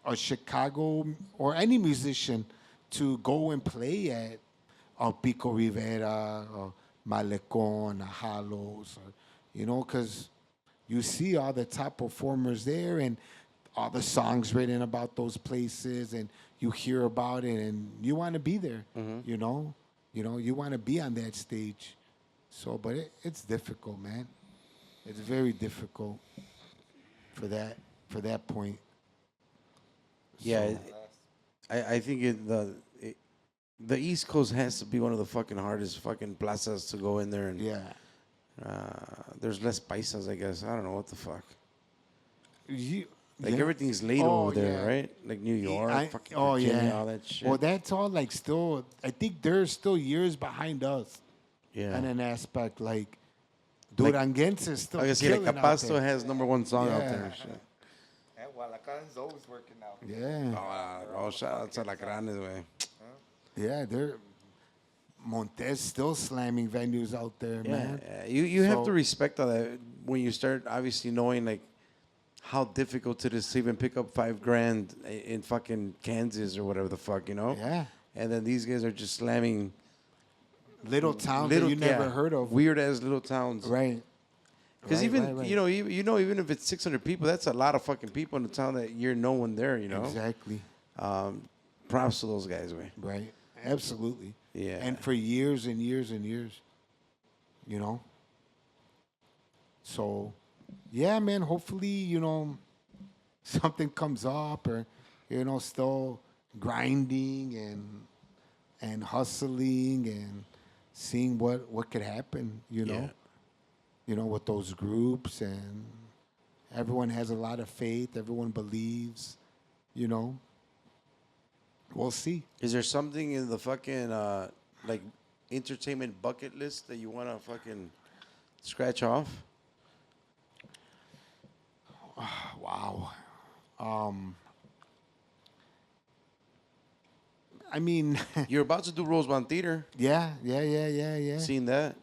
a Chicago or any musician to go and play at Pico Rivera or Malecon or Halos, or, you know, because you see all the top performers there and all the songs written about those places, and you hear about it and you want to be there, you know, you want to be on that stage. So, but it's difficult, man. It's very difficult for that point. Yeah. So- I think the East Coast has to be one of the fucking hardest fucking plazas to go in there, and Yeah. there's less paisas, I guess. I don't know what the fuck. You, Like yeah. everything's late Oh, over there, yeah. right? Like New York, fucking oh Virginia, yeah, all that shit. Well, that's all like still. I think they're still years behind us. Yeah. In an aspect like Like- Duranguense is still I guess, yeah, like killing out Capasto there. has #1 song out Yeah. there and shit. Yeah, Gualacan's always working out. Yeah, Oh, shout out to La Grande, way. yeah, they're Montez still slamming venues out there, Yeah, man. yeah. You have to So- respect all that when you start obviously knowing like how difficult it is to even pick up $5,000 in fucking Kansas or whatever the fuck, you know? Yeah, And then these guys are just slamming little towns that you never heard of, weird ass little towns. right? Because Right, even right, right. you know, even if it's 600 people, that's a lot of fucking people in a town that you're no one there. You know, Exactly, props to those guys, way. right? Absolutely. Yeah. And for years and years and years, you know. So, yeah, man. Hopefully, you know, something comes up, or you know, still grinding and hustling and seeing what could happen. You know, Yeah. you know, with those groups, and everyone has a lot of faith. Everyone believes. You know. We'll see. Is there something in the fucking like entertainment bucket list that you want to fucking scratch off? Wow. I mean, You're about to do Rosemont Theater. yeah. Seen that?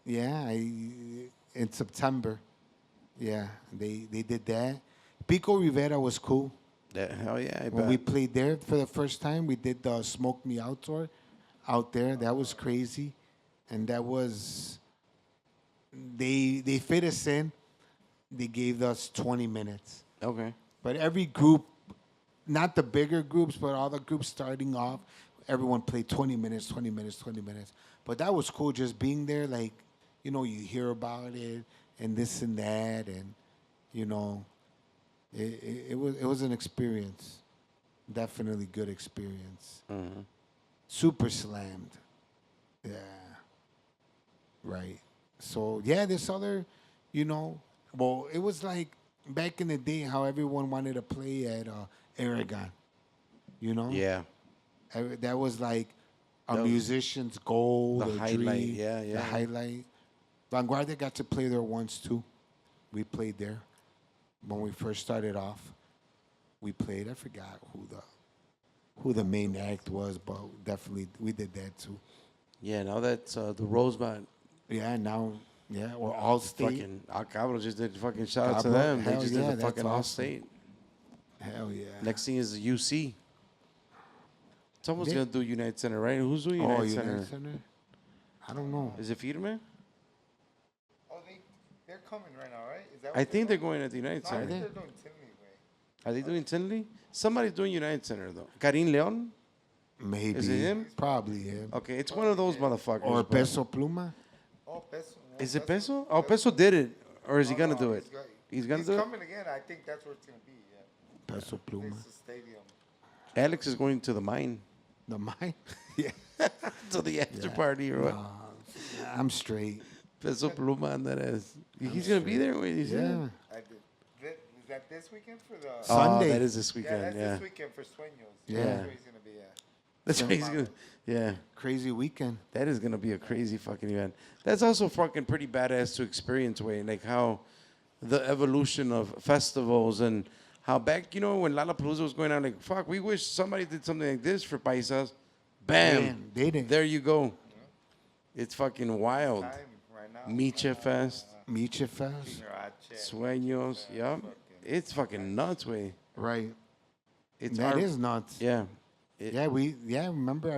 Yeah, in September. Yeah, they did that. Pico Rivera was cool. Hell yeah! I When bet. we played there for the first time, we did the Smoke Me Out tour out there. That was crazy. And that was, they fit us in. They gave us 20 minutes. Okay. But every group, not the bigger groups, but all the groups starting off, everyone played 20 minutes, 20 minutes, 20 minutes. But that was cool, just being there, like, you know, you hear about it and this and that, and, you know, it was an experience. Definitely good experience. Mm-hmm. Super slammed. Yeah. Right. So, yeah, this other, you know, well, it was like back in the day how everyone wanted to play at Aragon, you know? Yeah. That was like a That was musician's goal, the their highlight, dream, yeah, the yeah. highlight. Vanguardia got to play there once, too. We played there. When we first started off, we played. I forgot who who the main act was, but definitely we did that too. Yeah, now that's the Rosebud. Yeah, now, or all state. Fucking Al Cabro just did fucking shout out to Cabro, them. They hell just yeah, did the that's fucking all awesome. state. Hell yeah. Next thing is the UC. Someone's They- gonna do United Center, right? Who's doing Oh, United United Center? Center? I don't know. Is it Firme? Oh, they're coming right now, right? Is that I think they're going at the United No, I Center. think they're doing Tinley way. Are they doing Tinley? Somebody's doing United Center though. Karim Leon? Maybe. Is it him? Probably him. Okay, it's one of those motherfuckers. Or but- Peso Pluma. Oh, Peso. Is it Peso? Oh, Peso did it. Or is he gonna do it? He's gonna do it? coming again. I think that's where it's going to be, yeah. Peso Pluma. It's the stadium. Alex is going to the mine. The mine? Yeah. To the after party or what? I'm straight. Peso Pluma and that is. He's gonna be there. Wait, Yeah. I did. Is that this weekend for the... Sunday. Oh, that is this yeah, weekend. that's Yeah, this weekend for Sueños. Yeah. That's where he's going to be at. that's why he's gonna. Yeah, Crazy weekend. that is gonna be a crazy fucking event. That's also fucking pretty badass to experience. Way like how the evolution of festivals and how back when Lollapalooza was going on. Like fuck, we wish somebody did something like this for paisas. Bam, Man, they didn't. there you go. It's fucking wild. Time right now. Miche Fest, Miche Fest. Junior H. Sueños. Yep, it's fucking nuts. Way Right. it's That our- is nuts. yeah. Yeah, I remember.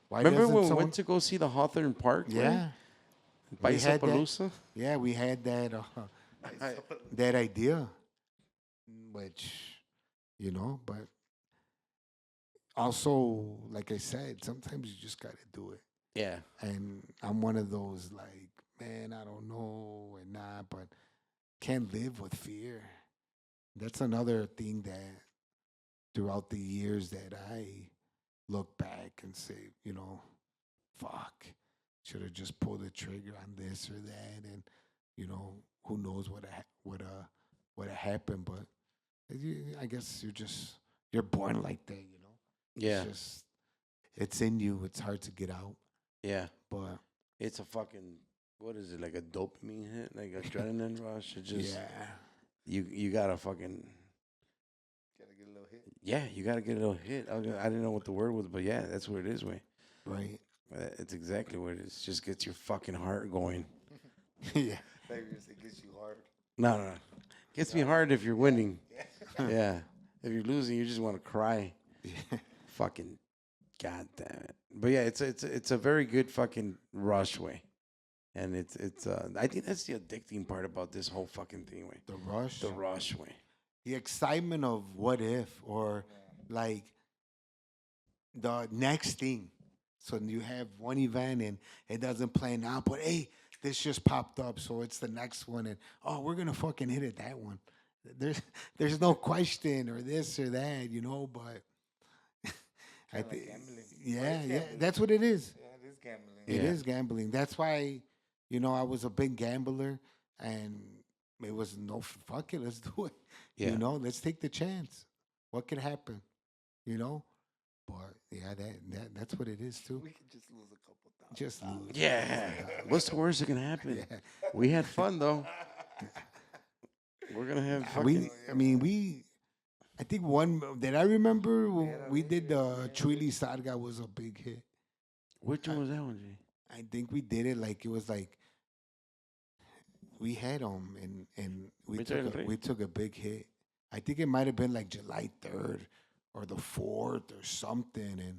Why Remember doesn't when we someone- went to go see the Hawthorne Park? Yeah. We Paisa had that. Palooza? Yeah, we had that idea, which, but also, like I said, sometimes you just got to do it. Yeah. And I'm one of those, like, man, I don't know and nah, but can't live with fear. That's another thing that throughout the years that I look back and say, fuck, should have just pulled the trigger on this or that, and who knows what happened, but I guess you're born like that, Yeah. It's in you. It's hard to get out, Yeah. but It's a fucking, what is it, like a dopamine hit? Like adrenaline rush? It just, yeah, you gotta fucking, Gotta get a little hit. yeah, you gotta get a little hit. I didn't know what the word was, but yeah, that's what it is, way. right, It's exactly what it is. Just gets your fucking heart going. yeah, Like you say, gets you hard. No. Gets me hard if you're winning. Yeah. If you're losing, you just want to cry. Fucking god damn it. But yeah, it's a very good fucking rush way. And it's I think that's the addicting part about this whole fucking thing way. the rush, The rush way. the excitement of what if, or like the next thing. So you have one event and it doesn't plan out, but hey, this just popped up, so it's the next one, and we're gonna fucking hit it that one. There's no question or this or that, but I Kinda like think gambling. yeah, It's yeah, gambling. that's what it is. Yeah, it is gambling. It Yeah. is gambling. That's why, I was a big gambler, and it was no fuck it, let's do it. Yeah. Let's take the chance. What could happen? But yeah, that's what it is too. We could just lose a couple thousand. Just lose. Yeah. What's the worst that can happen? Yeah. We had fun though. We're gonna have fucking I think one that I remember when we did the Chuili Sarga was a big hit. which one was that one, G? I think we did it like it was like we had them and we took a big hit. I think it might have been like July 3rd or the 4th or something,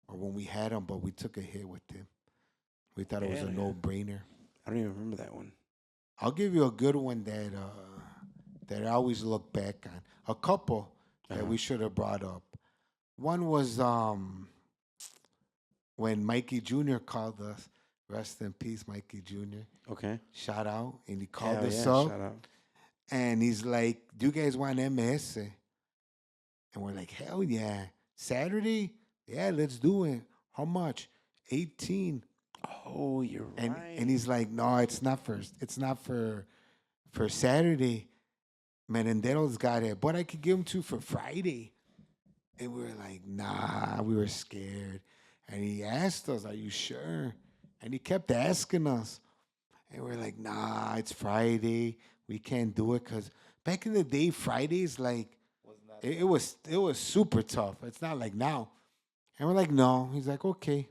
or when we had them, but we took a hit with them. We thought it was Hell a yeah. no-brainer. I don't even remember that one. I'll give you a good one that I always look back on. A couple that we should have brought up. One was when Mikey Jr. called us. Rest in peace, Mikey Jr. Okay. Shout out. And he called Hell us yeah, up. shout out. And he's like, do you guys want MS? And we're like, hell yeah. Saturday? Yeah, let's do it. How much? 18. Oh, you're And right. and he's like, no, it's not for Saturday. Merendero's got it, but I could give him to for Friday. And we were like, nah, we were scared. And he asked us, are you sure? And he kept asking us. And we're like, nah, it's Friday. We can't do it because back in the day, Fridays like it was super tough. It's not like now. And we're like, no. He's like, okay.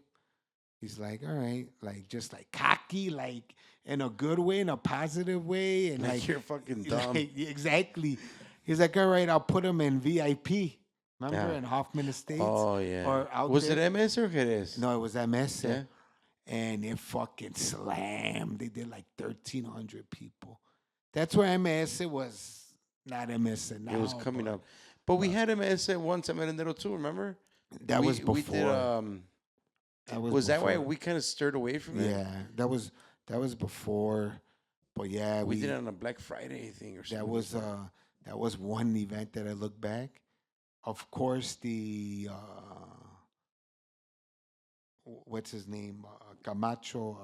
He's like, all right, like just like cocky, like in a good way, in a positive way, and like you're fucking dumb. exactly. He's like, all right, I'll put him in VIP. Remember Yeah. in Hoffman Estates? Oh yeah. Or out Was there? it MS or Jerez? No, it was MS. Yeah. And it fucking slammed. They did like 1,300 people. That's where MS was not MS now. It was coming up. But we had MS at once at Merendero too, remember? That was We did, before. was that why before. we kind of stirred away from it? Yeah, that was before. But yeah, We did it on a Black Friday thing or something. that was one event that I look back. Of course, the what's his name, Camacho,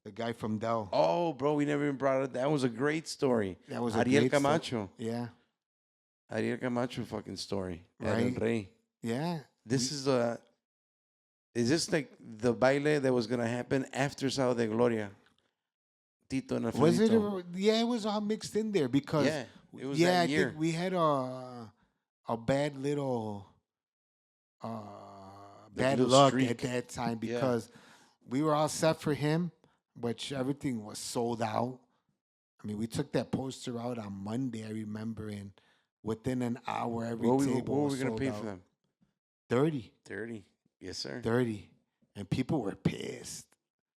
the guy from Dell. Oh, bro, we never even brought it. That was a great story. That was Ariel great sto- Camacho. Yeah, Ariel Camacho fucking story. Right. El Rey. yeah. This is this like the baile that was going to happen after Sábado de Gloria? Tito and Was it? Alfredito. Yeah, it was all mixed in there because Yeah, it was yeah, that I year. think we had a bad little bad little luck streak. at that time Yeah. because we were all set for him, which everything was sold out. I mean, we took that poster out on Monday, I remember, and within an hour, every What table were was we going sold to pay out. for them? 30, 30. Yes, sir. 30. And people were pissed.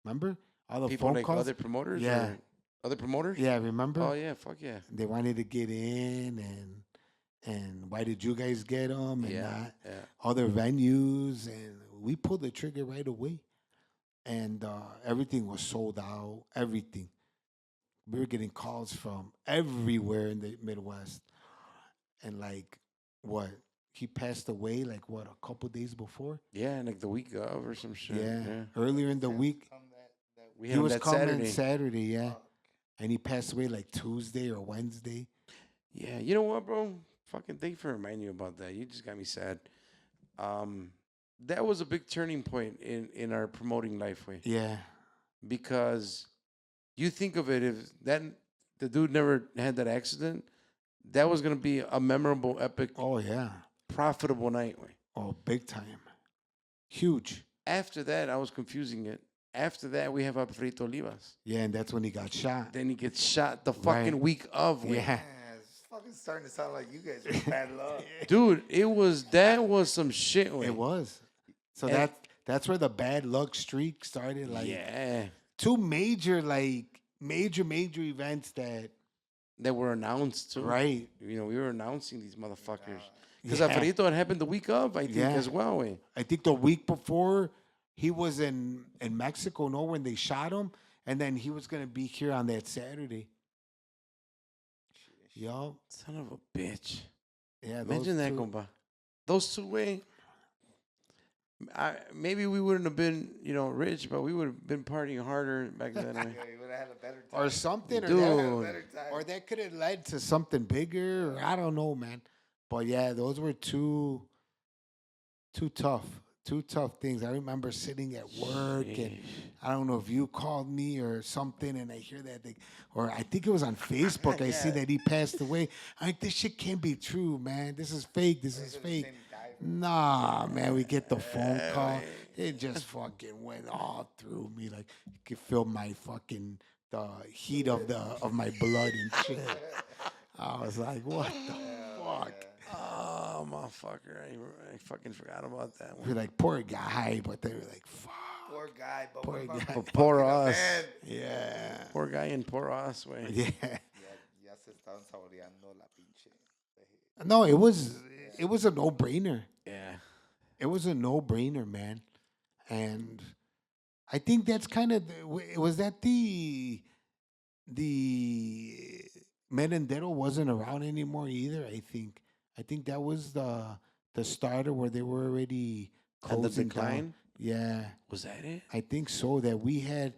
Remember? All the People phone like calls? other promoters? Yeah. Or other promoters? Yeah, remember? Oh, yeah. Fuck yeah. They wanted to get in, and why did you guys get them and Yeah. not Yeah. other venues? And we pulled the trigger right away, and everything was sold out. Everything. We were getting calls from everywhere in the Midwest, and like what he passed away like what a couple days before. Yeah, and like the week of or some shit. Yeah, earlier in the week. We He had him was that coming Saturday. Saturday, yeah, and he passed away like Tuesday or Wednesday. Yeah, you know what, bro? Fucking thank you for reminding me about that. You just got me sad. That was a big turning point in our promoting life way. Yeah, Because you think of it, if that the dude never had that accident, that was gonna be a memorable, epic, oh yeah, profitable night way. oh big time, huge. After that, I was confusing it. After that, we have Alfredo Olivas. Yeah, and that's when he got shot. Then he gets shot the fucking Right. week of. Way. Yeah, Man, it's fucking starting to sound like you guys are bad luck. Dude, that was some shit. Way. it was. So And- that's where the bad luck streak started. Like yeah, two major events that that were announced too. right. You know, we were announcing these motherfuckers because Yeah. Alfredito had happened the week of, I think, Yeah. as well. Way. I think the week before he was in Mexico, no, when they shot him, and then he was gonna be here on that Saturday. Yo, Son of a bitch. yeah. Imagine that, compa. Those two way. Maybe we wouldn't have been, rich, but we would have been partying harder back then. Yeah, way. you would have had a better time. Or something, Dude. You would have had a Dude. better time. or that could have led to something bigger. Or I don't know, man. But yeah, those were two tough things. I remember sitting at work, and I don't know if you called me or something, and I hear that thing, or I think it was on Facebook. I see Yeah. that he passed away. I'm like, this shit can't be true, man. This is fake. This is They're the fake. same guy. Nah, man. We get the phone call. It just fucking went all through me. Like you could feel my fucking the heat of my blood and shit. I was like, what the fuck? Oh, motherfucker. I fucking forgot about that We're one. like, poor guy, but they were like, fuck. Poor guy, but Poor what about guy. fucking Poor a us. man? Yeah. Poor guy in poor us, way. Yeah. Ya se estaban saboreando la pinche. No, it was a no-brainer. Yeah. It was a no-brainer, man. And I think that's kind of was that the Merendero wasn't around anymore either. I think that was the starter where they were already And the closing decline? down. Yeah, Was that it? I think so. That we had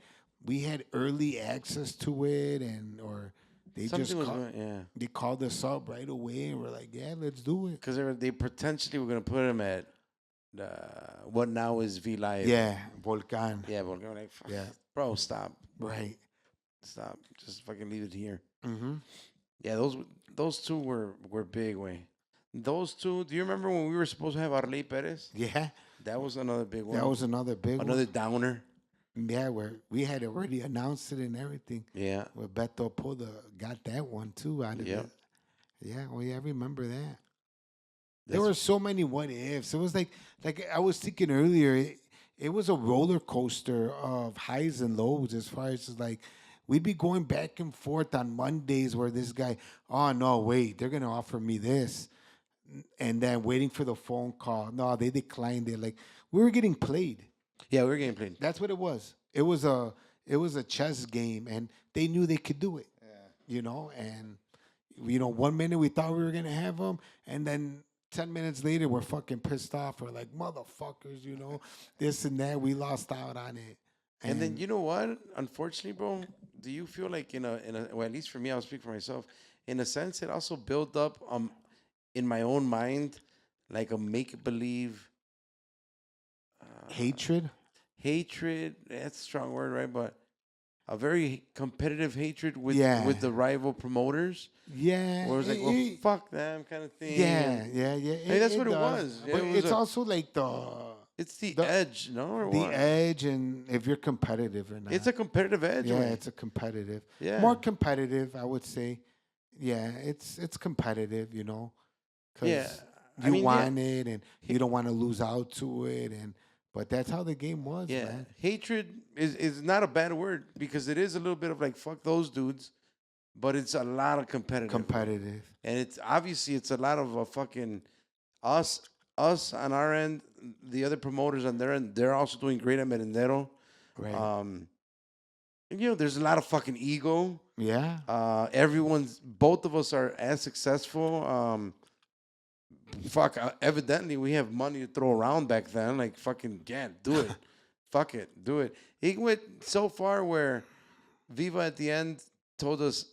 early access to it, or they Something just was called, going, yeah. they called us up right away, and we're like, yeah, let's do it. Because they potentially were going to put him at what now is V Live. Yeah, Volcan. Yeah, but we're like, fuck, Yeah. bro, stop. Right. Stop. Just fucking leave it here. Mm-hmm. Yeah, those two were big, way. Those two. Do you remember when we were supposed to have Arley Perez? Yeah, That was another big one. that was another big Another one. downer. Yeah, where we had already announced it and everything. Yeah. Where Beto got that one too out of Yep. it. Yeah, oh yeah, I remember that. There That's- were so many what ifs. It was like I was thinking earlier. It was a roller coaster of highs and lows as far as like we'd be going back and forth on Mondays where this guy, oh no, wait, they're gonna offer me this, and then waiting for the phone call. No, they declined it. Like we were getting played. yeah, we were getting played. That's what it was. It was a chess game, and they knew they could do it. You know, and 1 minute we thought we were gonna have them, and then 10 minutes later we're fucking pissed off. We're like motherfuckers, this and that. We lost out on it. And then you know what? Unfortunately, bro, do you feel like well, at least for me, I'll speak for myself. In a sense, it also built up in my own mind like a make believe hatred. hatred. That's a strong word, right? But a very competitive hatred with Yeah. with the rival promoters. Yeah, Where it was like, well, fuck them kind of thing. yeah, And yeah, yeah. Hey, that's what it does. was. But It was it's a- also like it's the the- edge, no? Or the what? edge, and if you're competitive or not. It's a competitive edge. yeah, right? it's a competitive. Yeah. More competitive, I would say. Yeah, it's competitive, because Yeah, I you mean, yeah. want it and you don't want to lose out to it, but that's how the game was, Yeah, man. hatred is not a bad word because it is a little bit of like fuck those dudes, but it's a lot of Competitive. and it's obviously it's a lot of fucking us on our end, the other promoters on their end, they're also doing great at Merendero. Right. And, there's a lot of fucking ego. Yeah. Both of us are as successful. Evidently we have money to throw around back then. Like fucking, yeah, do it. Fuck it, do it. It went so far where Viva at the end told us,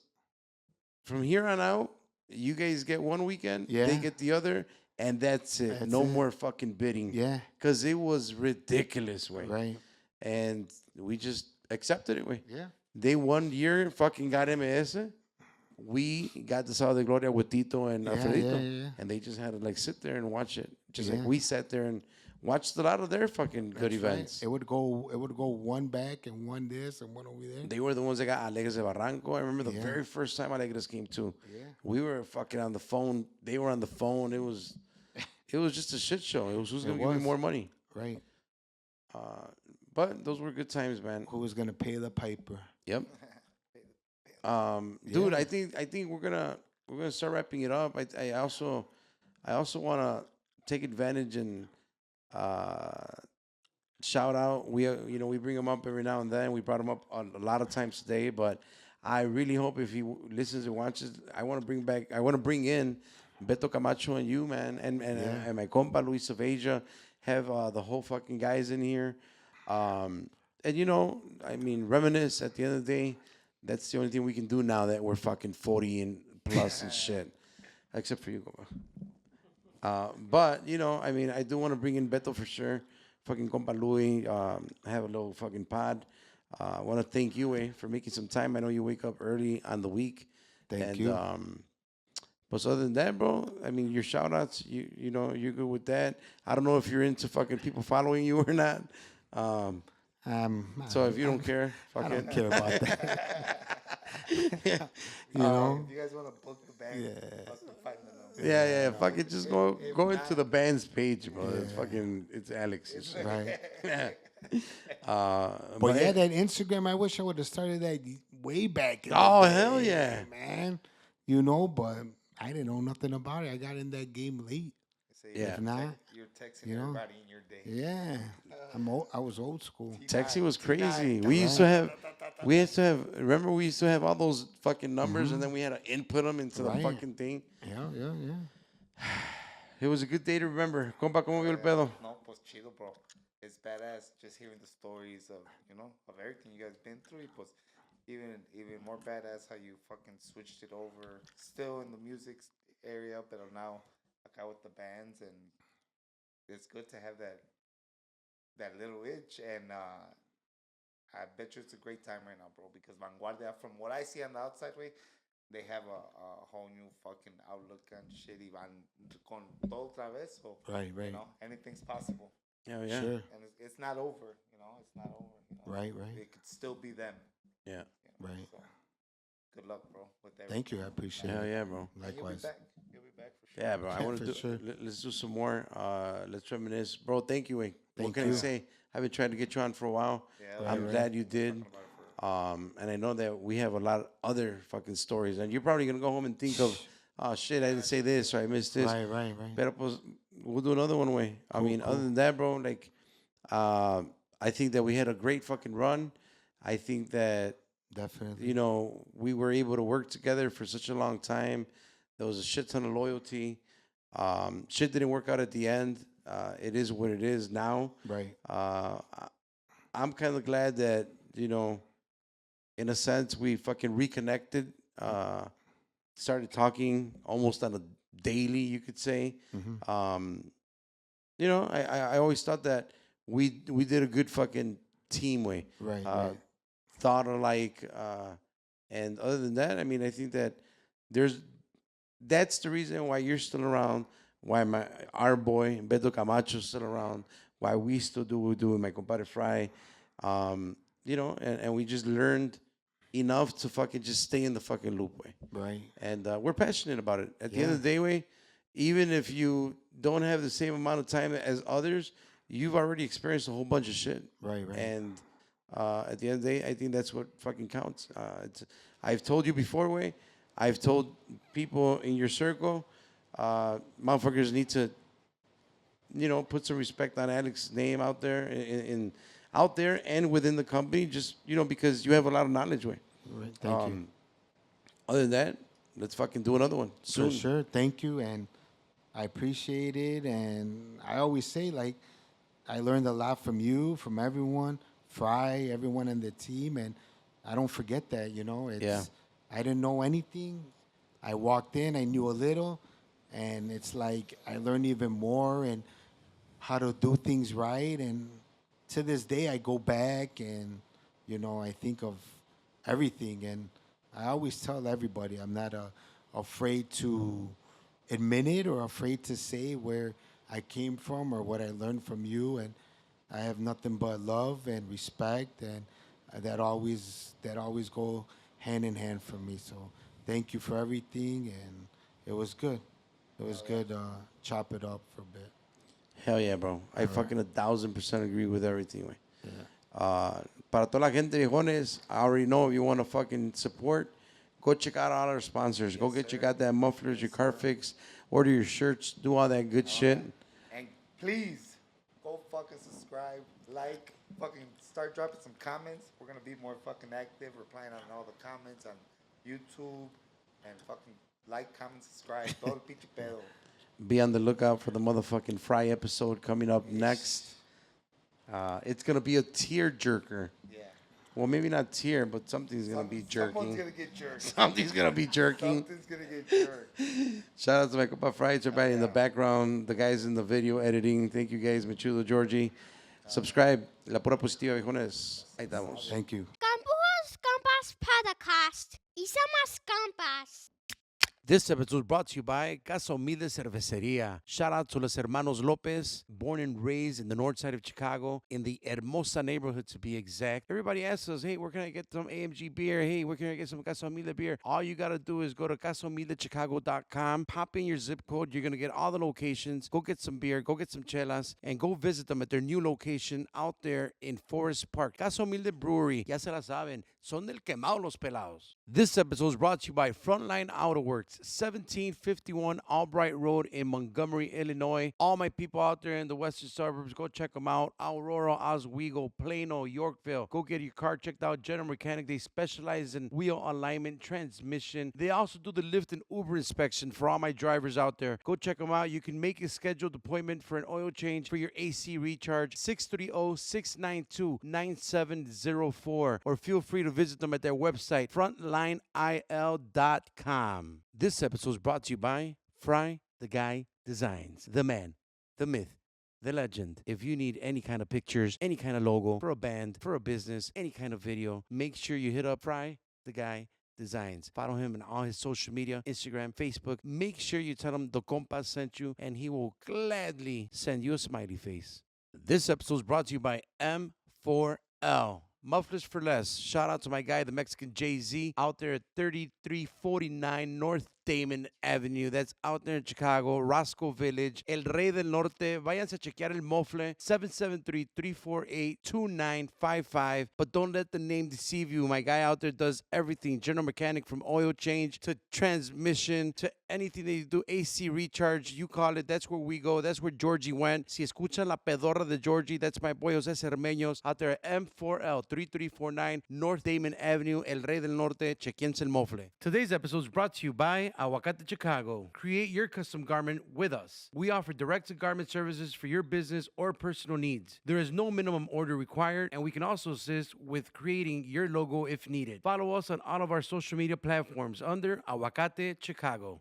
from here on out, you guys get one weekend, Yeah. they get the other, and that's it. That's No it. more fucking bidding. Yeah. Because it was ridiculous, way. Right. And we just accepted it, way. Yeah. They 1 year fucking got MS. We got the Sábado de Gloria with Tito and Yeah, Alfredito. yeah. And they just had to like sit there and watch it. Just Yeah. like we sat there and watched a lot of their fucking good That's right. events. It would go one back and one this and one over there. They were the ones that got Alegres de Barranco. I remember the Yeah. very first time Alegres came too. Yeah. We were fucking on the phone. They were on the phone. It was just a shit show. It was who's It gonna give me was. more money. Right. But those were good times, man. Who was gonna pay the piper? Yep. Dude, Yeah. I think we're gonna start wrapping it up. I also want to take advantage and shout out. We bring him up every now and then. We brought him up a lot of times today, but I really hope if he listens and watches, I want to bring in Beto Camacho and you, man, and my compa Luis of Asia, have the whole fucking guys in here. And I mean, reminisce at the end of the day. That's the only thing we can do now that we're fucking 40 and plus and shit. Except for you, Compa. But, I mean, I do want to bring in Beto for sure. Fucking compa Louis, have a little fucking pod. I want to thank you, for making some time. I know you wake up early on the week. Thank you. But other than that, bro, I mean, your shout outs, you're good with that. I don't know if you're into fucking people following you or not. So if you don't care, fuck I don't it. care about that. If you guys want to book the band, fucking find the number. Yeah, fuck it. Just go into the band's page, bro. It's Alex. Right. But But yeah, that Instagram, I wish I would have started that way back. In Oh, the hell day, yeah. man. But I didn't know nothing about it. I got in that game late. Say Yeah. If not, You're texting You know? everybody in your day. yeah, I was old school. texting was crazy. We used to have. Remember, we used to have all those fucking numbers, and then we had to input them into the Right. fucking thing. Yeah. It was a good day to remember. Compa, ¿cómo vio el pedo? No, pues chido, bro. It's badass just hearing the stories of everything you guys been through. Pues even more badass how you fucking switched it over. Still in the music area, but now acá with the bands, and it's good to have that little itch. And I bet you it's a great time right now, bro. Because Vanguardia, from what I see on the outside way, they have a whole new fucking outlook and shit. Y van con todo otra vez. So, Right, right. you know, anything's possible. Hell yeah. Sure. And it's not over, you know. It's not over. You know? Right, right. It could still be them. Yeah. You know? Right. So, good luck, bro. With everything. Thank you. I appreciate Hell it. yeah, bro. And you'll be Likewise. back. You'll be back for sure. Yeah, bro. I want For to do. sure. Let's do some more. Let's reminisce, bro. Thank you, Wayne. What Thank can I you. say? I've been trying to get you on for a while. Yeah, I'm right. glad you did. Talking about it for- And I know that we have a lot of other fucking stories, and you're probably gonna go home and think of, oh shit, I didn't say this or I missed this. Right, right, right. Pero pues, we'll do another one, way. I mean, other than that, bro, like, I think that we had a great fucking run. I think that Definitely. you know we were able to work together for such a long time. There was a shit ton of loyalty. Shit didn't work out at the end. It is what it is now. Right. I'm kind of glad that, you know, in a sense, we fucking reconnected, started talking almost on a daily, you could say. You know, I always thought that we did a good fucking team way. Right, right. Thought alike. And other than that, I mean, I think that that's the reason why you're still around, why our boy Beto Camacho's still around, why we still do what we do with my compadre Fry. You know, and we just learned enough to fucking just stay in the fucking loop way. Right. And we're passionate about it. At the end of the day, way, even if you don't have the same amount of time as others, you've already experienced a whole bunch of shit. Right, right. And at the end of the day, I think that's what fucking counts. I've told you before, way. I've told people in your circle, motherfuckers need to, you know, put some respect on Alex's name out there, out there and within the company. Just, you know, because you have a lot of knowledge, way. Right. Thank you. Other than that, let's fucking do another one soon. For sure. Thank you. And I appreciate it. And I always say, like, I learned a lot from you, from everyone, Fry, everyone in the team. And I don't forget that, you know. I didn't know anything. I walked in, I knew a little. And it's like I learned even more and how to do things right. And to this day, I go back and, you know, I think of everything. And I always tell everybody I'm not afraid to admit it or afraid to say where I came from or what I learned from you. And I have nothing but love and respect, and that always go hand in hand for me. So thank you for everything, and it was good. It was good. Chop it up for a bit. Hell yeah, bro. I fucking 1,000% agree with everything, way. Para toda la gente, viejones, I already know if you want to fucking support, go check out all our sponsors. Go get your goddamn mufflers, your car fix, order your shirts, do all that good shit. And please, go fucking subscribe, like, fucking start dropping some comments. We're going to be more fucking active, replying on all the comments on YouTube. And fucking like, comment, subscribe. Todo el pinche pedo. Be on the lookout for the motherfucking Fry episode coming up next. It's going to be a tear jerker. Yeah. Well, maybe not tear, but something's going to be jerking. Someone's going to get jerked. Something's going to be jerking. Something's going to get jerked. Shout out to my compa Fry, everybody in the background, the guys in the video editing. Thank you guys, Machulo, Georgie. Subscribe. La Pura Positiva, viejones. Ahí estamos. Thank you. Puros Compas podcast. Y somos compas. This episode is brought to you by Casa Humilde Cerveceria. Shout out to los hermanos Lopez, born and raised in the north side of Chicago, in the Hermosa neighborhood to be exact. Everybody asks us, hey, where can I get some AMG beer? Hey, where can I get some Casa Humilde beer? All you got to do is go to CasaHumildeChicago.com, pop in your zip code. You're going to get all the locations. Go get some beer, go get some chelas, and go visit them at their new location out there in Forest Park. Casa Humilde Brewery, ya se la saben, son del quemado los pelados. This episode is brought to you by Frontline Autoworks, 1751 Albright Road in Montgomery, Illinois. All my people out there in the western suburbs, go check them out. Aurora, Oswego, Plano, Yorkville. Go get your car checked out. General Mechanic, they specialize in wheel alignment, transmission. They also do the Lyft and Uber inspection for all my drivers out there. Go check them out. You can make a scheduled appointment for an oil change for your AC recharge, 630-692-9704. Or feel free to visit them at their website, frontlineil.com. This episode is brought to you by Fry the Guy Designs, the man, the myth, the legend. If you need any kind of pictures, any kind of logo for a band, for a business, any kind of video, make sure you hit up Fry the Guy designs. Follow him on all his social media, Instagram, Facebook. Make sure you tell him the compas sent you, and he will gladly send you a smiley face. This episode is brought to you by M4L. Mufflers for Less. Shout out to my guy, the Mexican Jay-Z, out there at 3349 North Damon Avenue. That's out there in Chicago, Roscoe Village, El Rey del Norte. Váyanse a chequear el mofle, 773-348-2955. But don't let the name deceive you. My guy out there does everything. General mechanic, from oil change to transmission to anything that you do, AC recharge, you call it. That's where we go. That's where Georgie went. Si escuchan la pedorra de Georgie, that's my boy Jose Cermeños out there at M4L 3349 North Damon Avenue, El Rey del Norte. Chequense el mofle. Today's episode is brought to you by Aguacate Chicago. Create your custom garment with us. We offer direct-to-garment services for your business or personal needs. There is no minimum order required, and we can also assist with creating your logo if needed. Follow us on all of our social media platforms under Aguacate Chicago.